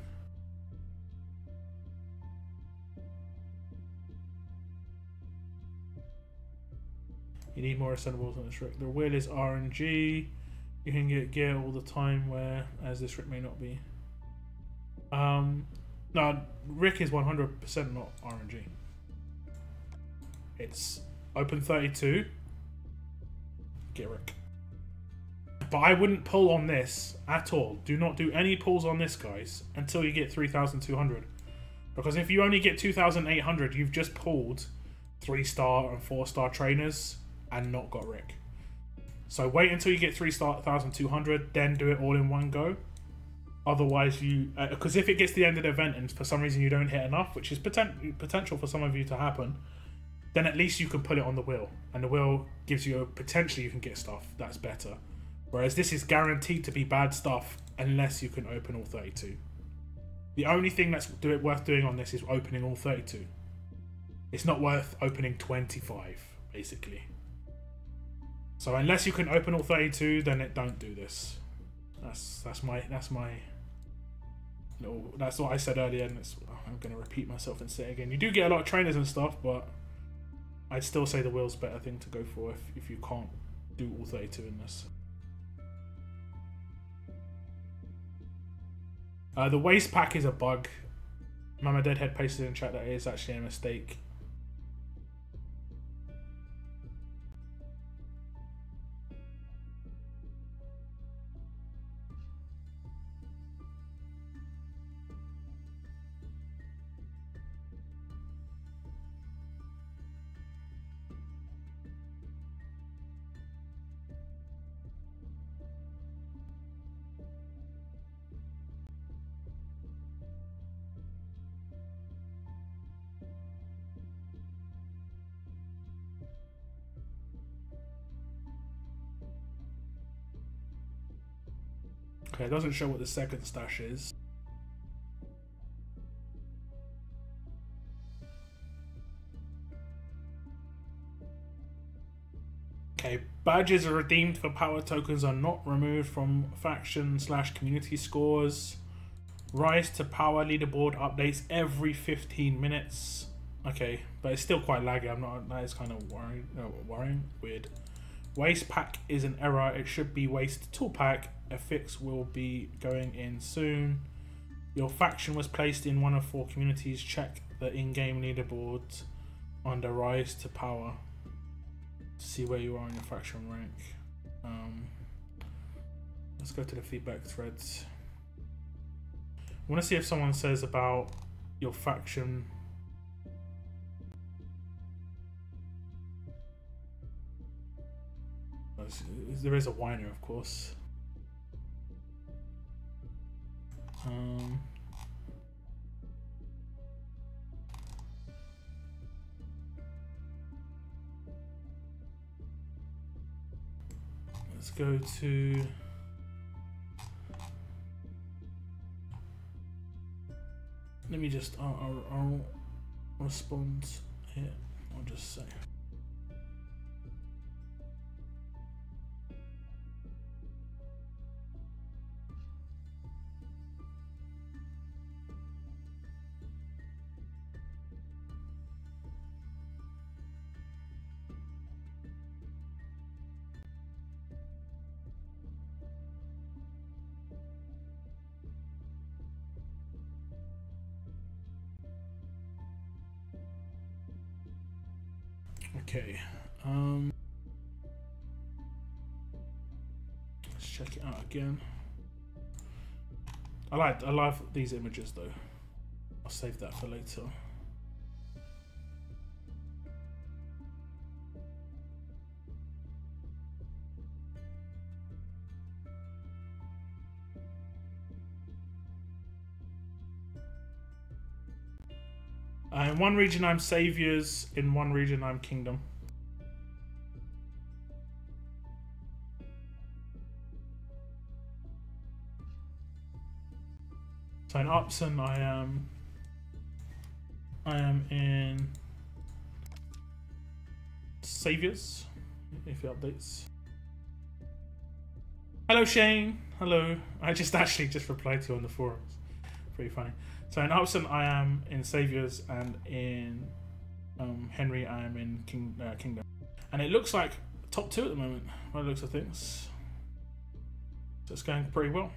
[SPEAKER 1] You need more assembables on this Rick. The wheel is RNG. You can get gear all the time, whereas this Rick may not be. No, Rick is 100% not RNG. It's open 32. Get Rick. But I wouldn't pull on this at all. Do not do any pulls on this, guys, until you get 3,200. Because if you only get 2,800, you've just pulled 3-star and 4-star trainers and not got Rick. So wait until you get 3,200, then do it all in one go. Otherwise, you... because if it gets to the end of the event and for some reason you don't hit enough, which is potential for some of you to happen, then at least you can put it on the wheel. And the wheel gives you potentially you can get stuff that's better. Whereas this is guaranteed to be bad stuff unless you can open all 32. The only thing that's worth doing on this is opening all 32. It's not worth opening 25, basically. So unless you can open all 32, then don't do this. That's my little. That's what I said earlier, and I'm going to repeat myself and say it again. You do get a lot of trainers and stuff, but I'd still say the wheel's a better thing to go for if you can't do all 32 in this. The waste pack is a bug. Mama Deadhead pasted in chat that it is actually a mistake. Okay, it doesn't show what the second stash is. Okay, badges are redeemed for power tokens are not removed from faction/community scores. Rise to power leaderboard updates every 15 minutes. Okay, but it's still quite laggy. I'm not. That is kind of worrying. Weird. Waste pack is an error. It should be waste tool pack. A fix will be going in soon. Your faction was placed in one of 4 communities. Check the in-game leaderboard under Rise to Power to see where you are in your faction rank. Let's go to the feedback threads. I want to see if someone says about your faction. There is a whiner, of course. Let's go to let me just I'll respond here. I'll just say okay. Let's check it out again. I love these images though. I'll save that for later. In one region I'm saviors, in one region I'm kingdom. So in Upson I am in saviors, if it updates. Hello Shane, hello. I just replied to you on the forums. Pretty funny. So in Upson I am in Saviors, and in Henry I am in Kingdom. And it looks like top 2 at the moment, by the looks of things. So it's going pretty well.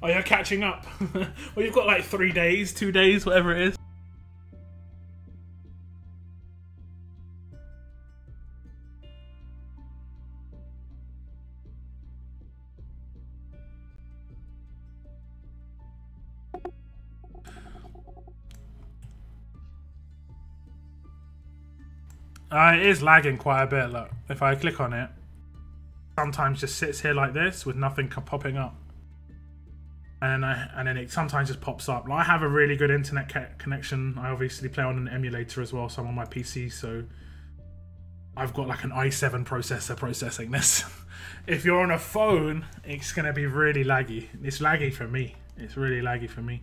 [SPEAKER 1] Oh, you're catching up. Well, you've got like 3 days, 2 days, whatever it is. It is lagging quite a bit. Look, if I click on it, sometimes just sits here like this with nothing popping up, and then it sometimes just pops up. Like, I have a really good internet connection. I obviously play on an emulator as well, so I'm on my PC, so I've got like an i7 processor processing this. If you're on a phone, it's gonna be really laggy. It's laggy for me. It's really laggy for me.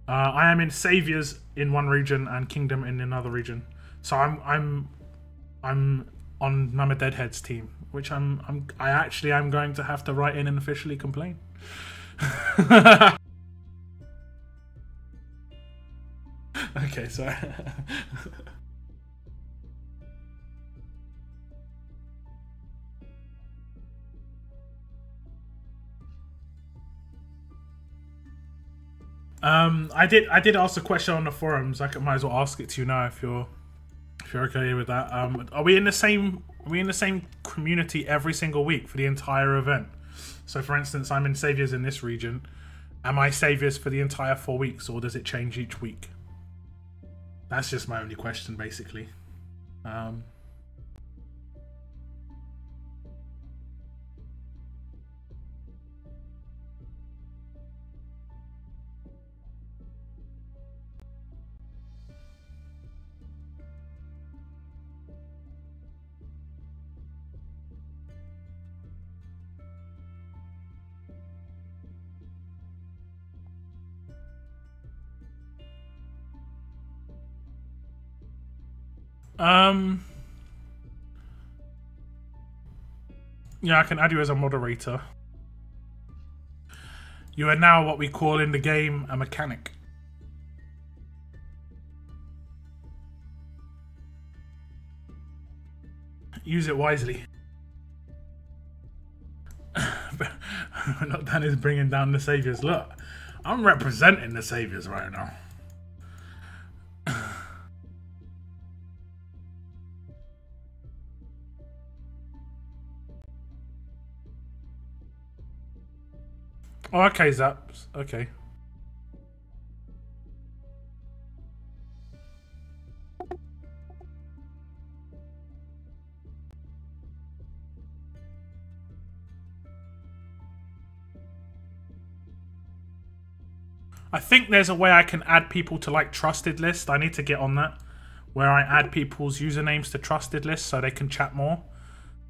[SPEAKER 1] I am in Saviors in one region and Kingdom in another region. So I'm on Mama Deadhead's team, which I actually am going to have to write in and officially complain. Okay, sorry. I did ask a question on the forums. Might as well ask it to you now if you're okay with that. Are we in the same community every single week for the entire event? So for instance, I'm in Saviors in this region. Am I Saviors for the entire 4 weeks, or does it change each week? That's just my only question, basically. Yeah, I can add you as a moderator. You are now what we call in the game a mechanic. Use it wisely. Not that is bringing down the Saviors. Look, I'm representing the Saviors right now. Oh, okay, Zaps. Okay. I think there's a way I can add people to like trusted list. I need to get on that, where I add people's usernames to trusted list so they can chat more.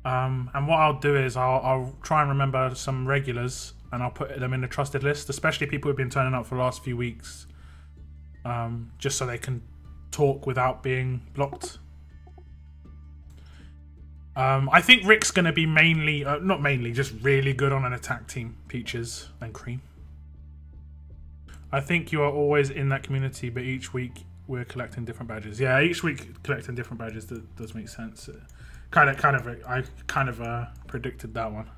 [SPEAKER 1] And what I'll do is I'll try and remember some regulars and I'll put them in the trusted list, especially people who've been turning up for the last few weeks, just so they can talk without being blocked. I think Rick's going to be mainly, not mainly, just really good on an attack team, Peaches and Cream. I think you are always in that community, but each week we're collecting different badges. Yeah, each week collecting different badges does make sense. I kind of predicted that one.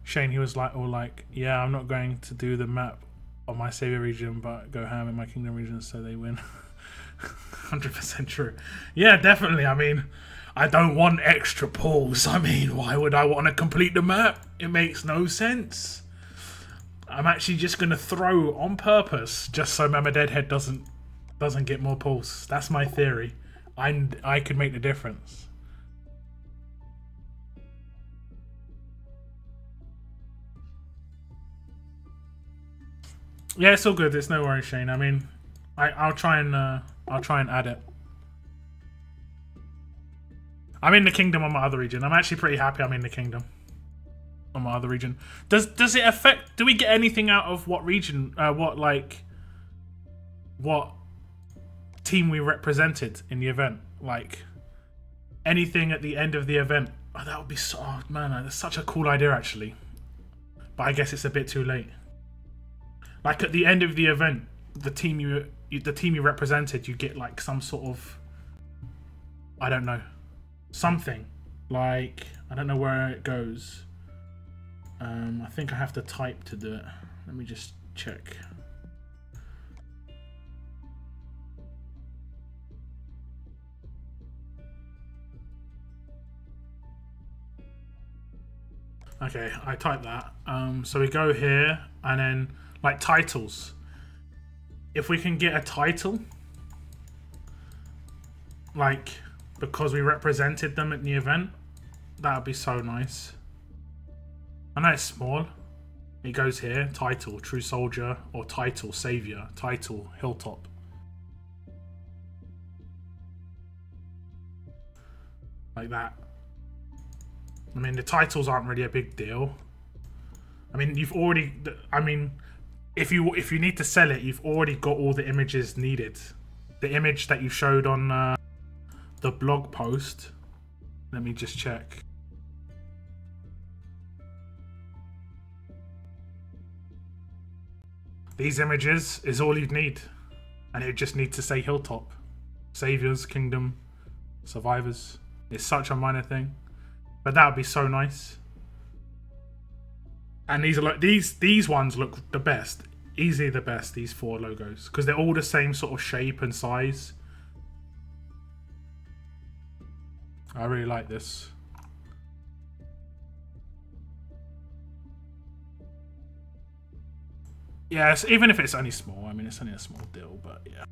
[SPEAKER 1] Shane, he was like, yeah, I'm not going to do the map on my Savior region, but go ham in my Kingdom region so they win. 100% true. Yeah, definitely. I mean, I don't want extra pulls. I mean, why would I want to complete the map? It makes no sense. I'm actually just going to throw on purpose just so Mama Deadhead doesn't get more pulls. That's my theory. I could make the difference. Yeah, it's all good. It's no worries, Shane. I mean, I'll try and add it. I'm in the Kingdom on my other region. I'm actually pretty happy I'm in the Kingdom on my other region. Does it affect? Do we get anything out of what region? What team we represented in the event? Like anything at the end of the event? Oh, that would be so. Oh, man, that's such a cool idea, actually. But I guess it's a bit too late. Like at the end of the event, the team you represented, you get like some sort of, I don't know, something. Like I don't know where it goes. I think I have to type to do it. Let me just check. Okay, I type that. So we go here and then like titles. If we can get a title, like because we represented them at the event, that would be so nice. I know it's small. It goes here, title, True Soldier, or title, Savior, title, Hilltop. Like that. I mean, the titles aren't really a big deal. I mean, you've already, I mean, if you need to sell it, you've already got all the images needed. The image that you showed on the blog post. Let me just check. These images is all you'd need. And it just needs to say Hilltop. Saviors, Kingdom, Survivors. It's such a minor thing. But that would be so nice. And these are like these ones look the best. Easily the best, these 4 logos. Because they're all the same sort of shape and size. I really like this. Yes, even if it's only small. I mean, it's only a small deal, but yeah.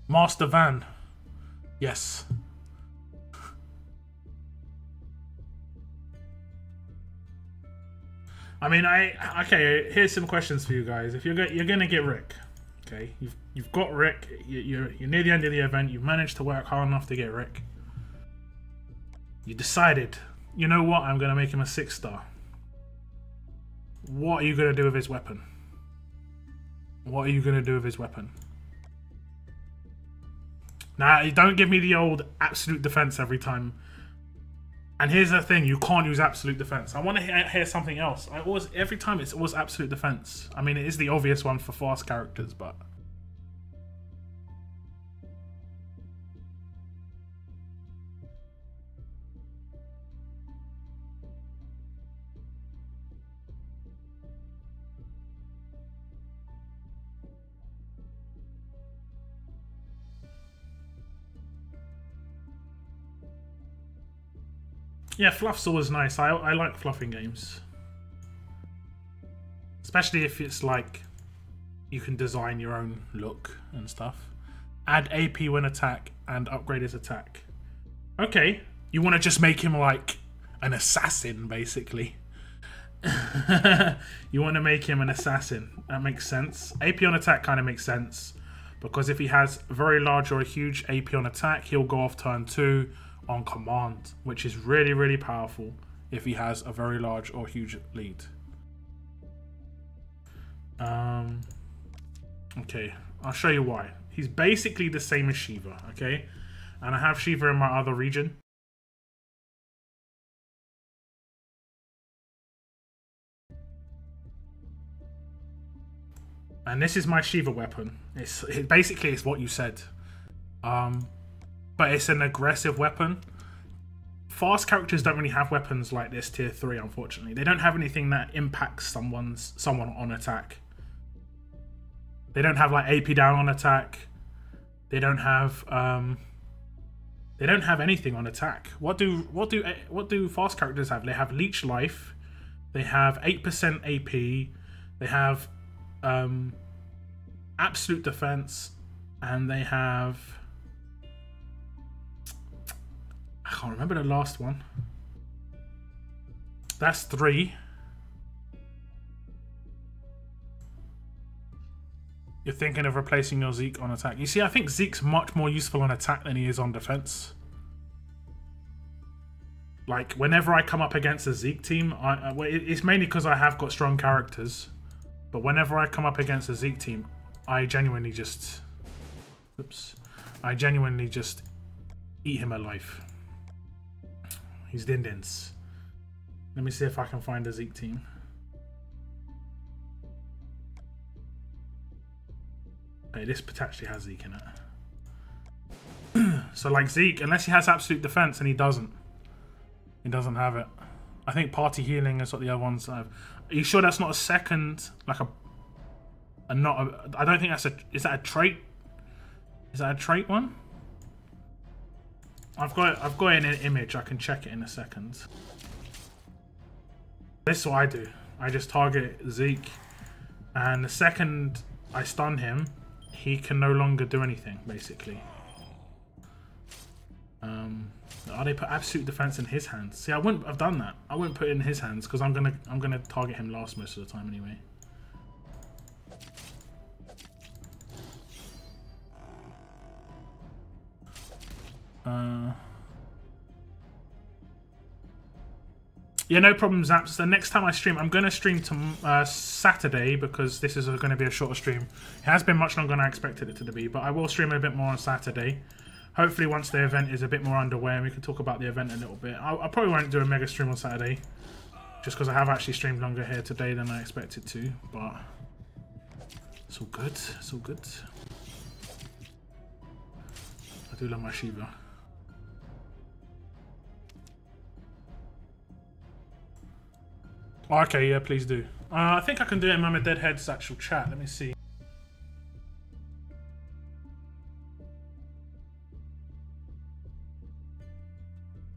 [SPEAKER 1] Master Van. Yes. I mean, okay. Here's some questions for you guys. If you're gonna get Rick, okay, you've got Rick. You're near the end of the event. You've managed to work hard enough to get Rick. You decided, you know what? I'm gonna make him a 6-star. What are you gonna do with his weapon? What are you gonna do with his weapon? Now, don't give me the old absolute defense every time. And here's the thing, you can't use absolute defense. I want to hear something else. Every time it's always absolute defense. I mean, it is the obvious one for fast characters, but... yeah, fluff's always nice. I like fluffing games. Especially if it's like you can design your own look and stuff. Add AP when attack and upgrade his attack. Okay, you want to just make him like an assassin, basically. You want to make him an assassin. That makes sense. AP on attack kind of makes sense. Because if he has very large or a huge AP on attack, he'll go off turn 2 on command, which is really, really powerful if he has a very large or huge lead. Okay, I'll show you why. He's basically the same as Shiva, okay? And I have Shiva in my other region. And this is my Shiva weapon. Basically it's what you said. But it's an aggressive weapon. Fast characters don't really have weapons like this tier 3, unfortunately. They don't have anything that impacts someone on attack. They don't have like AP down on attack. They don't have anything on attack. What do fast characters have? They have leech life. They have 8% AP. They have absolute defense, and they have, I can't remember the last one. That's 3. You're thinking of replacing your Zeke on attack. You see, I think Zeke's much more useful on attack than he is on defense. Like, whenever I come up against a Zeke team, it's mainly because I have got strong characters. But whenever I come up against a Zeke team, I genuinely just... Oops. I genuinely just eat him alive. He's din-dins. Let me see if I can find a Zeke team. Okay, this potentially has Zeke in it. So like Zeke, unless he has absolute defense, and he doesn't. He doesn't have it. I think party healing is what the other ones have. Are you sure that's not a second, like I don't think that's a, is that a trait? Is that a trait one? I've got it in an image, I can check it in a second. This is what I do. I just target Zeke, and the second I stun him, he can no longer do anything, basically. Oh, they put absolute defense in his hands. See, I wouldn't have done that. I wouldn't put it in his hands because I'm gonna target him last most of the time anyway. Yeah, no problem, Zaps. The next time I stream, I'm going to stream to Saturday because this is going to be a shorter stream. It has been much longer than I expected it to be, but I will stream a bit more on Saturday. Hopefully once the event is a bit more underway and we can talk about the event a little bit. I probably won't do a mega stream on Saturday just because I have actually streamed longer here today than I expected to, but it's all good. It's all good. I do love my Shiva. Oh, okay, yeah, please do. I think I can do it in Mama Deadhead's actual chat. Let me see.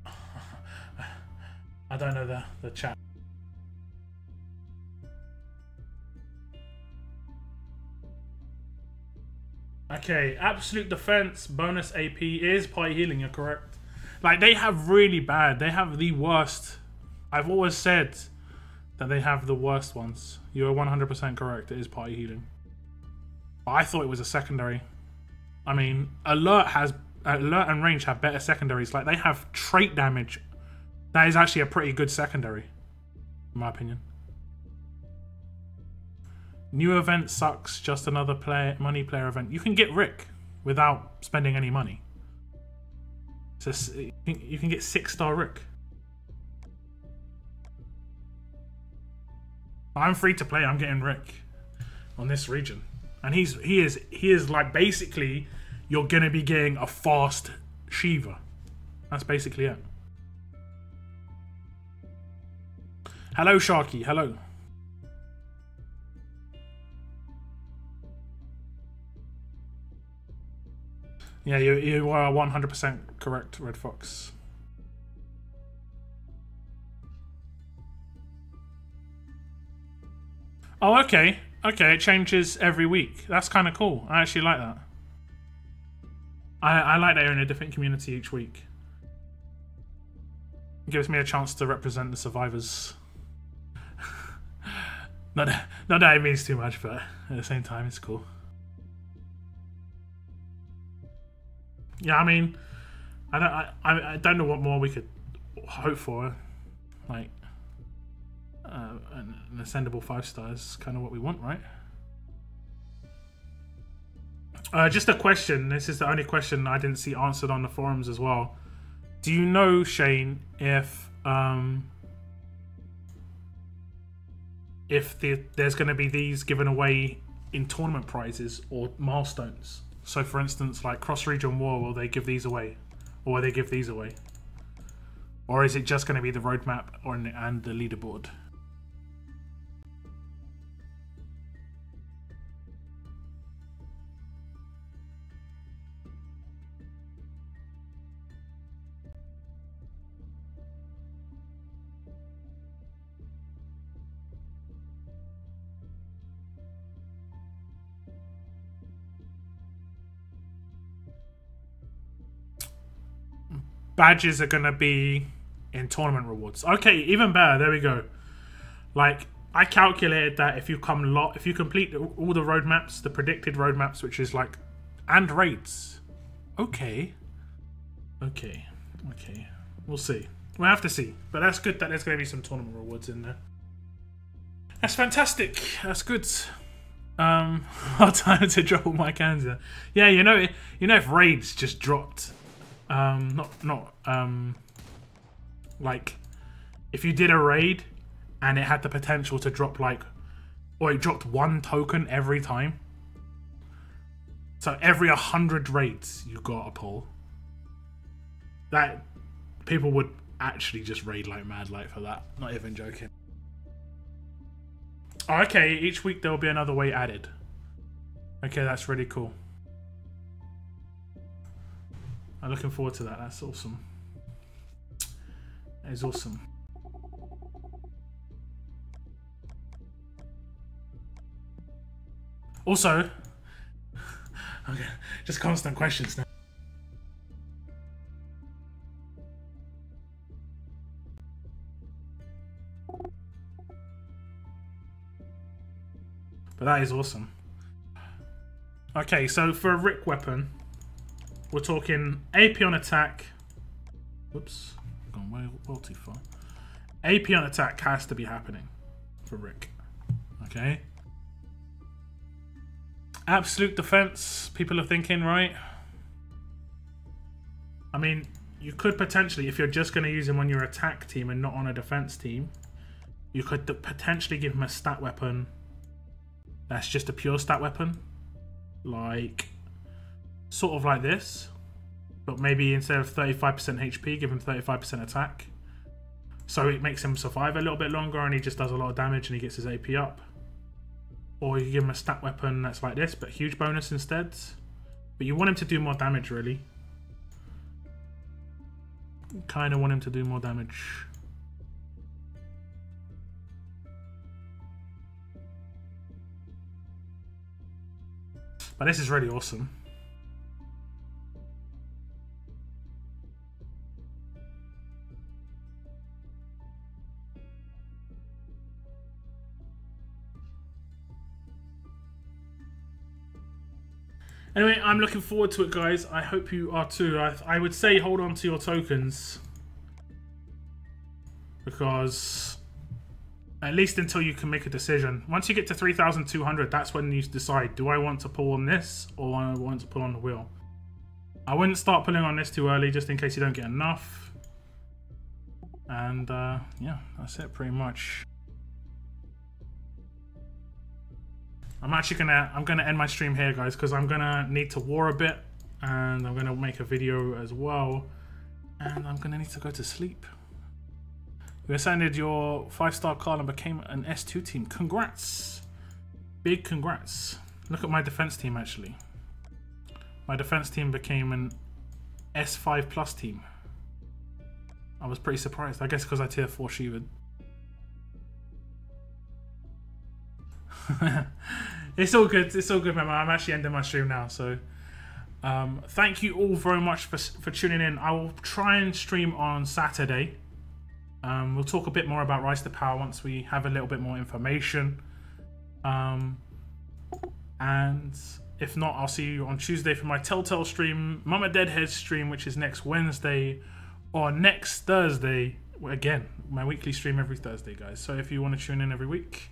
[SPEAKER 1] I don't know the chat. Okay, Absolute Defense bonus AP is party healing, you're correct. Like, they have really bad, they have the worst. I've always said that they have the worst ones. You're 100% correct, it is party healing. But I thought it was a secondary. I mean, Alert and Range have better secondaries. Like, they have trait damage. That is actually a pretty good secondary, in my opinion. New event sucks, just another money player event. You can get Rick without spending any money. So you can get 6-star Rick. I'm free to play. I'm getting Rick on this region, and he is like basically you're gonna be getting a fast Shiva. That's basically it. Hello, Sharky. Hello. Yeah, you are 100% correct, Red Fox. Oh, okay. Okay, it changes every week. That's kind of cool. I actually like that. I like that you're in a different community each week. It gives me a chance to represent the survivors. not that it means too much, but at the same time, it's cool. Yeah, I mean, I don't know what more we could hope for. Like, an ascendable 5-star is kind of what we want, right? Just a question. This is the only question I didn't see answered on the forums as well. Do you know, Shane, if there's going to be these given away in tournament prizes or milestones? So, for instance, like cross-region war, will they give these away, or will they give these away, or is it just going to be the roadmap and the leaderboard? Badges are going to be in tournament rewards. Okay, even better. There we go. Like, I calculated that if you complete all the roadmaps, the predicted roadmaps, which is like, and raids. Okay. Okay. Okay. We'll see. We'll have to see. But that's good that there's going to be some tournament rewards in there. That's fantastic. That's good. Hard time to drop all my cans in. Yeah, you know if raids just dropped. Like, if you did a raid and it had the potential to drop or it dropped 1 token every time. So every 100 raids you got a pull. That people would actually just raid like mad for that. Not even joking. Oh, okay, each week there will be another way added. Okay, that's really cool. I'm looking forward to that. That's awesome. That is awesome. Also, okay, just constant questions now. But that is awesome. Okay, so for a Rick weapon, we're talking AP on attack. Whoops, gone way too far. AP on attack has to be happening for Rick. Okay. Absolute defense, people are thinking, right? I mean, you could potentially, if you're just going to use him on your attack team and not on a defense team, you could potentially give him a stat weapon that's just a pure stat weapon. Like, sort of like this. But maybe instead of 35% HP, give him 35% attack. So it makes him survive a little bit longer and he just does a lot of damage and he gets his AP up. Or you give him a stat weapon that's like this, but huge bonus instead. But you want him to do more damage, really. Kind of want him to do more damage. But this is really awesome. Anyway, I'm looking forward to it, guys. I hope you are too. I would say hold on to your tokens. Because at least until you can make a decision. Once you get to 3,200, that's when you decide, do I want to pull on this or I want to pull on the wheel? I wouldn't start pulling on this too early just in case you don't get enough. And yeah, that's it pretty much. I'm gonna end my stream here, guys, because I'm gonna need to war a bit and I'm gonna make a video as well. And I'm gonna need to go to sleep. You ascended your 5-star card and became an S2 team. Congrats. Big congrats. Look at my defense team, actually. My defense team became an S5 plus team. I was pretty surprised. I guess because I tier 4 Shiva. It's all good. It's all good, man. I'm actually ending my stream now. So thank you all very much for tuning in. I will try and stream on Saturday. We'll talk a bit more about Rise to Power once we have a little bit more information. And if not, I'll see you on Tuesday for my Telltale stream, Mama Deadhead stream, which is next Wednesday, or next Thursday. Again, my weekly stream every Thursday, guys. So if you want to tune in every week,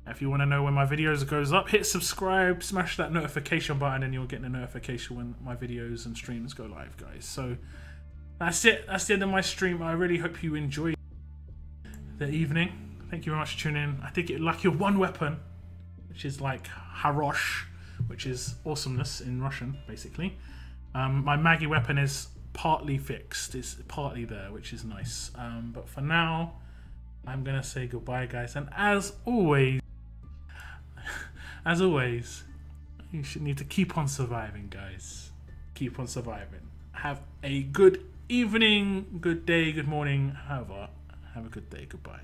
[SPEAKER 1] if you want to know when my videos goes up, hit subscribe, smash that notification button, and you'll get the notification when my videos and streams go live, guys. So that's it. That's the end of my stream. I really hope you enjoyed the evening. Thank you very much for tuning in. I think you like your one weapon, which is like Harosh, which is awesomeness in Russian, basically. My Maggie weapon is partly fixed. It's partly there, which is nice. But for now, I'm gonna say goodbye, guys. And as always, you should need to keep on surviving, guys. Keep on surviving. Have a good evening, good day, good morning. However, have a good day. Goodbye.